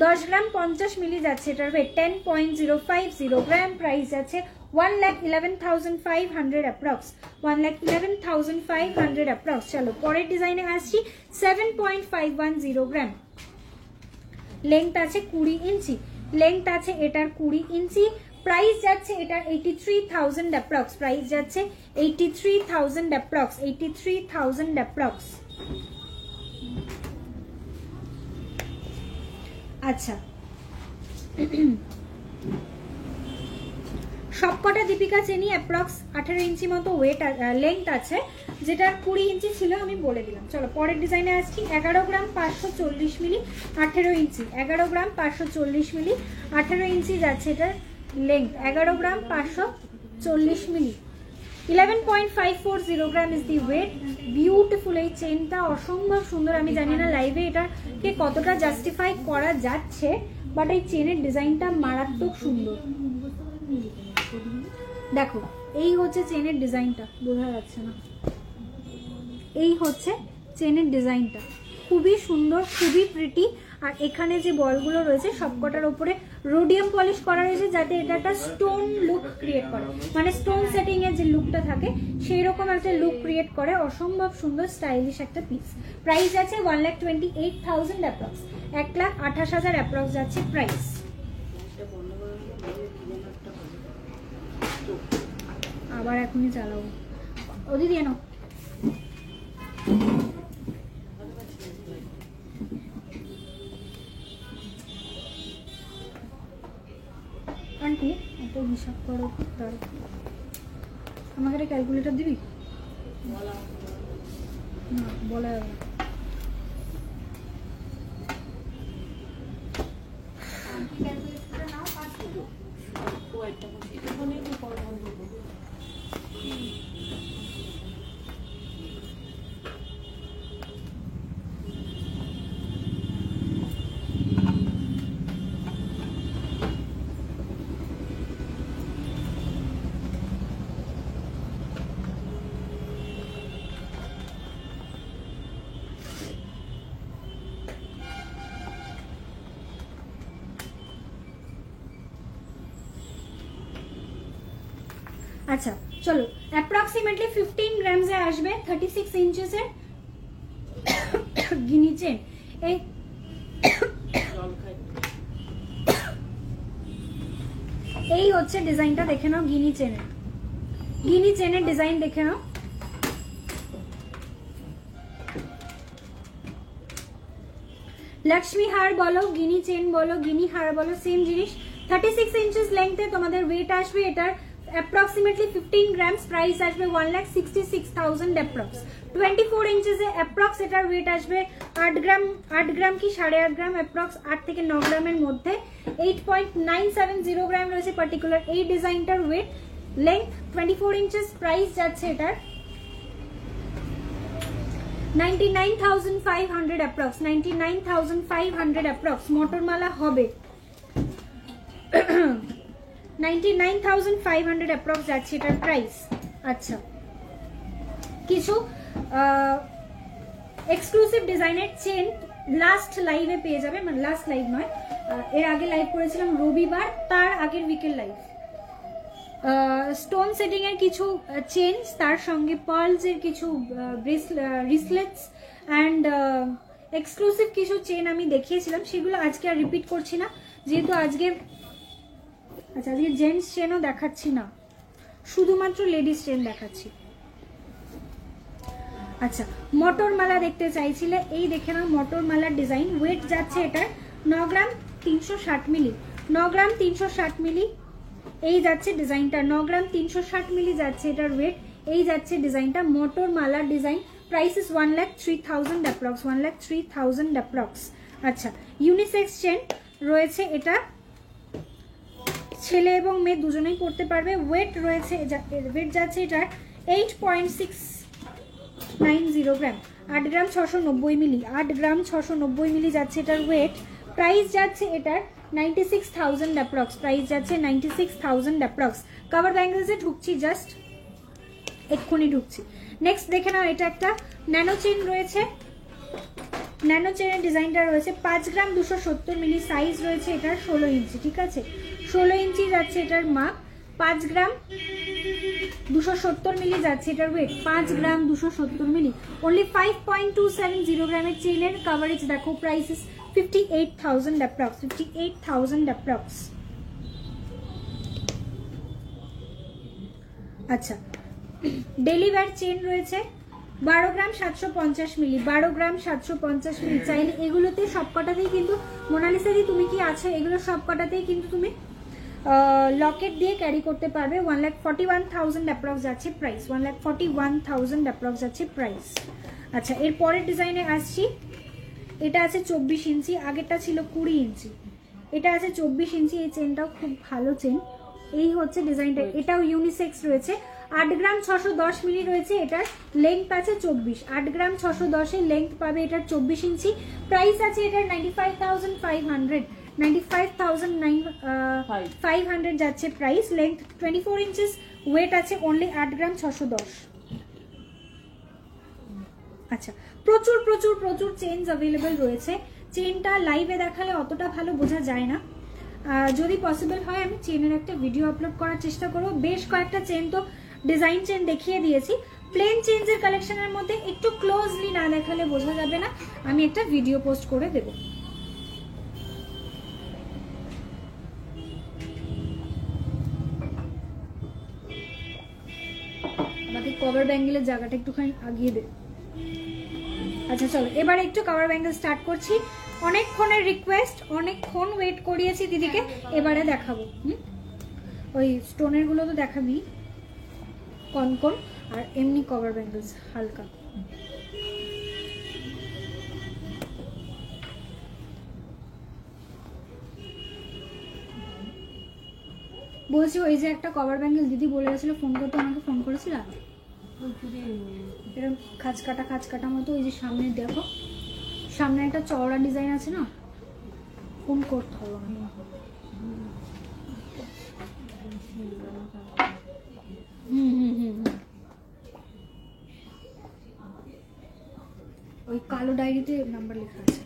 10 গ্রাম 50 মিলি যাচ্ছে এটার ওয়েট, 10.050 গ্রাম, প্রাইস যাচ্ছে 1,11,500 অ্যাপ্রক্স, 1,11,500 অ্যাপ্রক্স। চলো পরের ডিজাইনে আসছি, 7.510 গ্রাম, লেন্থ আছে 20 ইঞ্চি, লেন্থ আছে এটার 20 ইঞ্চি, প্রাইস যাচ্ছে এটার 83,000 অ্যাপ্রক্স, প্রাইস যাচ্ছে 83,000 অ্যাপ্রক্স, 83,000 অ্যাপ্রক্স। আচ্ছা সবকটা দীপিকা চেনি অ্যাপ্রক্স 18 ইঞ্চি মতো ওয়েট লেন্থ আছে, যেটার 20 ইঞ্চি ছিল আমি বলে দিলাম। চলো পরের ডিজাইনে আসছি, 11 গ্রাম 540 মিলি, 18 ইঞ্চি, 11 গ্রাম 540 মিলি, 18 ইঞ্চি যাচ্ছে এটার length, 11 gram 540 milli, 11.540 gram is the weight. Beautiful এই চেনটা, অসম্ভব সুন্দর। আমি জানি না লাইভে এটাকে কতটা জাস্টিফাই করা যাচ্ছে, বাট এই চেনের ডিজাইনটা মারাত্মক সুন্দর। দেখো এই হচ্ছে চেনের ডিজাইনটা, বোঝা যাচ্ছে না, এই হচ্ছে চেনের ডিজাইনটা, খুবই সুন্দর, খুবই প্রিটি। আর এখানে যে বলগুলো রয়েছে সবকটার উপরে রোডিয়াম পলিশ করা রয়েছে, যাতে এটা একটা স্টোন লুক ক্রিয়েট করে, মানে স্টোন সেটিং এর যে লুকটা থাকে সেই রকম একটা লুক ক্রিয়েট করে। অসম্ভব সুন্দর স্টাইলিশ একটা পিস। প্রাইস আছে 1,28,000 অ্যাপ্রক্স, 1,28,000 অ্যাপ্রক্স যাচ্ছে প্রাইস। আবার এখনই চালাবো ও দিদি, এনো আন্টি একটা হিসাব করো, আমাকে একটা ক্যালকুলেটর দিবি? না বলা যাবে না। আচ্ছা চলো, অ্যাপ্রক্সিমেটলি 15 গ্রামসে আসবে, 36 ইঞ্চেসের গিনি চেন। এই হচ্ছে ডিজাইনটা, দেখে নাও গিনি চেনের ডিজাইন দেখে নাও। লক্ষ্মী হার বলো, গিনি চেন বলো, গিনি হার বলো, সেম জিনিস। 36 ইঞ্চেস লেন্থে তোমাদের ওয়েট আসবে এটার approximately 15 grams, প্রাইস আসবে 1,66,000 অ্যাপ্রক্স। 24 ইঞ্চেসে অ্যাপ্রক্স এটার ওয়েট আসবে 8 গ্রাম কি 8.5 গ্রাম, অ্যাপ্রক্স 8 থেকে 9 গ্রামের মধ্যে। 8.970 গ্রাম রয়েছে পার্টিকুলার এই ডিজাইনটার ওয়েট। লেন্থ 24 ইঞ্চেস, প্রাইস যাচ্ছে এটার 99,500 অ্যাপ্রক্স, 99,500 অ্যাপ্রক্স। মোটরমালা হবে 99,500 অ্যাপ্রক্স যাচ্ছে এটার প্রাইস। আচ্ছা, কিছু এক্সক্লুসিভ ডিজাইনের চেন লাস্ট লাইভে পেয়ে যাবে, মানে লাস্ট লাইভ নয়, এর আগে লাইভ করেছিলাম রবিবার, তার আগের উইকের লাইভ। স্টোন সেটিং এর কিছু চেন, তার সঙ্গে পার্লস এর কিছু রিসলেটস অ্যান্ড এক্সক্লুসিভ কিছু চেন আমি দেখিয়েছিলাম, সেগুলো আজকে আর রিপিট করছি না, যেহেতু আজকে আচ্ছা আজকে জেন্টস চেনও দেখাচ্ছি না, শুধুমাত্র লেডিস চেন দেখাচ্ছি। আচ্ছা, মটর মালা দেখতে চাইছিলে, এই দেখে নাও মটর মালার ডিজাইন। ওয়েট যাচ্ছে এটার 9 গ্রাম 360 মিলি, 9 গ্রাম 360 মিলি এই যাচ্ছে ডিজাইনটা, 9 গ্রাম 360 মিলি যাচ্ছে এটার ওয়েট। এই যাচ্ছে ডিজাইনটা, মটর মালার design. Price is 1,03,000 approx, 1,03,000 approx. আচ্ছা, ইউনিসেক্স চেন রয়েছে, এটা ছেলে এবং মেয়ে দুজনেই পড়তে পারবে। ওয়েট রয়েছে, ওয়েট যাচ্ছে এটার 8.690 গ্রাম, 8 গ্রাম 690 মিলি, 8 গ্রাম 690 মিলি যাচ্ছে এটার ওয়েট। প্রাইস যাচ্ছে এটার 96,000 অ্যাপ্রক্স, প্রাইস যাচ্ছে 96,000 অ্যাপ্রক্স। কভার ব্যাঙ্গেলসে ঢুকছি, জাস্ট এক্ষুনি ঢুকছি। নেক্সট দেখে নাও, এটা একটা ন্যানো চেন রয়েছে, ন্যানো চেনের ডিজাইনটা রয়েছে 5 গ্রাম 270 মিলি, সাইজ রয়েছে এটার 16 ইঞ্চি, ঠিক আছে 16 ইঞ্চি যাচ্ছে এটার মাপ। 5 গ্রাম 270 মিলি যাচ্ছে এটার ওয়েট, 5 গ্রাম 270 মিলি। অনলি 5.270 গ্রামের চেনের কাভারেজ দেখো। Price is 58,000 approx, 58,000 approx. আচ্ছা, ডেলি ওয়্যার চেন রয়েছে 12 গ্রাম 750 মিলি, 12 গ্রাম 750 মিলি। চাইলে এগুলোতে সবকটাতেই কিন্তু মোনালিসা দি তুমি কি আছে, এগুলো সবকটাতেই কিন্তু তুমি লকেট দিয়ে ক্যারি করতে পারবে। 1,41,000 অ্যাপ্রক্স যাচ্ছে প্রাইস, 1,41,000 অ্যাপ্রক্স যাচ্ছে প্রাইস। আচ্ছা, এর পরের ডিজাইনে আসছি। এটা আছে 24 ইঞ্চি, আগেরটা ছিল 20 ইঞ্চি, এটা আছে 24 ইঞ্চি। এই চেনটাও খুব ভালো চেন। এই হচ্ছে ডিজাইনটা, এটাও ইউনিসেক্স রয়েছে। 8 গ্রাম 610 মিলি রয়েছে, এটার লেংথ আছে 24। 8 গ্রাম 610 এর লেংথ পাবে এটার 24 ইঞ্চি। প্রাইস আছে এটার 95,500, 95,500 যাচ্ছে প্রাইস। লেংথ 24 ইঞ্চিস, ওয়েট আছে অনলি 8 গ্রাম 610। আচ্ছা, প্রচুর প্রচুর প্রচুর চেইনস অ্যাভেলেবল রয়েছে। চেইনটা লাইভে দেখালে অতটা ভালো বোঝা যায় না, যদি পসিবল হয় আমি চেইনের একটা ভিডিও আপলোড করার চেষ্টা করব। বেশ কয়েকটা চেইন তো ডিজাইন চেইন দেখিয়ে দিয়েছি, প্লেন চেইনসের কালেকশনের মধ্যে একটু ক্লোজলি না দেখালে বোঝা যাবে না, আমি একটা ভিডিও পোস্ট করে দেব। আমাকে কভার ব্যাঙ্গেলের জায়গাটা একটুখানি আগিয়ে দে। আচ্ছা চলো এবার একটু কভার ব্যাঙ্গেল স্টার্ট করছি। অনেকক্ষণের রিকোয়েস্ট, অনেকক্ষণ ওয়েট করিয়েছি দিদিকে, এবারে দেখাবো। ওই স্টোনের গুলো তো দেখাবি কনকন, আর এমনি কভার ব্যাঙ্গেলস হালকা। বলছি ওই যে একটা কভার ব্যাঙ্গেল দিদি বলে গেছিল ফোন করতে, আমাকে ফোন করেছিল এরকম খাঁচ কাটা মতো, ওই যে সামনে দেখো, সামনে একটা চওড়া ডিজাইন আছে না, ফোন করতে হবে। ওই কালো ডায়েরিতে নাম্বার লেখা আছে,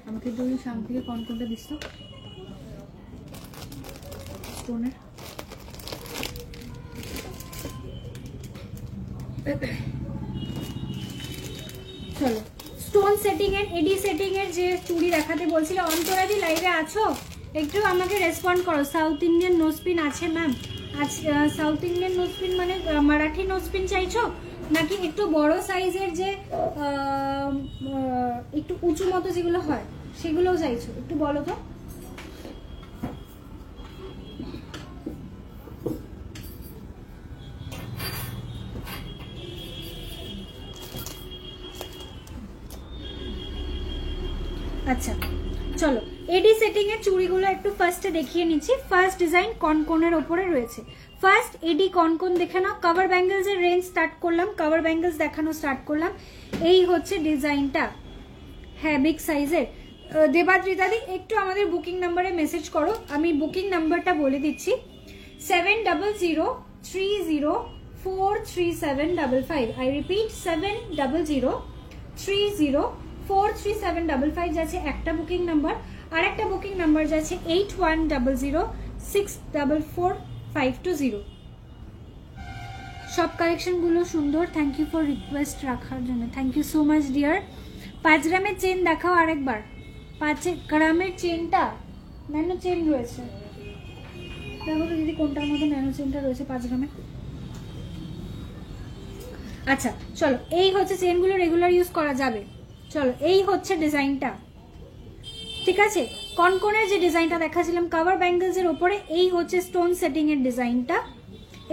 আমাকে তো ওই সামনে থেকে কনকনটা দিস তো স্টোনের। চলো স্টোন সেটিং এর, এডি সেটিং এর যে চুড়ি দেখাতে বলছিলে, অন্তরাদি লাইভে আছো? একটু আমাকে রেসপন্ড করো। সাউথ ইন্ডিয়ান নোজপিন আছে ম্যাম? সাউথ ইন্ডিয়ান নোজপিন মানে মারাঠি নোজপিন চাইছো, নাকি একটু বড় সাইজের যে একটু উঁচু মতো যেগুলো হয় সেগুলোও চাইছো? একটু বলো তো। আচ্ছা চলো এডি সেটিং এর চুড়িগুলো একটু ফার্স্টে দেখিয়ে নিচ্ছি। ফার্স্ট ডিজাইন কনকনের ওপরে রয়েছে। ফার্স্ট এডি কনকন দেখে নাও। কভার ব্যাঙ্গেলস এর রেঞ্জ স্টার্ট করলাম, কভার ব্যাঙ্গেলস দেখানো স্টার্ট করলাম। এই হচ্ছে ডিজাইনটা, হ্যাঁ বিগ সাইজের। দেবাদ্রিতাদি একটু আমাদের বুকিং নাম্বারে মেসেজ করো, আমি বুকিং নাম্বারটা বলে দিচ্ছি 7003043755। আই রিপিট 7003043755 যাচ্ছে একটা বুকিং নাম্বার, আর একটা বুকিং নাম্বার যাচ্ছে 8100644520। সব কালেকশনগুলো সুন্দর, থ্যাংক ইউ ফর রিকোয়েস্ট রাখার জন্য, thank you so much dear. 5 গ্রামের চেন দেখাও আরেকবার। 5 গ্রামের চেনটা ন্যানো চেন রয়েছে, দেখো তো দিদি কোনটার মধ্যে ন্যানো চেনটা রয়েছে 5 গ্রামে। আচ্ছা চলো এই হচ্ছে চেনগুলো, রেগুলার ইউজ করা যাবে। চলো এই হচ্ছে ডিজাইনটা, ঠিক আছে? কনকনের যে ডিজাইনটা দেখাছিলাম কভার ব্যাঙ্গেলস এর উপরে, এই হচ্ছে স্টোন সেটিং এর ডিজাইনটা।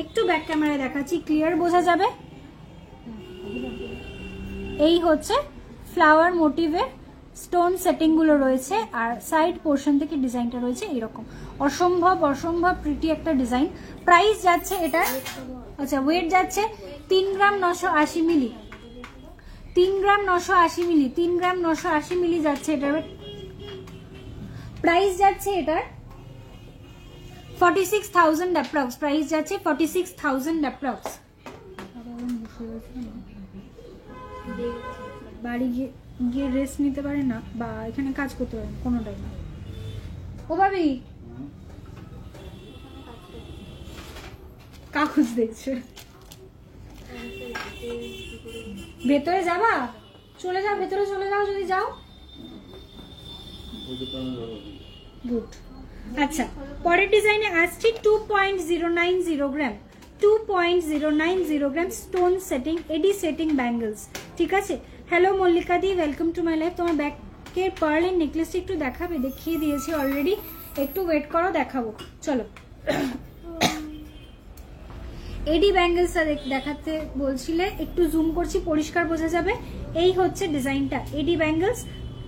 একটু ব্যাক ক্যামেরায় দেখাচ্ছি, ক্লিয়ার বোঝা যাবে। এই হচ্ছে ফ্লাওয়ার মোটিভের স্টোন সেটিং গুলো রয়েছে, আর সাইড পোর্শন থেকে ডিজাইনটা রয়েছে এরকম। অসম্ভব অসম্ভব প্রিটি একটা ডিজাইন। প্রাইস যাচ্ছে এটা, আচ্ছা ওয়েট যাচ্ছে 3 গ্রাম 980 মিলি, 3 গ্রাম 980 মিলি, 3 গ্রাম 980 মিলি যাচ্ছে এটার প্রাইস। যাচ্ছে এটার 46,000 অ্যাপ্রক্স, প্রাইস যাচ্ছে 46,000 অ্যাপ্রক্স। বাড়ি গিয়ে রেস্ট নিতে পারে না বা এখানে কাজ করতে পারে কোনোটাই না। ও ভাবি কাগজ দেখছে, ভেতরে যাবা? চলে যাও, ভেতরে চলে যাও যদি যাও। গুড। আচ্ছা পরের ডিজাইনে আসছি 2.090 গ্রাম, 2.090 গ্রাম স্টোন সেটিং এডি সেটিং ব্যাঙ্গেলস, ঠিক আছে? Hello Mallika the, welcome to my life. তোমার ব্যাকের পার্লের নেকলেসটা একটু দেখাবে? দেখিয়ে দিয়েছি অলরেডি, একটু ওয়েট করো দেখাবো। চলো এডি ব্যাঙ্গেলসটা দেখাতে বলছিলে, একটু জুম করছি পরিষ্কার বোঝা যাবে। এই হচ্ছে ডিজাইনটা এডি ব্যাঙ্গেলস,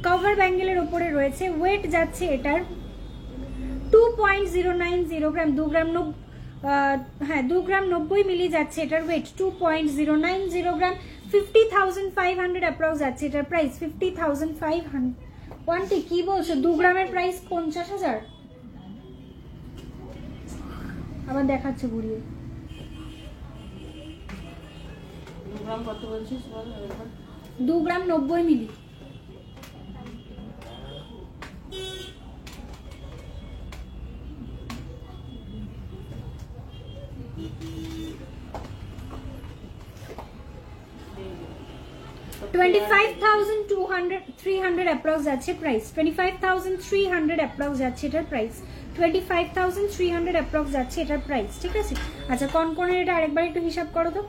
কভার ব্যাঙ্গেলের ওপরে রয়েছে। ওয়েট যাচ্ছে এটার 2.090 গ্রাম, 2 গ্রাম হ্যাঁ 2 গ্রাম 90 মিলি যাচ্ছে এটার ওয়েট, 2.090 গ্রাম, 50,500 অ্যাপ্রক্স যাচ্ছে এটার প্রাইস, 50,500। ওয়ানটি কি বলছো, 2 গ্রামের প্রাইস 50,000? আবার দেখাচ্ছে ঘুরিয়ে। 2 গ্রাম 90 মিলি। $25,300 অ্যাপ্রক্স যাচ্ছে প্রাইস, 25,300 অ্যাপ্রক্স যাচ্ছে এটার প্রাইস, 25,300 অ্যাপ্রক্স যাচ্ছে এটার প্রাইস। ঠিক আছে, আচ্ছা কনকনের এটা আরেকবার একটু হিসাব করো তো।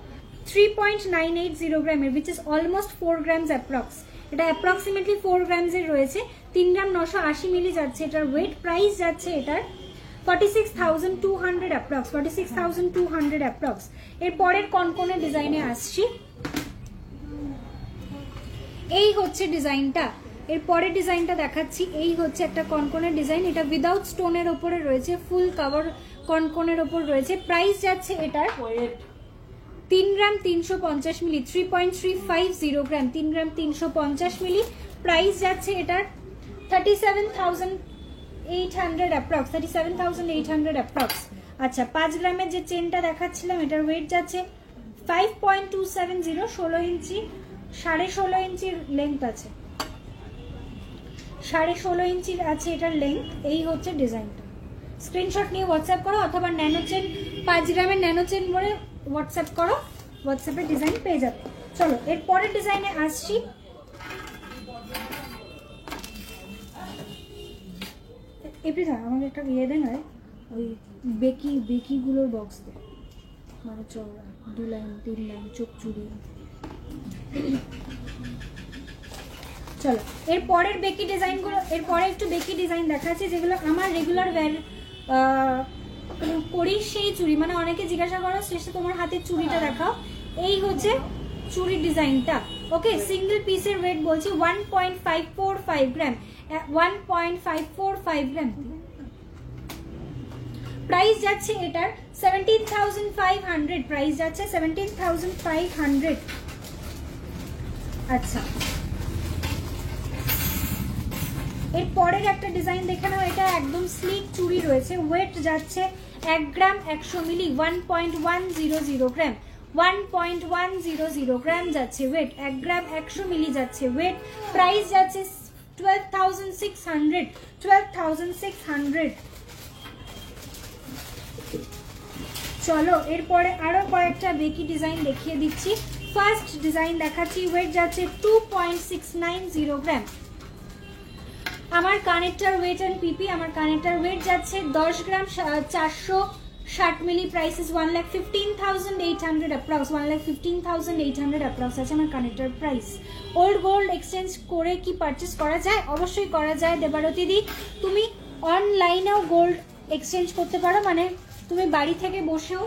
3.980 গ্রামের, which is almost 4 grams approx. এটা অ্যাপ্রক্সিমেটলি 4 গ্রামসের রয়েছে, 3 গ্রাম 980 মিলি যাচ্ছে এটার ওয়েট, প্রাইস যাচ্ছে এটার 46,200 অ্যাপ্রক্স, 46,200 অ্যাপ্রক্স। এর পরের কনকনের ডিজাইনে আসছি। এই হচ্ছে ডিজাইনটা, এর পরের ডিজাইনটা দেখাচ্ছি। এই হচ্ছে একটা কনকনের ডিজাইন, এটা উইদাউট স্টোনের ওপরে রয়েছে, ফুল কভার কনকনের ওপর রয়েছে। প্রাইস যাচ্ছে এটার 3 গ্রাম 350 মিলি, 3.350 গ্রাম, 3 গ্রাম 350 মিলি। প্রাইস যাচ্ছে এটার 37,800 অ্যাপ্রক্স, 37,800 অ্যাপ্রক্স। আচ্ছা 5 গ্রামের যে চেনটা দেখাচ্ছিলাম এটার ওয়েট যাচ্ছে 5.270, 16 ইঞ্চি, 16.5 ইঞ্চির লেন্থ আছে, 16.5 ইঞ্চির আছে এটার লেন্থ। এই হচ্ছে ডিজাইনটা। স্ক্রিনশট নিয়ে হোয়াটসঅ্যাপ করো অথবা ন্যানো চেন, 5 গ্রামের ন্যানো চেন বলে হোয়াটসঅ্যাপ করো, হোয়াটসঅ্যাপে ডিজাইন পেয়ে যাবে। চলো এর পরের ডিজাইনে আসছি। এপ্রি স্যার আমাকে একটা ইয়ে দেন, ওই বেকিগুলোর বক্স দেয়, মানে চওড়া 2 লাইন 3 লাইন চোখ চুড়ি। চলো এর পরের বেকি ডিজাইনগুলো, এর পরে একটু বেকি ডিজাইন দেখাচ্ছি যেগুলো আমার রেগুলার করি সেই চুড়ি। মানে অনেকে জিজ্ঞাসা করো শেষে তোমার হাতের চুড়িটা দেখাও। এই হচ্ছে চুড়ির ডিজাইনটা। ওকে, সিঙ্গেল পিসের ওয়েট বলছি 1.545 গ্রাম, 1.545 গ্রাম। প্রাইস যাচ্ছে এটার 17,500, প্রাইস যাচ্ছে 17,500। আচ্ছা এর পরের একটা ডিজাইন দেখে নাও, এটা একদম স্লিক চুড়ি রয়েছে, ওয়েট যাচ্ছে 1 গ্রাম 100 মিলি, 1.100 গ্রাম, 1.100 গ্রাম যাচ্ছে ওয়েট, 1 গ্রাম 100 মিলি যাচ্ছে ওয়েট। প্রাইস যাচ্ছে 12,600, 12,600। চলো এরপরে আরো কয়েকটা বেকি ডিজাইন দেখিয়ে দিচ্ছি। ফার্স্ট ডিজাইন দেখাচ্ছি, ওয়েট যাচ্ছে 2.690 গ্রাম। আমার কানেক্টর ওয়েট এন্ড পিপি, আমার কানেক্টর ওয়েট যাচ্ছে 10 gram 460 milli, price is 1,15,800 approx, 1,15,800 approx আছে আমার connector price. Old gold exchange করে কি পারচেস করা যায়? অবশ্যই করা যায় দেবারতী দি। তুমি অনলাইনেও গোল্ড এক্সচেঞ্জ করতে পারো, মানে তুমি বাড়ি থেকে বসেও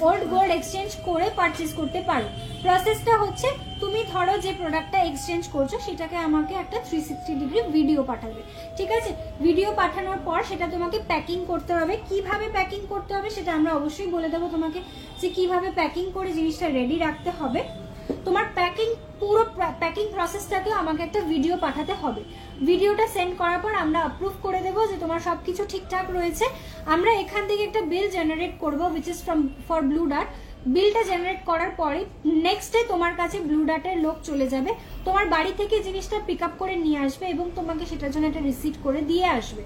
ওল্ড গোল্ড এক্সচেঞ্জ করে পারচেস করতে পারো। প্রসেসটা হচ্ছে তুমি ধরো যে প্রোডাক্টটা এক্সচেঞ্জ করছো সেটাকে আমাকে একটা 360 ডিগ্রি ভিডিও পাঠাবে, ঠিক আছে? ভিডিও পাঠানোর পর সেটা তোমাকে প্যাকিং করতে হবে। কিভাবে প্যাকিং করতে হবে সেটা আমরা অবশ্যই বলে দেবো তোমাকে, যে কিভাবে প্যাকিং করে জিনিসটা রেডি রাখতে হবে। তোমার পুরো প্যাকিং প্রসেসটাকেও আমাকে একটা ভিডিও পাঠাতে হবে। ভিডিওটা সেন্ড করার পর আমরা অ্যাপ্রুভ করে দেবো যে তোমার সবকিছু ঠিকঠাক রয়েছে। আমরা এখান থেকে একটা বিল জেনারেট করবো, which is for Blue Dart. বিলটা জেনারেট করার পরে নেক্সট ডে তোমার কাছে ব্লু ডার্টের লোক চলে যাবে, তোমার বাড়ি থেকে জিনিসটা পিক আপ করে নিয়ে আসবে এবং তোমাকে সেটার জন্য একটা রিসিট করে দিয়ে আসবে।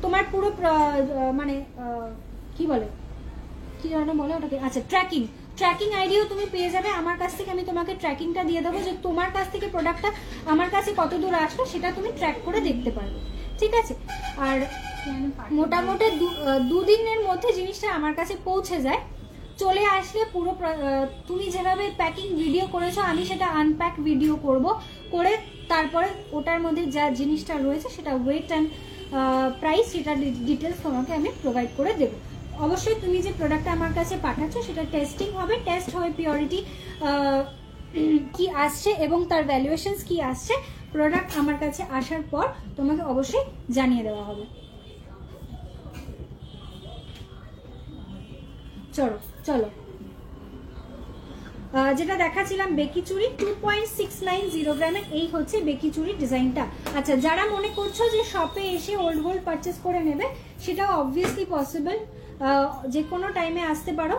তোমার পুরো মানে কি বলে ওটাকে, আচ্ছা ট্র্যাকিং আইডিও তুমি পেয়ে যাবে আমার কাছ থেকে। আমি তোমাকে ট্র্যাকিংটা দিয়ে দেবো যে তোমার কাছ থেকে প্রোডাক্টটা আমার কাছে কত দূর আসলো সেটা তুমি ট্র্যাক করে দেখতে পারবে, ঠিক আছে? আর মোটামুটি 2 দিনের মধ্যে জিনিসটা আমার কাছে পৌঁছে যায়। চলে আসলে পুরো তুমি যেভাবে প্যাকিং ভিডিও করেছো আমি সেটা আনপ্যাক ভিডিও করে তারপরে ওটার মধ্যে যা জিনিসটা রয়েছে সেটা ওয়েট অ্যান্ড প্রাইস সেটা ডিটেলস তোমাকে আমি প্রোভাইড করে দেবো। অবশ্যই তুমি যে প্রোডাক্টটা আমার কাছে পাঠাচ্ছ সেটা টেস্টিং হবে, টেস্ট হবে পিওরিটি কি আসছে এবং তার ভ্যালুয়েশনস কি আসছে। প্রোডাক্ট আমার কাছে আসার পর তোমাকে অবশ্যই জানিয়ে দেওয়া হবে। চলো চলো যেটা দেখাচ্ছিলাম বেকি চুড়ি 2.690 গ্রামের, এই হচ্ছে বেকি চুড়ির ডিজাইনটা। আচ্ছা, যারা মনে করছো যে শপে এসে ওল্ড গোল্ড পারচেস করে নেবে, সেটাও অবভিয়াসলি পসিবল। যে কোনো টাইমে আসতে পারো,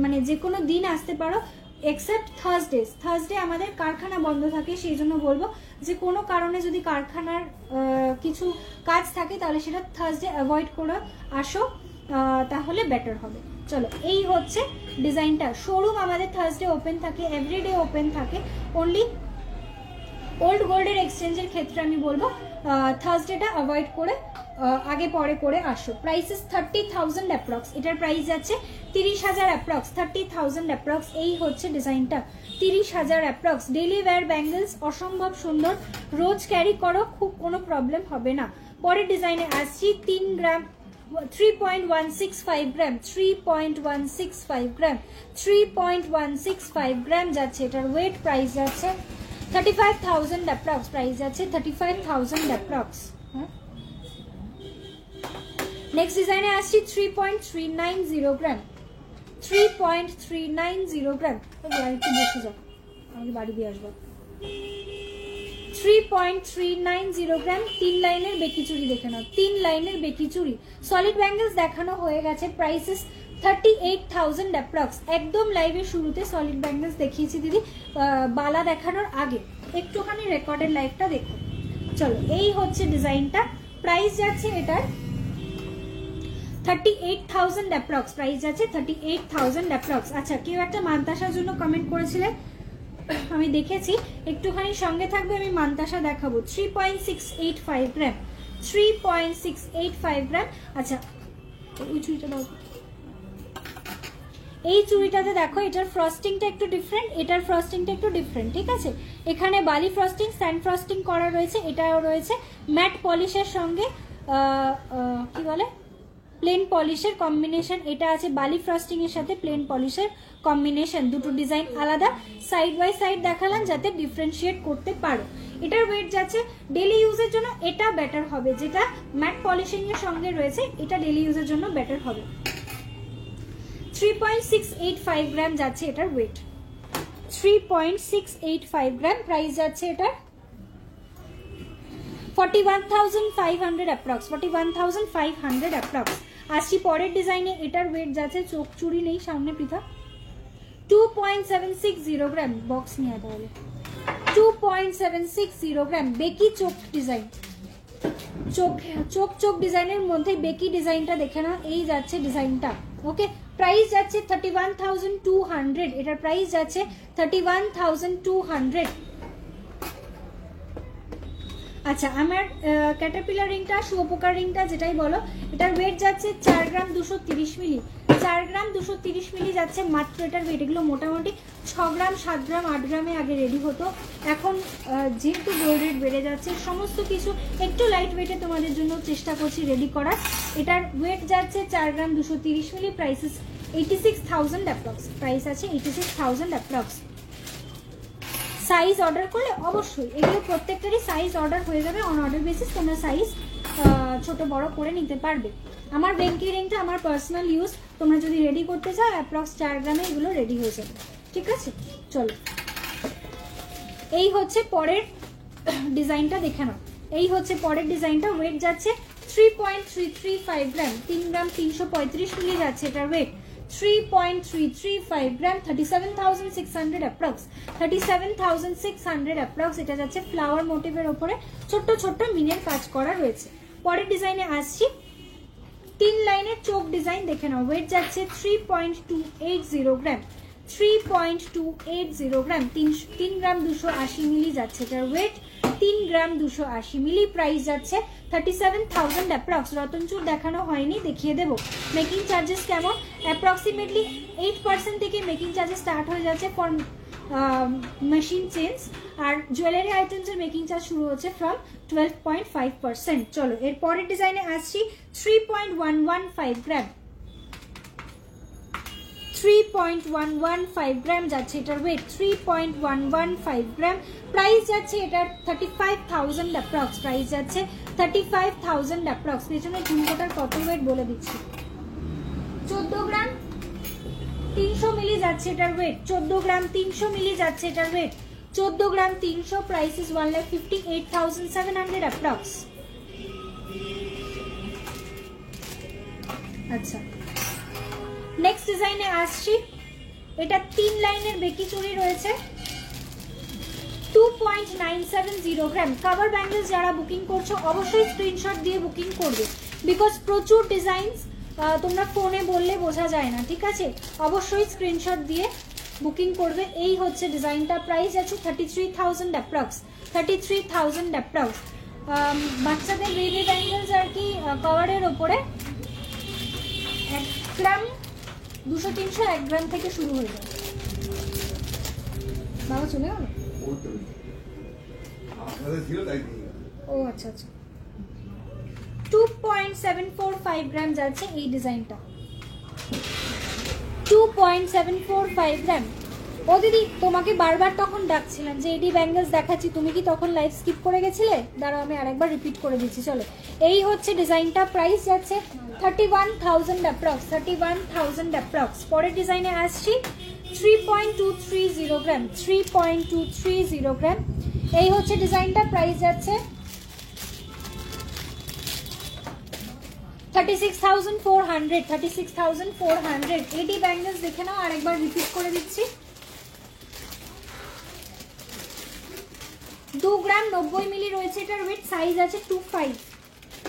মানে যে কোনো দিন আসতে পারো, এক্সেপ্ট থার্সডে আমাদের কারখানা বন্ধ থাকে। সেই জন্য বলবো যে কোনো কারণে যদি কারখানার কিছু কাজ থাকে তাহলে সেটা থার্সডে অ্যাভয়েড করে আসো, তাহলে বেটার হবে। চলো, এই হচ্ছে ডিজাইনটা। শোরুম আমাদের থার্সডে ওপেন থাকে, এভরিডে ওপেন থাকে। অনলি ওল্ড গোল্ডের এক্সচেঞ্জের ক্ষেত্রে আমি বলবো থার্সডেটা অ্যাভয়েড করে আগে পরে করে আসো। প্রাইসেস 30,000 অ্যাপ্রক্স, এটার প্রাইস যাচ্ছে 30,000 অ্যাপ্রক্স, 30,000 অ্যাপ্রক্স। এই হচ্ছে ডিজাইনটা, 30,000 অ্যাপ্রক্স। ডেলি ওয়্যার ব্যাঙ্গেলস অসম্ভব সুন্দর, রোজ ক্যারি করো, খুব কোনো প্রবলেম হবে না। পরের ডিজাইনে আসছি 3 গ্রাম 3.165 গ্রাম, 3.165 গ্রাম, 3.165 গ্রাম যাচ্ছে এটার ওয়েট। প্রাইস যাচ্ছে 35,000 অ্যাপ্রক্স, প্রাইস যাচ্ছে 35,000 অ্যাপ্রক্স। নেক্সট ডিজাইনে আসছি 3.390 গ্রাম, 3.390 গ্রাম। একটু বসে যাও, আমি বাড়ি দিয়ে আসবো। 3.390 গ্রাম, 3 লাইনের বেকি চুড়ি দেখে নাও, 3 লাইনের বেকি চুড়ি। সলিড ব্যাঙ্গেলস দেখানো হয়ে গেছে, প্রাইসেস 38,000 অ্যাপ্রক্স। একদম লাইভের শুরুতে সলিড ব্যাঙ্গেলস দেখিয়েছি দিদি, বালা দেখানোর আগে। একটুখানি রেকর্ডের লাইভটা দেখো। চলো, এই হচ্ছে ডিজাইনটা। প্রাইস যাচ্ছে এটার 38,000 অ্যাপ্রক্স, প্রাইস যাচ্ছে 38,000 অ্যাপ্রক্স। আচ্ছা, কেউ একটা মান্তাসার জন্য কমেন্ট করেছিলেন, আমি দেখেছি, একটুখানি সঙ্গে থাকবে, আমি মান্তাসা দেখাবো। 3.685 গ্রাম, 3.685 গ্রাম। আচ্ছা, ওই চুড়িটা দাও। এই চুড়িটাতে দেখো, এটার ফ্রস্টিংটা একটু ডিফারেন্ট, এটার ফ্রস্টিংটা একটু ডিফারেন্ট, ঠিক আছে? এখানে বালি ফ্রস্টিং, স্যান্ড ফ্রস্টিং করা রয়েছে, এটাও রয়েছে ম্যাট পলিশের সঙ্গে কি বলে প্লেন পলিশের কম্বিনেশন। এটা আছে বালি ফ্রস্টিং এর সাথে প্লেন পলিশের কম্বিনেশন। দুটো ডিজাইন আলাদা, সাইড বাই সাইড দেখালাম যাতে ডিফারেন্সিয়েট করতে পারো। এটার ওয়েট যাচ্ছে ডেলি ইউজের জন্য এটা বেটার হবে, যেটা ম্যাট পলিশিং এর সঙ্গে রয়েছে এটা ডেলি ইউজের জন্য বেটার হবে। 3.685 গ্রাম যাচ্ছে এটার ওয়েট, 3.685 গ্রাম। প্রাইস যাচ্ছে এটার 41,500 অ্যাপ্রক্স, 41,500 অ্যাপ্রক্স। আসছি পরের ডিজাইনে, এটার ওয়েট যাচ্ছে, চোখ চুড়ি নেই সামনে পৃথক, 2.760 গ্রাম। বক্স নিয়ে তাহলে 2.760 গ্রাম। বেকি চোখ ডিজাইন, চোখ ডিজাইনের মধ্যে বেকি ডিজাইনটা দেখে না, এই যাচ্ছে ডিজাইনটা। ওকে, প্রাইস যাচ্ছে 31,200, এটার প্রাইস যাচ্ছে 31,200। আচ্ছা, আমার ক্যাটারপিলার রিংটা, শুয়োপোকার রিংটা যেটাই বলো, এটার ওয়েট যাচ্ছে 4 গ্রাম 230 মিলি, 4 গ্রাম 230 মিলি যাচ্ছে মাত্র এটার ওয়েট। এগুলো মোটামুটি 6 গ্রাম 7 গ্রাম 8 গ্রামে আগে রেডি হতো, এখন যেহেতু গোল্ড রেট বেড়ে যাচ্ছে, সমস্ত কিছু একটু লাইট ওয়েটে তোমাদের জন্য চেষ্টা করছি রেডি করার। এটার ওয়েট যাচ্ছে 4 গ্রাম 230 মিলি, প্রাইসেস 86,000 অ্যাপ্রক্স, প্রাইস আছে 86,000 অ্যাপ্রক্স। সাইজ অর্ডার করলে অবশ্যই এগুলো প্রত্যেকটারই সাইজ অর্ডার হয়ে যাবে, অন অর্ডার বেসিস তোমরা সাইজ ছোট বড় করে নিতে পারবে। আমার বেঙ্কি রিংটা আমার পার্সোনাল ইউজ, তোমরা যদি রেডি করতে চাও অ্যাপ্রক্স 4 গ্রামে এগুলো রেডি হয়ে যাবে, ঠিক আছে? চলো, এই হচ্ছে পরের ডিজাইনটা দেখে নাও। এই হচ্ছে পরের ডিজাইনটা, ওয়েট যাচ্ছে 3.335 গ্রাম, 3 গ্রাম 335 মিলি যাচ্ছে এটার ওয়েট। 3.335 গ্রাম, 37,600 অ্যাপ্রক্স, 37,600 অ্যাপ্রক্স। এটা যাচ্ছে ফ্লাওয়ার মোটিভের ওপরে ছোট্ট ছোট্ট মিনের কাজ করা রয়েছে। পরের ডিজাইনে আসছি, 3 লাইনের চোখ ডিজাইন দেখে নাও। ওয়েট যাচ্ছে 3.280 গ্রাম, 3.280 গ্রাম, 3 গ্রাম 280 মিলি যাচ্ছে এটার ওয়েট, 3 গ্রাম 280 মিলি। প্রাইস যাচ্ছে 37,000 অ্যাপ্রক্স। রতনচুর দেখানো হয়নি, দেখিয়ে দেবো। মেকিং চার্জেস কেমন? অ্যাপ্রক্সিমেটলি 8% থেকে মেকিং চার্জেস স্টার্ট হয়ে যাচ্ছে ফর মেশিন চেঞ্জ, আর জুয়েলারি আইটেমসের মেকিং চার্জ শুরু হচ্ছে ফ্রম 12.5%। চলো, এর পরের ডিজাইনে আসছি 3.115 গ্রাম, 3.115 গ্রাম যাচ্ছে এটার ওয়েট, 3.115 গ্রাম। প্রাইস যাচ্ছে এটার 35,000 অ্যাপ্রক্স, প্রাইস যাচ্ছে 35,000 অ্যাপ্রক্স। পেছনে ঝুমকোটার কত ওয়েট বলে দিচ্ছি, 14 গ্রাম 300 মিলি যাচ্ছে এটার ওয়েট, 14 গ্রাম 300 মিলি যাচ্ছে এটার weight, 14 gram 300, price is 1,58,700 approx. আচ্ছা, নেক্সট ডিজাইনে আসছি। এটা 3 লাইনের বেকি চুড়ি রয়েছে, 2.970 গ্রাম। কভার ব্যাঙ্গেলস যারা বুকিং করছো অবশ্যই স্ক্রিনশট দিয়ে বুকিং করবে, বিকজ প্রচুর ডিজাইনস তোমরা ফোনে বললে বোঝা যায় না, ঠিক আছে? অবশ্যই স্ক্রিনশট দিয়ে বুকিং করবে। এই হচ্ছে ডিজাইনটা, প্রাইস আছে 33,000 অ্যাপ্রক্স, 33,000 অ্যাপ্রক্স। বাচ্চাদের বেবি ব্যাঙ্গেলস আর কি কভারের ওপরে 1 গ্রাম 200-300, 1 গ্রাম থেকে শুরু হয়ে যায়। বাবা চলে গেল? ও আচ্ছা আচ্ছা, 2.745 গ্রাম যাচ্ছে এই ডিজাইনটা, 2.745 গ্রাম। ও দিদি, তোমাকে বারবার তখন ডাকছিলাম যে এডি ব্যাঙ্গেলস দেখাচ্ছি, তুমি কি তখন লাইভ স্কিপ করে গেছিলে? দাঁড়াও আমি আরেকবার রিপিট করে দিচ্ছি। চলো, এই হচ্ছে ডিজাইনটা, প্রাইস যাচ্ছে 31,000 অ্যাপ্রক্স, 31,000 অ্যাপ্রক্স। পরের ডিজাইনে আসছি, 3.230 গ্রাম, 3.230 গ্রাম। এই হচ্ছে ডিজাইনটা, প্রাইস যাচ্ছে 36,400, 36,400। এডি ব্যাঙ্গেলস দেখে নাও, আরেকবার রিপিট করে দিচ্ছি। 2 গ্রাম 90 মিলি রয়েছে এটার ওয়েট, সাইজ আছে 25,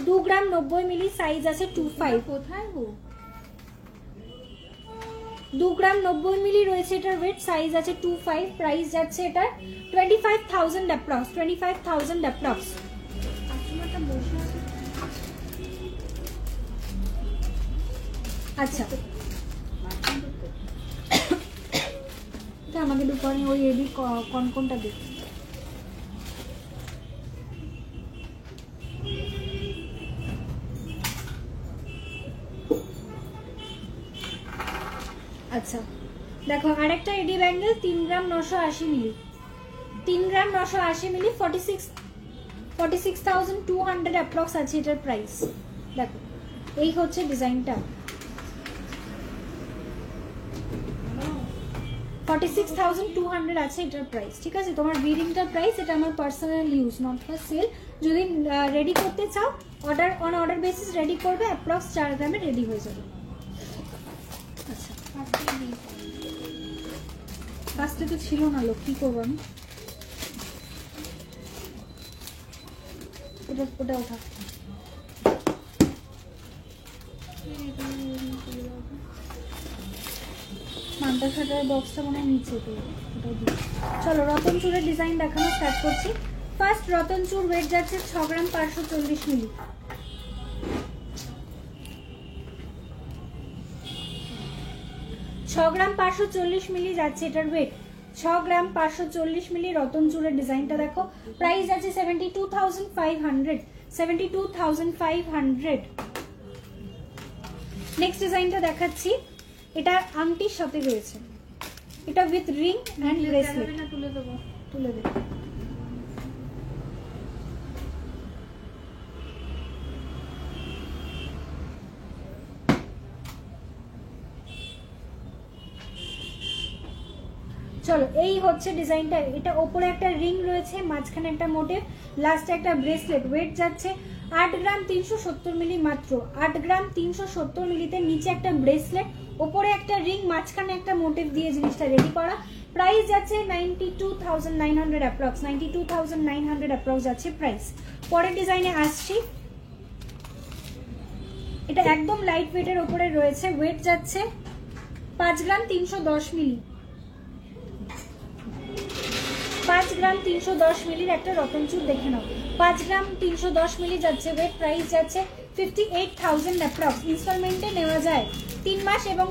2 গ্রাম 90 মিলি সাইজ আছে 25। কোথায় গো? 2 গ্রাম 90 মিলি রয়েছে এটার ওয়েট, সাইজ আছে 25, প্রাইস যাচ্ছে এটা 25,000 অ্যাপ্রক্স, 25,000 অ্যাপ্রক্স। কাস্টমারটা বসে আছে। আচ্ছা, আমাকে দুপুরে ওই এডি কোনটা দেখ। আচ্ছা দেখো, আরেকটা এডি ব্যাঙ্গেল 3 গ্রাম 980 মিলি, 3 গ্রাম 980 মিলি, 46,200 অ্যাপ্রক্স আছে এটার প্রাইস। দেখো, এই হচ্ছে ডিজাইনটা, 46,200 আছে এটার প্রাইস, ঠিক আছে? তোমার বিডিংটার প্রাইস, এটা আমার personal use, not for sale. যদি রেডি করতে চাও, অর্ডার বেসিস রেডি করবে, অ্যাপ্রক্স 4 গ্রামে রেডি হয়ে যাবে। আচ্ছা, ফার্স্টে তো ছিল না লোক, কি করবো আমি? ওটা ওঠা, মান্টা শাটার বক্সটা মনে হয় নিচে, তো ওটাও দিই। চলো, রতন চুরের ডিজাইন দেখানো স্টার্ট করছি। ফার্স্ট রতন চুর ওয়েট যাচ্ছে 6 গ্রাম 540 মিলি, 6 গ্রাম 540 মিলি যাচ্ছে এটার ওয়েট, 6 গ্রাম 540 মিলি রতন চুরের ডিজাইনটা দেখো, প্রাইস আছে 72,500, 72,500। নেক্সট ডিজাইনটা দেখাচ্ছি, এটা আংটির সাথে রয়েছে, এটা উইথ রিং এন্ড ব্রেসলেট। তুলে দেবো, তুলে দেবো। চলো, এই হচ্ছে ডিজাইনটা, এটা ওপরে একটা রিং রয়েছে, মাঝখানে একটা মোটিভ, লাস্টে একটা ব্রেসলেট। ওয়েট যাচ্ছে 8 গ্রাম 370 মিলি, মাত্র 8 গ্রাম 370 মিলিতে। নিচে একটা ব্রেসলেট, ওপরে একটা রিং, মাঝখানে একটা মোটিভ দিয়ে জিনিসটা রেডি করা। প্রাইস যাচ্ছে 92,900 অ্যাপ্রক্স, 92,900 অ্যাপ্রক্স যাচ্ছে প্রাইস। পরের ডিজাইনে আসছি, এটা একদম লাইট ওয়েটের ওপরে রয়েছে, ওয়েট যাচ্ছে 5 গ্রাম 310 মিলি, 5 গ্রাম 310 মিলির একটা রতন চুর দেখে নাও, 5 গ্রাম 310 মিলি যাচ্ছে ওয়েট, প্রাইস যাচ্ছে 58,000 অ্যাপ্রক্স। ইনস্টলমেন্টে নেওয়া যায়, 3 মাস এবং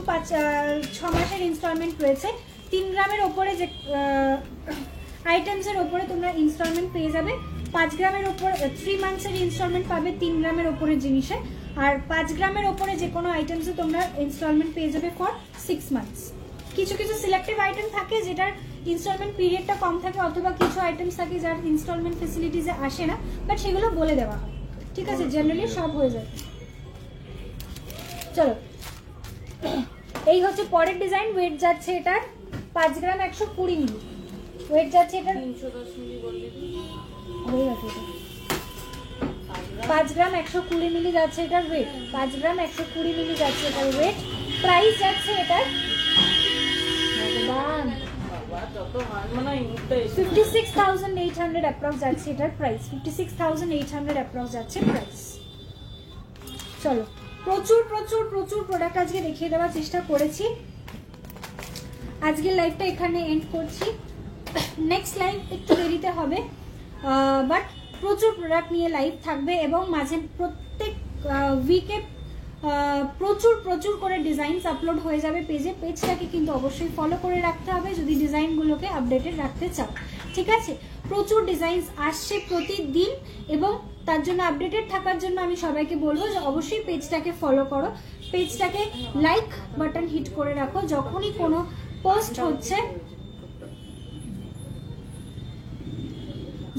6 মাসের ইনস্টলমেন্ট রয়েছে। 3 গ্রামের ওপরে যে আইটেমসের ওপরে তোমরা ইনস্টলমেন্ট পেয়ে যাবে, 5 গ্রামের ওপর 3 মান্থসের ইনস্টলমেন্ট পাবে 3 গ্রামের ওপরের জিনিসে, আর 5 গ্রামের ওপরে যে কোনো আইটেমসে তোমরা ইনস্টলমেন্ট পেয়ে যাবে ফর 6 মান্থস। কিছু কিছু সিলেক্টিভ আইটেম থাকে যেটার ইনস্টলমেন্ট পিরিয়ডটা কম থাকে, অথবা কিছু আইটেমস থাকে যার ইনস্টলমেন্ট ফেসিলিটিসে আসে না, বাট সেগুলো বলে দেওয়া হয়, ঠিক আছে? জেনারেলি সব হয়ে যায়। চলো, এই হচ্ছে পরের ডিজাইন। ওয়েট যাচ্ছে এটার 5 গ্রাম 120 মিলি। ওয়েট যাচ্ছে এটার 310 মিলি বললি হয়ে গেছে এটা। 5 গ্রাম 120 মিলি যাচ্ছে এটার ওয়েট। 5 গ্রাম 120 মিলি যাচ্ছে এটার ওয়েট। প্রাইস যাচ্ছে এটার ভগবান বাবা যত হার মানে এই মুহূর্তে 56,800 অ্যাপ্রক্স যাচ্ছে এটার প্রাইস। 56,800 অ্যাপ্রক্স যাচ্ছে প্রাইস। চলো প্রচুর প্রচুর প্রচুর প্রোডাক্ট আজকে দেখিয়ে দেওয়ার চেষ্টা করেছি। আজকের লাইভটা এখানে এন্ড করছি। নেক্সট লাইভ একটু দেরিতে হবে, বাট প্রচুর প্রোডাক্ট নিয়ে লাইভ থাকবে এবং মাঝে প্রত্যেক উইকে প্রচুর প্রচুর করে ডিজাইনস আপলোড হয়ে যাবে পেজে। পেজটাকে কিন্তু অবশ্যই ফলো করে রাখতে হবে যদি ডিজাইনগুলোকে আপডেটেড রাখতে চাও, ঠিক আছে? প্রচুর ডিজাইনস আসছে প্রতিদিন এবং তার জন্য আপডেটেড থাকার জন্য আমি সবাইকে বলবো যে অবশ্যই পেজটাকে ফলো করো, পেজটাকে লাইক বাটন হিট করে রাখো। যখনই কোনো পোস্ট হচ্ছে,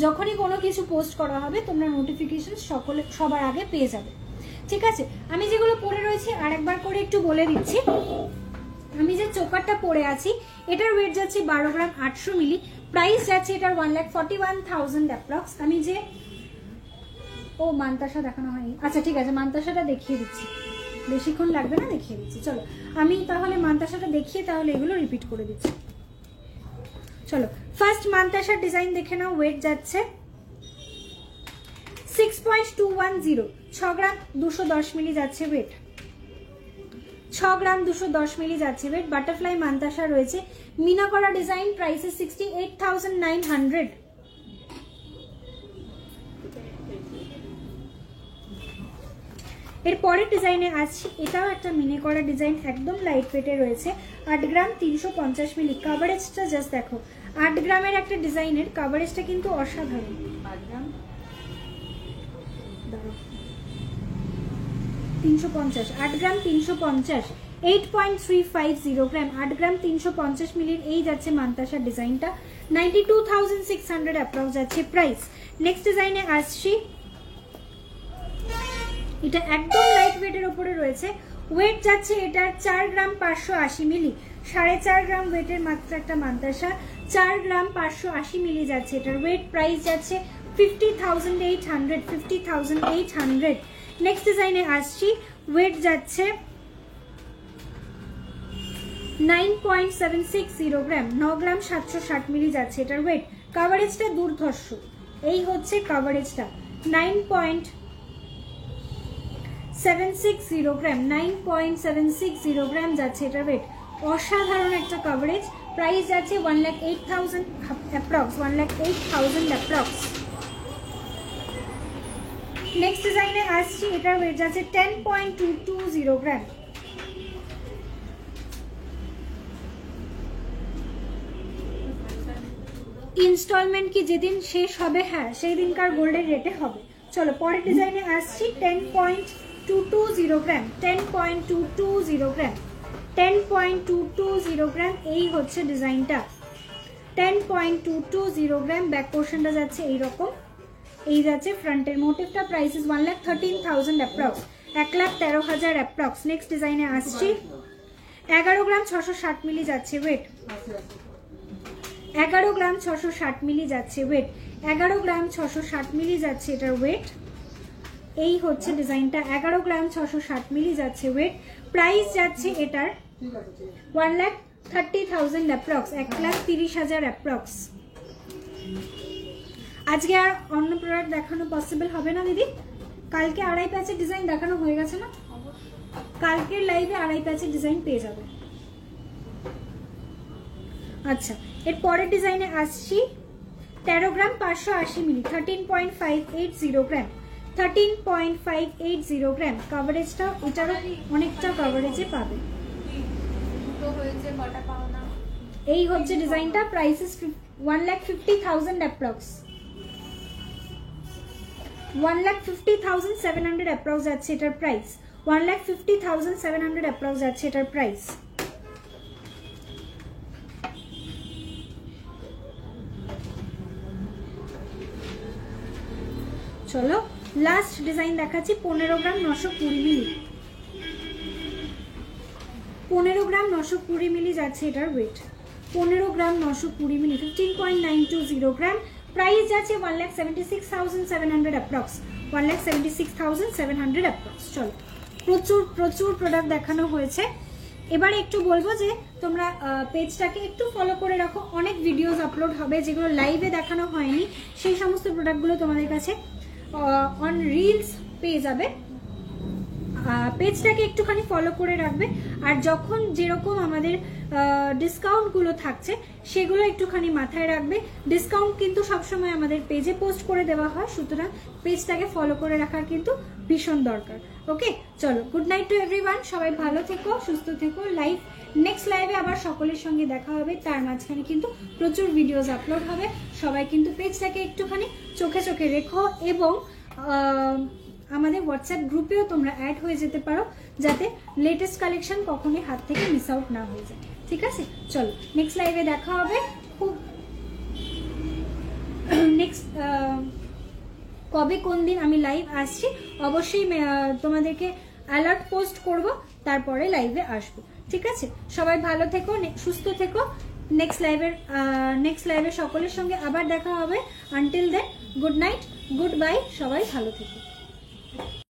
যখনই কোনো কিছু পোস্ট করা হবে তোমরা নোটিফিকেশন সবার আগে পেয়ে যাবে, ঠিক আছে? আমি যেগুলো পরে রয়েছে আর একবার করে একটু বলে দিচ্ছি। আমি যে চোকারটা পরে আছি এটার ওয়েট যাচ্ছে 12 গ্রাম 800 মিলি। প্রাইস যাচ্ছে এটার 1,41,000 অ্যাপ্রক্স। আমি যে মান্তাসা দেখানো হয়নি, আচ্ছা ঠিক আছে, মান্তাসাটা দেখিয়ে দিচ্ছি, বেশিক্ষণ লাগবে না, দেখিয়ে দিচ্ছি। চলো আমি তাহলে মান্তাসাটা দেখিয়ে তাহলে এগুলো রিপিট করে দিচ্ছি। চলো ফার্স্ট মান্তাসার ডিজাইন দেখে নাও। ওয়েট যাচ্ছে 6.210, 6 গ্রাম 210 মিলি যাচ্ছে ওয়েট। 6 গ্রাম 210 মিলি যাচ্ছে ওয়েট। বাটারফ্লাই মান্তাসা রয়েছে, মিনা করা ডিজাইন। প্রাইস 68,900। এর পরের ডিজাইনে আসছি, এটাও একটা মিনে করা ডিজাইন, একদম লাইট ওয়েটে রয়েছে। 8 গ্রাম 350 মিলি। কাভারেজটা জাস্ট দেখো, 8 গ্রামের একটা ডিজাইনের কাভারেজটা কিন্তু অসাধারণ। 8 গ্রাম 350, 8 গ্রাম 350, 8.350 গ্রাম। 8 গ্রাম 350 মিলির এই যাচ্ছে মান্তাসার ডিজাইনটা। 92,600 অ্যাপ্রক্স যাচ্ছে প্রাইস। নেক্সট ডিজাইনে আসছি, এটা একদম লাইট ওয়েটের উপরে রয়েছে। ওয়েট যাচ্ছে এটার 4 গ্রাম 580 মিলি। 4.5 গ্রাম ওয়েটের মাত্র একটা মান্তাসা। 4 গ্রাম 580 মিলি যাচ্ছে এটার ওয়েট। প্রাইস যাচ্ছে 50,800, 50,800। নেক্সট ডিজাইনে আসছি, ওয়েট যাচ্ছে 9.760 গ্রাম। 9 গ্রাম 760 মিলি যাচ্ছে এটার ওয়েট। কাভারেজটা দুর্ধর্ষ, এই হচ্ছে কাভারেজটা। 9.760 গ্রাম, 9.760 গ্রাম যাচ্ছে এটার ওয়েট। অসাধারণ একটা কাভারেজ। প্রাইস যাচ্ছে 1,08,000 অ্যাপ্রক্স, 1,08,000 অ্যাপ্রক্স। নেক্সট ডিজাইনে আসছি, এটার ওয়েট যাচ্ছে 10.220 গ্রাম। ইনস্টলমেন্ট কি যেদিন শেষ হবে, হ্যাঁ সেই দিনকার গোল্ডের রেটে হবে। চলো পরের ডিজাইনে আসছি, 10.220 গ্রাম, 10.220 গ্রাম, 10.220 গ্রাম। এই হচ্ছে ডিজাইনটা, 10.220 গ্রাম। ব্যাক পোর্শনটা যাচ্ছে এইরকম, এই যাচ্ছে ফ্রন্টের মোটিভটা। Price 1,13,000 approx, 1,13,000 approx. নেক্সট ডিজাইনে আসছি, 11 গ্রাম 660 মিলি যাচ্ছে ওয়েট। 11 গ্রাম 660 মিলি যাচ্ছে ওয়েট। 11 গ্রাম 660 মিলি যাচ্ছে এটার ওয়েট। এই হচ্ছে ডিজাইনটা, 11 গ্রাম 660 মিলি যাচ্ছে ওয়েট। প্রাইস যাচ্ছে এটার 1,30,000 অ্যাপ্রক্স, 1,30,000 অ্যাপ্রক্স। আজকে আর অন্য প্রোডাক্ট দেখানো পসিবল হবে না দিদি। কালকে আড়াই প্যাচের ডিজাইন দেখানো হয়ে গেছে না, কালকের লাইভে আড়াই প্যাচের ডিজাইন পেয়ে যাবে। আচ্ছা এর পরের ডিজাইনে আসছি, 13 গ্রাম 580 মিলি, 13.580 গ্রাম, 13.580 গ্রাম। কাভারেজটা এটারও অনেকটা কাভারেজে পাবে। এই হচ্ছে ডিজাইনটা। প্রাইস 1,50,000 অ্যাপ্রক্স, 1,50,700 অ্যাপ্রক্স যাচ্ছে এটার প্রাইস। 1,50,700 অ্যাপ্রক্স যাচ্ছে এটার প্রাইস। চলো লাস্ট ডিজাইন দেখাচ্ছি, 15 গ্রাম 920 মিলি। 15 গ্রাম 920 মিলি যাচ্ছে এটার ওয়েট, 15 গ্রাম 920 মিলি, 15.920 গ্রাম। প্রাইস যাচ্ছে 1,76,700 অ্যাপ্রক্স, 1,76,700 অ্যাপ্রক্স। চলো, প্রচুর প্রচুর প্রোডাক্ট দেখানো হয়েছে। এবারে একটু বলবো যে তোমরা পেজটাকে একটু ফলো করে রাখো, অনেক ভিডিওস আপলোড হবে যেগুলো লাইভে দেখানো হয়নি, সেই সমস্ত প্রোডাক্টগুলো তোমাদের কাছে অন রিলস পেয়ে যাবে। পেজটাকে একটুখানি ফলো করে রাখবে, আর যখন যেরকম আমাদের ডিসকাউন্টগুলো থাকছে সেগুলো একটুখানি মাথায় রাখবে। ডিসকাউন্ট কিন্তু সবসময় আমাদের পেজে পোস্ট করে দেওয়া হয়, সুতরাং পেজটাকে ফলো করে রাখার কিন্তু ভীষণ দরকার। ওকে, চলো, গুড নাইট টু এভরিওয়ান, সবাই ভালো থেকো, সুস্থ থেকো। নেক্সট লাইভে আবার সকলের সঙ্গে দেখা হবে, তার মাঝখানে কিন্তু প্রচুর ভিডিওস আপলোড হবে। সবাই কিন্তু পেজটাকে একটুখানি চোখে চোখে রেখো, এবং আমাদের হোয়াটসঅ্যাপ গ্রুপেও তোমরা অ্যাড হয়ে যেতে পারো, যাতে লেটেস্ট কালেকশন কখনোই হাত থেকে মিস আউট না হয়ে যায়। ঠিক আছে, চলো, নেক্সট লাইভে দেখা হবে। খুব নেক্সট কবে কোন দিন আমি লাইভ আসছি অবশ্যই তোমাদেরকে অ্যালার্ট পোস্ট করব, তারপরে লাইভে আসবো। ঠিক আছে, সবাই ভালো থেকো, সুস্থ থেকো। নেক্সট লাইভে সকলের সঙ্গে আবার দেখা হবে। Until then, good night, good bye, সবাই ভালো থেকো।